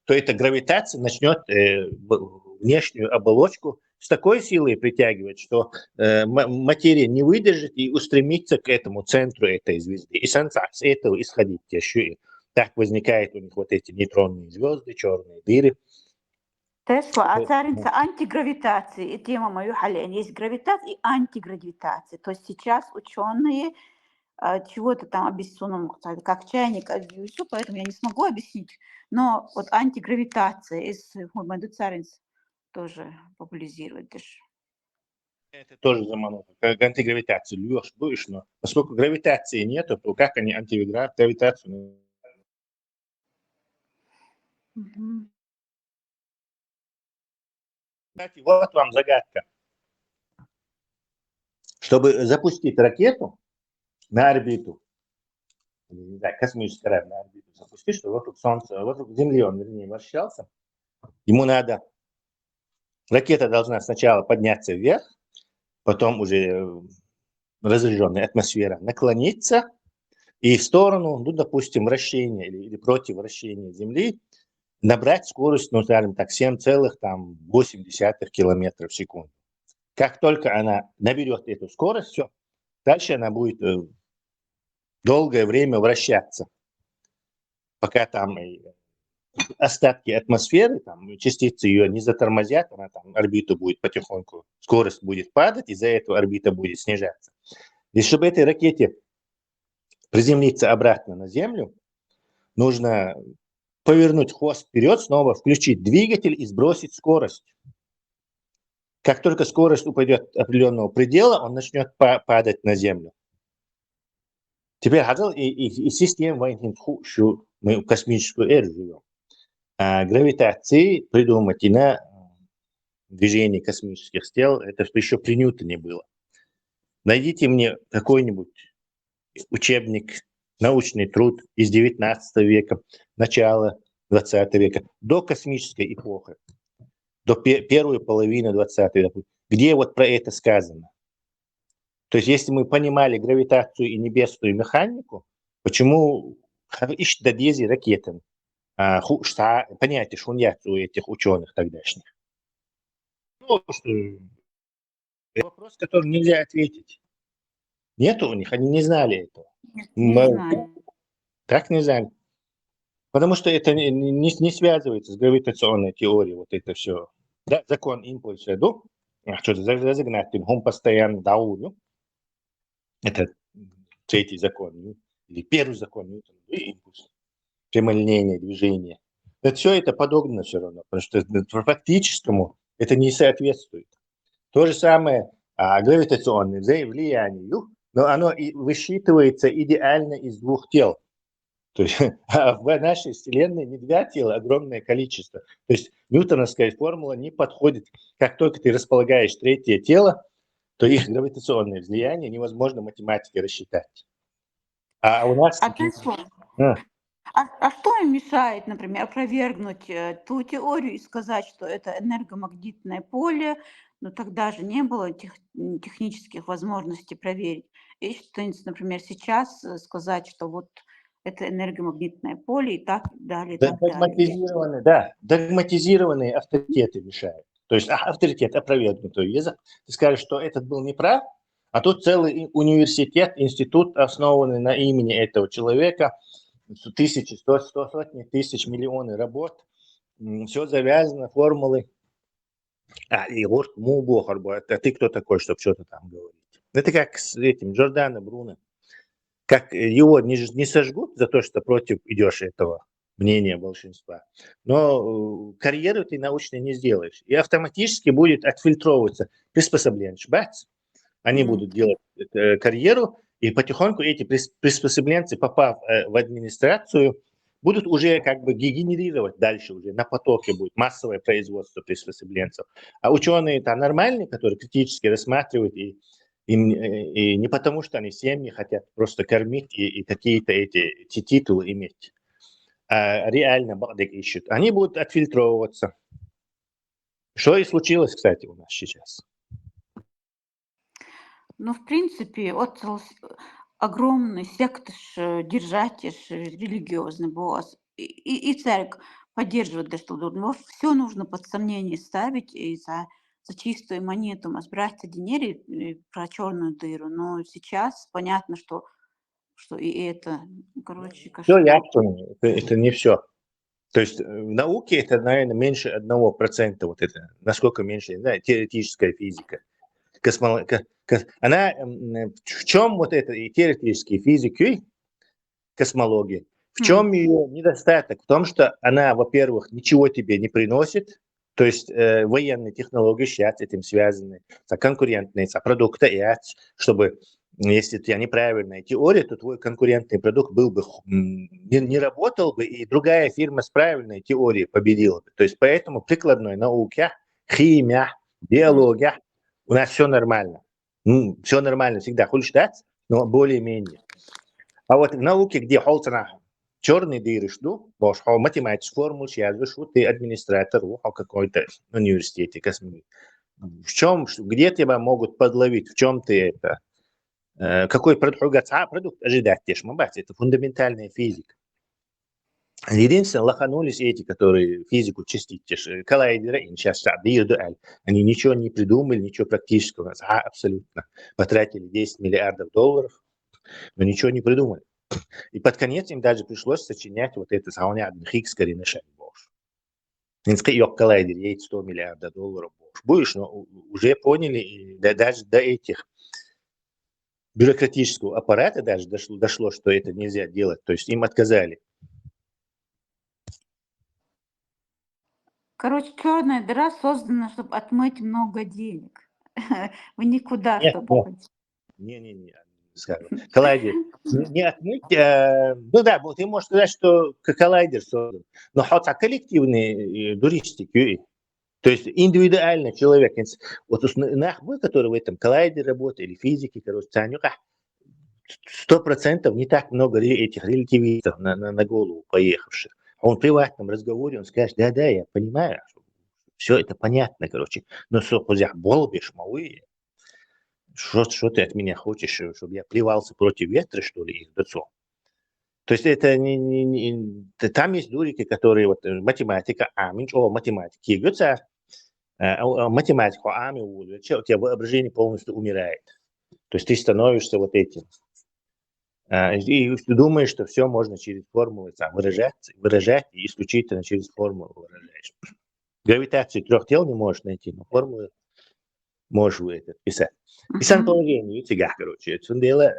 то эта гравитация начнет внешнюю оболочку с такой силой притягивать, что материя не выдержит и устремится к этому центру этой звезды. И с этого исходить еще. Так возникают у них вот эти нейтронные звезды, черные дыры. Тесла, царица антигравитации. И тема мою хален. Есть гравитация и антигравитация. То есть сейчас ученые чего-то там объяснят, как чайник, поэтому я не смогу объяснить. Но вот антигравитация из Мойду Царинц тоже популяризирует. Это тоже замануха. Как антигравитацию льешь, будешь, но поскольку гравитации нету, то как они антигравитацию? Кстати, вот вам загадка. Чтобы запустить ракету на орбиту, не знаю, космический корабль на орбиту запустить, что вокруг Солнца, вокруг Земли он, вернее, вращался, ему надо, ракета должна сначала подняться вверх, потом уже разряженная атмосфера наклониться и в сторону, ну, допустим, вращения или против вращения Земли набрать скорость, ну, скажем так, 7,8 километров в секунду. Как только она наберет эту скорость, все, дальше она будет долгое время вращаться, пока там остатки атмосферы, там, частицы ее не затормозят, она там орбиту будет потихоньку, скорость будет падать, из-за этого орбита будет снижаться. И чтобы этой ракете приземлиться обратно на Землю, нужно повернуть хвост вперед, снова включить двигатель и сбросить скорость. Как только скорость упадет до определенного предела, он начнет падать на Землю. Теперь и система, что мы в космическую эру живем. Гравитации придумать и на движении космических тел, это что еще при Ньютоне было. Найдите мне какой-нибудь учебник, научный труд из 19 века, начала 20 века, до космической эпохи, до первой половины 20 века, где вот про это сказано. То есть если мы понимали гравитацию и небесную механику, почему дадези ракетам, понятие шуньят у этих ученых тогдашних? Ну, что, это вопрос, который нельзя ответить. Нету у них, они не знали этого. Не знаю. Так не знали. Потому что это не связывается с гравитационной теорией, вот это все. Да, закон импульса, что-то разогнать, он постоянно дауню. Это третий закон, или первый закон Ньютона, импульс, прямолинейное движение. Все это подогнано все равно, потому что практическому это не соответствует. То же самое гравитационное влияние, но оно и высчитывается идеально из двух тел. То есть в нашей Вселенной не два тела, огромное количество. То есть ньютоновская формула не подходит. Как только ты располагаешь третье тело, то их гравитационное влияние невозможно математикой рассчитать. А у нас... А что им мешает, например, опровергнуть ту теорию и сказать, что это энергомагнитное поле, но тогда же не было технических возможностей проверить. И что-нибудь, например, сейчас сказать, что вот это энергомагнитное поле и так далее. Догматизированные авторитеты мешают. То есть авторитет опровергнутый язык. Ты скажешь, что этот был неправ, а тут целый университет, институт, основанный на имени этого человека, тысячи, сотни тысяч, миллионы работ, все завязано, формулы. И вот а ты кто такой, чтобы что-то там говорить? Это как с этим Джордано Бруно. Как его не сожгут за то, что против идешь этого мнения большинства, но карьеру ты научной не сделаешь. И автоматически будет отфильтровываться приспособление. Они будут делать карьеру, и потихоньку эти приспособленцы, попав в администрацию, будут уже как бы генерировать дальше уже на потоке будет массовое производство приспособленцев. А ученые-то нормальные, которые критически рассматривают и И не потому, что они семьи хотят просто кормить и какие-то эти титулы иметь, а реально бадык ищут. Они будут отфильтровываться. Что и случилось, кстати, у нас сейчас. Ну, в принципе, вот огромный сектор держатель религиозный босс и церковь поддерживает что но все нужно под сомнение ставить и за чистую монету разбирать деньги про черную дыру. Но сейчас понятно, что и это, короче, Все кошмар. ясно, это не все. То есть в науке это, наверное, меньше 1%. Вот это, насколько меньше, не знаю, теоретическая физика. Она в чем вот это и теоретические физики, космология, в чем ее недостаток? В том, что она, во-первых, ничего тебе не приносит, то есть военные технологии сейчас с этим связаны, конкурентные, продукты, чтобы, если у тебя неправильная теория, то твой конкурентный продукт был бы, не работал бы, и другая фирма с правильной теорией победила бы. То есть поэтому прикладной науке, химия, биология, у нас все нормально. Все нормально всегда, хуй ждать, но более-менее. А вот в науке, где холцена черные дыры, что, бош, математическую формулу, что ты администратор в какой-то университете космическом. В чем, где тебя могут подловить, в чем ты это, какой продукт ожидать, это фундаментальная физика. Единственное, лоханулись эти, которые физику частиц, коллайдеры, сейчас они ничего не придумали, ничего практического, абсолютно. Потратили $10 миллиардов, но ничего не придумали. И под конец им даже пришлось сочинять вот это заунятное Хиггское решение. Коллайдер едет $100 миллиардов. Будешь, но уже поняли, и даже до этих бюрократического аппарата даже дошло, что это нельзя делать. То есть им отказали. Короче, черная дыра создана, чтобы отмыть много денег. Вы никуда, чтобы... Не, скажу. Коллайдер. Не отмыть. Ну да, ты можешь сказать, что коллайдер создан. Но хотя коллективные дуристики, то есть индивидуально человек, вот нахбы, который в этом коллайдере работает, или физики, короче, 100% не так много этих релятивистов на голову поехавших. Он в приватном разговоре, он скажет, да, я понимаю, все это понятно, короче, но что, болбишь, малые, что ты от меня хочешь, чтобы я плевался против ветра, что ли, их лицом? То есть это там есть дурики, которые вот математика, математики, математику, у тебя воображение полностью умирает. То есть ты становишься вот этим. И ты думаешь, что все можно через формулы выражать, и исключительно через формулы выражаешь. Гравитацию 3 тел не можешь найти, но формулы можешь писать. Писан положение, короче, это дело.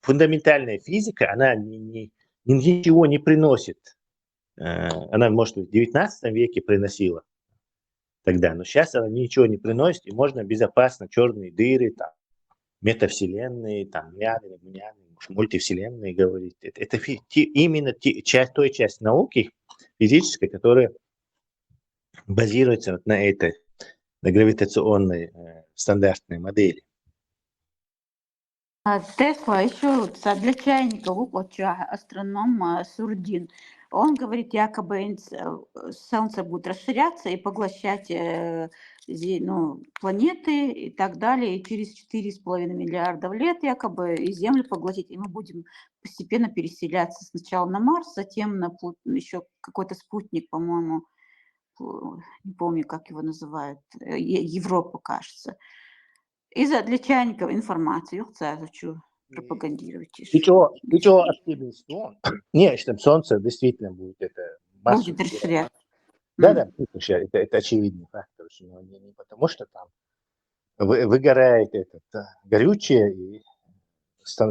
Фундаментальная физика, она ничего не приносит. Она, может, в 19 веке приносила тогда, но сейчас она ничего не приносит, и можно безопасно черные дыры, там, метавселенные, там, мультивселенные говорить. Это именно той часть науки физической, которая базируется вот на этой гравитационной стандартной модели. Тесла еще для чайников, вот астроном Сурдин, он говорит, якобы Солнце будет расширяться и поглощать планеты и так далее, и через 4,5 миллиардов лет якобы и Землю поглотить, и мы будем постепенно переселяться сначала на Марс, затем на еще какой-то спутник, по-моему, не помню, как его называют, Европа, кажется. И для чайников информацию хочу пропагандировать. Ты чего оптимист? Нет, что Солнце действительно будет это будет расширяться. Да, это очевидный фактор, но не потому, что там выгорает горючее и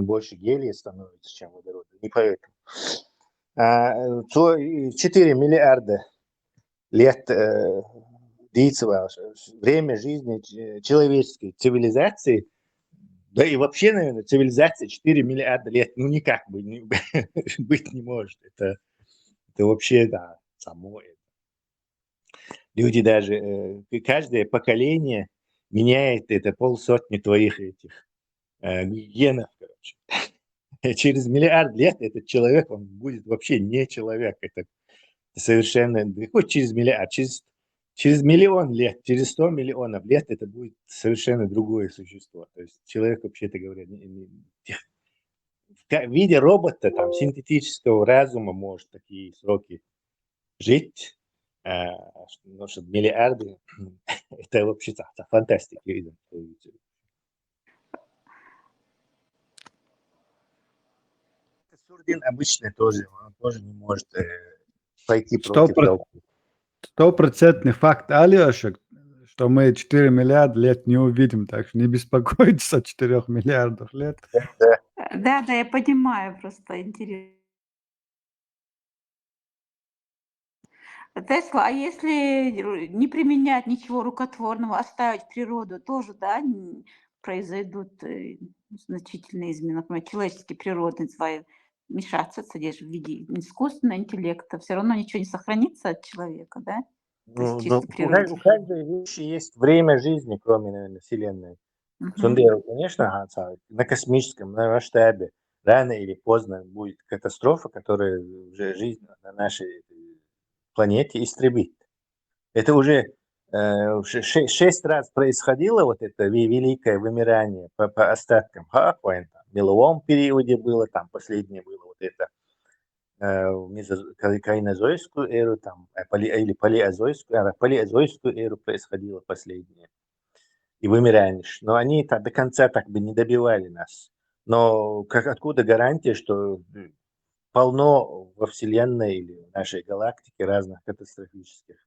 больше гелия становится, чем водорода. Не поэтому. 4 миллиарда лет длится время жизни человеческой цивилизации, да и вообще, наверное, цивилизация 4 миллиарда лет, никак быть не может. Это вообще, да, само это. Люди даже, каждое поколение меняет это полсотни твоих этих генов, короче. Через миллиард лет этот человек, он будет вообще не человек. Это совершенно... Какой через миллиард? Через миллион лет, через 100 миллионов лет это будет совершенно другое существо. То есть человек, вообще-то говоря, в виде робота, там, синтетического разума может такие сроки жить. Потому что миллиарды, это вообще фантастика. Сурдин обычный тоже, он тоже не может пойти против толпы. 100% факт, Алёша, что мы 4 миллиарда лет не увидим, так что не беспокойтесь о 4 миллиардах лет. Да, я понимаю, просто интересно. Тесла, а если не применять ничего рукотворного, оставить природу, тоже, да, произойдут значительные изменения, например, человеческие природные свои мешаться, содержать в виде искусственного интеллекта, все равно ничего не сохранится от человека, да? То есть чисто природа. У каждой вещи есть время жизни, кроме, наверное, Вселенной. Конечно, на космическом, на масштабе рано или поздно будет катастрофа, которая уже жизнь на нашей планете истребит. Это уже 6 раз происходило, вот это великое вымирание по остаткам. В меловом периоде было, там последнее было вот это кайнозойскую эру, там, или палеозойскую эру происходило последнее. И вымирание. Но они до конца так бы не добивали нас. Но откуда гарантия, что полно во Вселенной или в нашей галактике разных катастрофических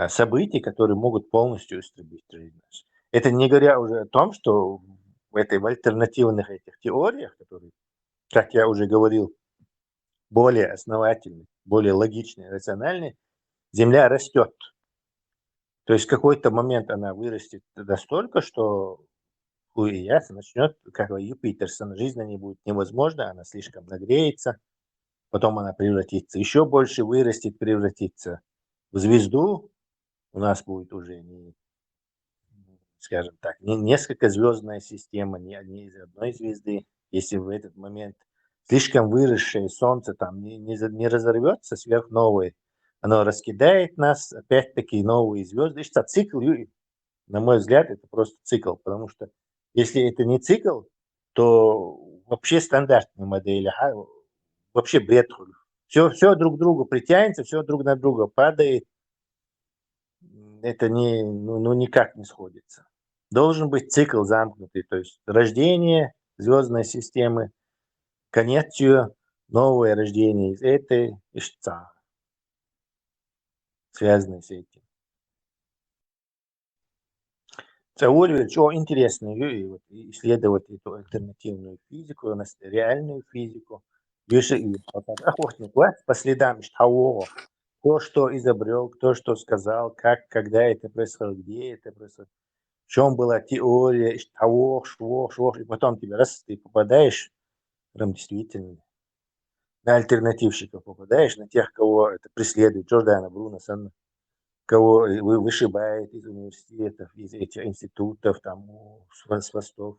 событий, которые могут полностью истребить жизнь нашу. Это не говоря уже о том, что в альтернативных этих теориях, которые, как я уже говорил, более основательные, более логичные, рациональные, Земля растет. То есть в какой-то момент она вырастет настолько, что начнет, как у Юпитерсона, жизнь на ней будет невозможна, она слишком нагреется, потом она превратится еще больше, вырастет, превратится в звезду. У нас будет уже не, скажем так, не несколько звездная система, не из одной звезды. Если в этот момент слишком выросшее Солнце там не разорвется сверхновой, оно раскидает нас, опять-таки новые звезды. Это цикл, на мой взгляд, это просто цикл, потому что если это не цикл, то вообще стандартные модели, вообще бред. Все друг к другу притянется, все друг на друга падает. Это никак не сходится. Должен быть цикл замкнутый, то есть рождение звездной системы, конец ее, новое рождение из этой, и связанные с этим. Теория, что интересно, исследовать эту альтернативную физику, реальную физику. Охотник по следам того, кто что изобрел, кто что сказал, как, когда это происходило, где это происходило, в чем была теория, того, и потом ты попадаешь, прям действительно, на альтернативщиков попадаешь, на тех, кого это преследует, Джордана Бруно, кого вышибает из университетов, из этих институтов, там, с постов,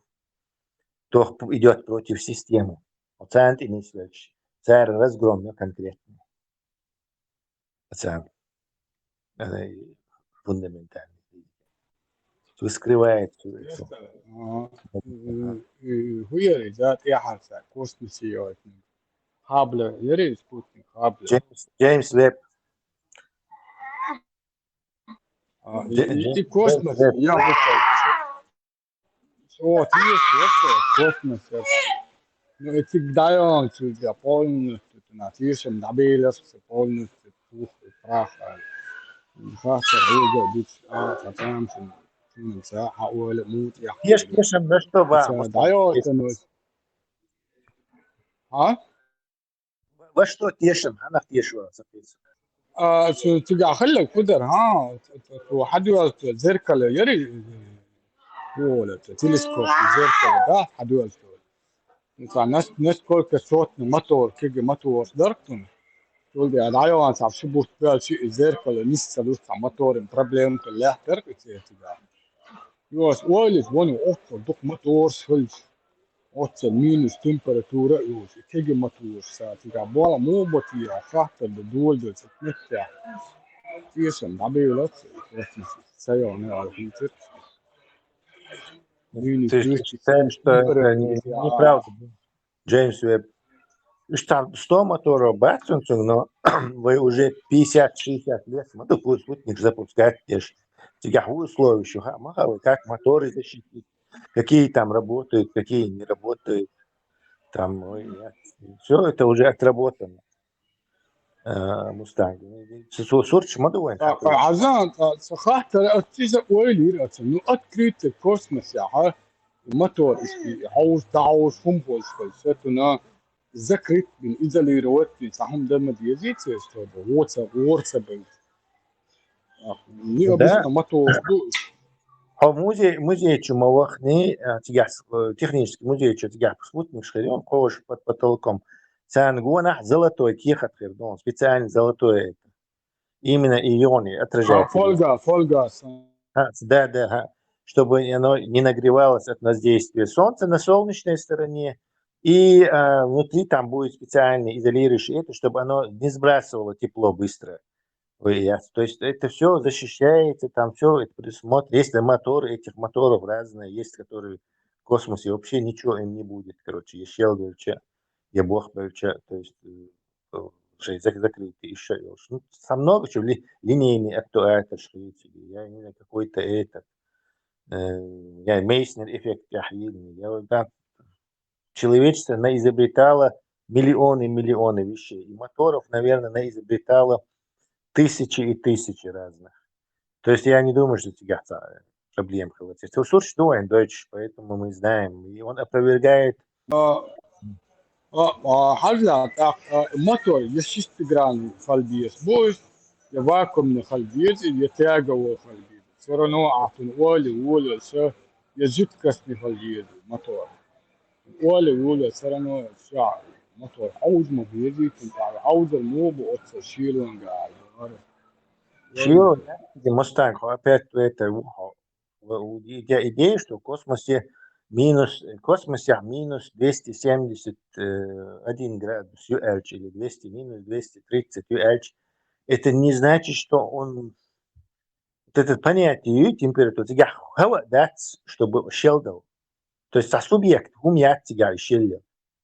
кто идет против системы. Оценки не следующий. Царь разгромил конкретно. Оценки. Это фундаментально. Вы скрываете все это. هي ذات يحرص كوسمسيات قابلة يري سبوتنيك قابلة Джеймс Веб. и космос я вышел вот есть космос но эти даёт тебя полностью на тишем добилась полностью пух и прах خاطر هو جديد تفهم مساحة أول موت يا Тешим, на что вам? даёт Во что тешим? Она тешила, соответственно. تبقى خلك قدر حد زركل يري ولا تلسكوب زركل ده حد يطلع ناس كل كسوت مطور كيجي مطور دركتون تقول لي أدعيو أنا تعرف شو بوت بيع شيء زركل لسه لسه مطور بروبلم كله درك تبقى Jos oilis vonu okko dok motors hölls. Otsa minus temperatura jos tege motors sa tiga bola mobotia kahta de dolde se knäcka. Tiesen dabelat säger nu all hitet. Minus Ты 270 считаешь, что это температура. неправда? Джеймс Уэбб. Там 100 моторов Баксунцу, но вы уже 50-60 лет, смотрю, пусть спутник запускать, тебя условия еще, как моторы защитить, какие там работают, какие не работают, там, все это уже отработано. Мустанг. Сурч модуин. عزان صخحت أتيجا ويلي أتنو أتكريت الكوسمس يا ها المطور إسكي عاوز تعوز فنبوز فلساتنا ذكرت من إذا اللي روتي صحهم دم ديزيت سيستو وورسا بيت نيجا بس Да, مطور музей чумовахни, технический музей, что тягах спутник шхерем, кош под потолком. Сангуна золотой кихат хердон, специально золотой именно ионы отражает. фольгас. Да, чтобы оно не нагревалось от воздействия солнца на солнечной стороне, и внутри там будет специальный изолирующий это, чтобы оно не сбрасывало тепло быстро. То есть это все защищается, там все это предусмотрено. Есть моторы, этих моторов разные, есть, которые в космосе вообще ничего им не будет. Короче, еще говорю, я бог говорю, то есть закрытый еще. Ну, там много чего, линейный актуатор, я не знаю, какой-то этот, я Мейснер эффект тяхлильный. Человечество наизобретало миллионы вещей. И моторов, наверное, наизобретало тысячи и тысячи разных. То есть я не думаю, что у тебя проблем хватит. Сурч дуэн Deutsch, поэтому мы знаем. И он опровергает. هلا المطور يشتغل خلبيس بوش يواكم خلبيس يتاجو خلبيس صار نوع عطن ولا سه يجد كسب خلبيس مطور ولا صار نوع شعر مطور عاوز ما بيجي كنت عاوز الموب وتشيلون قاعد Чего? Мустанг, опять это идея, что в космосе минус 271 градус UH или минус 230 UH. Это не значит, что он вот это понятие температуры, чтобы щелдал. То есть субъект умеет тебя щелдал.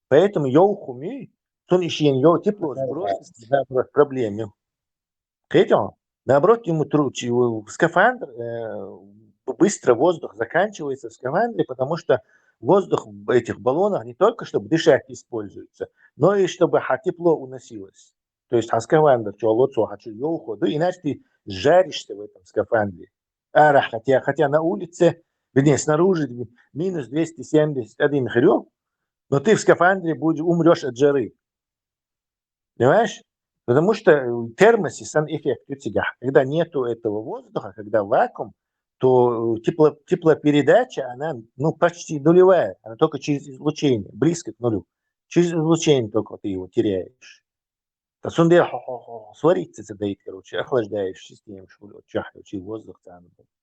Поэтому йоу хуми, он еще йоу тепло сбросит проблеме. Хотел? Наоборот, ему скафандр, быстро воздух заканчивается в скафандре, потому что воздух в этих баллонах не только чтобы дышать используется, но и чтобы тепло уносилось. То есть скафандр, иначе ты жаришься в этом скафандре. Хотя на улице, вернее, снаружи минус 271 хрём, но ты в скафандре умрешь от жары. Понимаешь? Потому что в термосе сам эффект у тебя, когда нету этого воздуха, когда вакуум, то теплопередача, она почти нулевая, она только через излучение, близко к нулю. Через излучение только ты его теряешь. Свариться задает, короче, охлаждаешь систему, через воздух.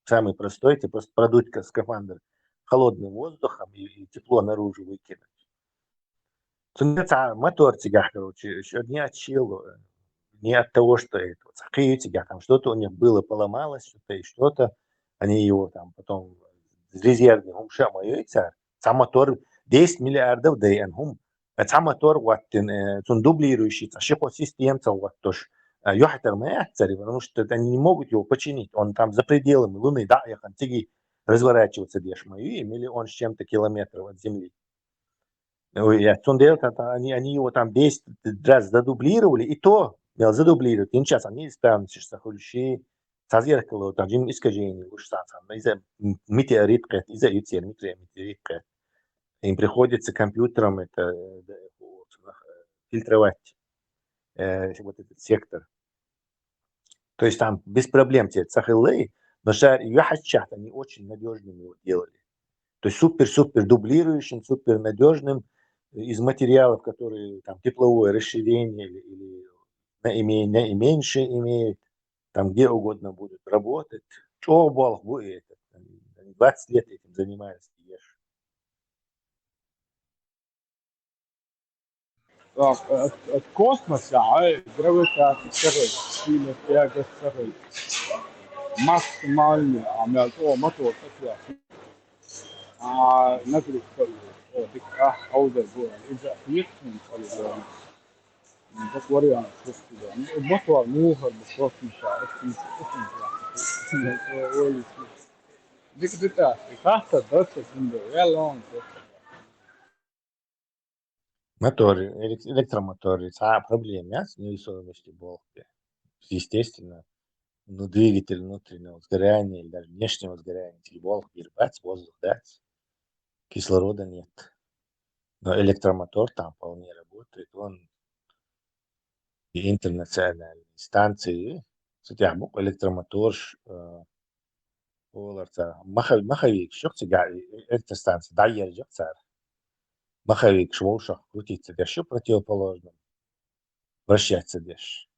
Самый простой, ты просто продуть скафандр холодным воздухом и тепло наружу выкинуть. Мотор тебя, короче, не от чего, не от того, что это тебя там что-то у них было, поломалось, что-то, они его там потом резервный умшам сам мотор 10 миллиардов ДН сам мотор дублирующий систем тоже يحتر ما يحترم, потому что они не могут его починить, он там за пределами Луны, да, я разворачиваться бежь мою, миллион с чем-то километров от Земли. Они его там 10 раз задублировали, и то задублировать. И сейчас они исправны, что хулищи, со зеркала, там, искажение, из-за метеорит, из-за метеорит. Им приходится компьютером это фильтровать вот этот сектор. То есть там без проблем те цахилы, но они очень надежными его делали. То есть супер-супер дублирующим, супер надежным, из материалов, которые там тепловое расширение или наименьшее имеет, там где угодно будут работать. Что Бог будет? Они 20 лет этим занимаются. от космоса, гравитация сила тяга сырой. Максимальный عمل мотор تطلع نزل ديك أوزر جوا إذا يكمل خلي بس وريان المطور موهر بصوت مش عارف اسمه ديك بتاعتي تحت الدرس عنده يا لون Моторы, электромоторы, проблемы с неустановленностью блока. Естественно, двигатель внутреннего сгорания или даже внешнего сгорания, блок перебать, воздух дать, кислорода нет. Но электромотор там вполне работает, он и интернациональные станции, кстати, электромотор, маховик, что электростанция, да, я царь. Маховик, шволшах, крутиться, еще противоположным, вращаться дешь.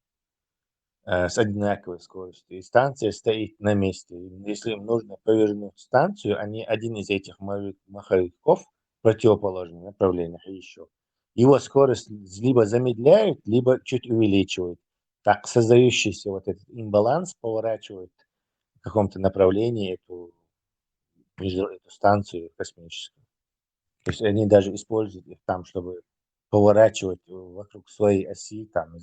С одинаковой скоростью. И станция стоит на месте. Если им нужно повернуть станцию, они один из этих маховиков в противоположных направлениях еще. Его скорость либо замедляют, либо чуть увеличивают. Так создающийся вот этот имбаланс поворачивает в каком-то направлении эту станцию космическую. То есть они даже используют их там, чтобы поворачивать вокруг своей оси, там,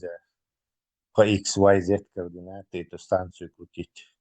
по X, Y, Z координаты эту станцию крутить.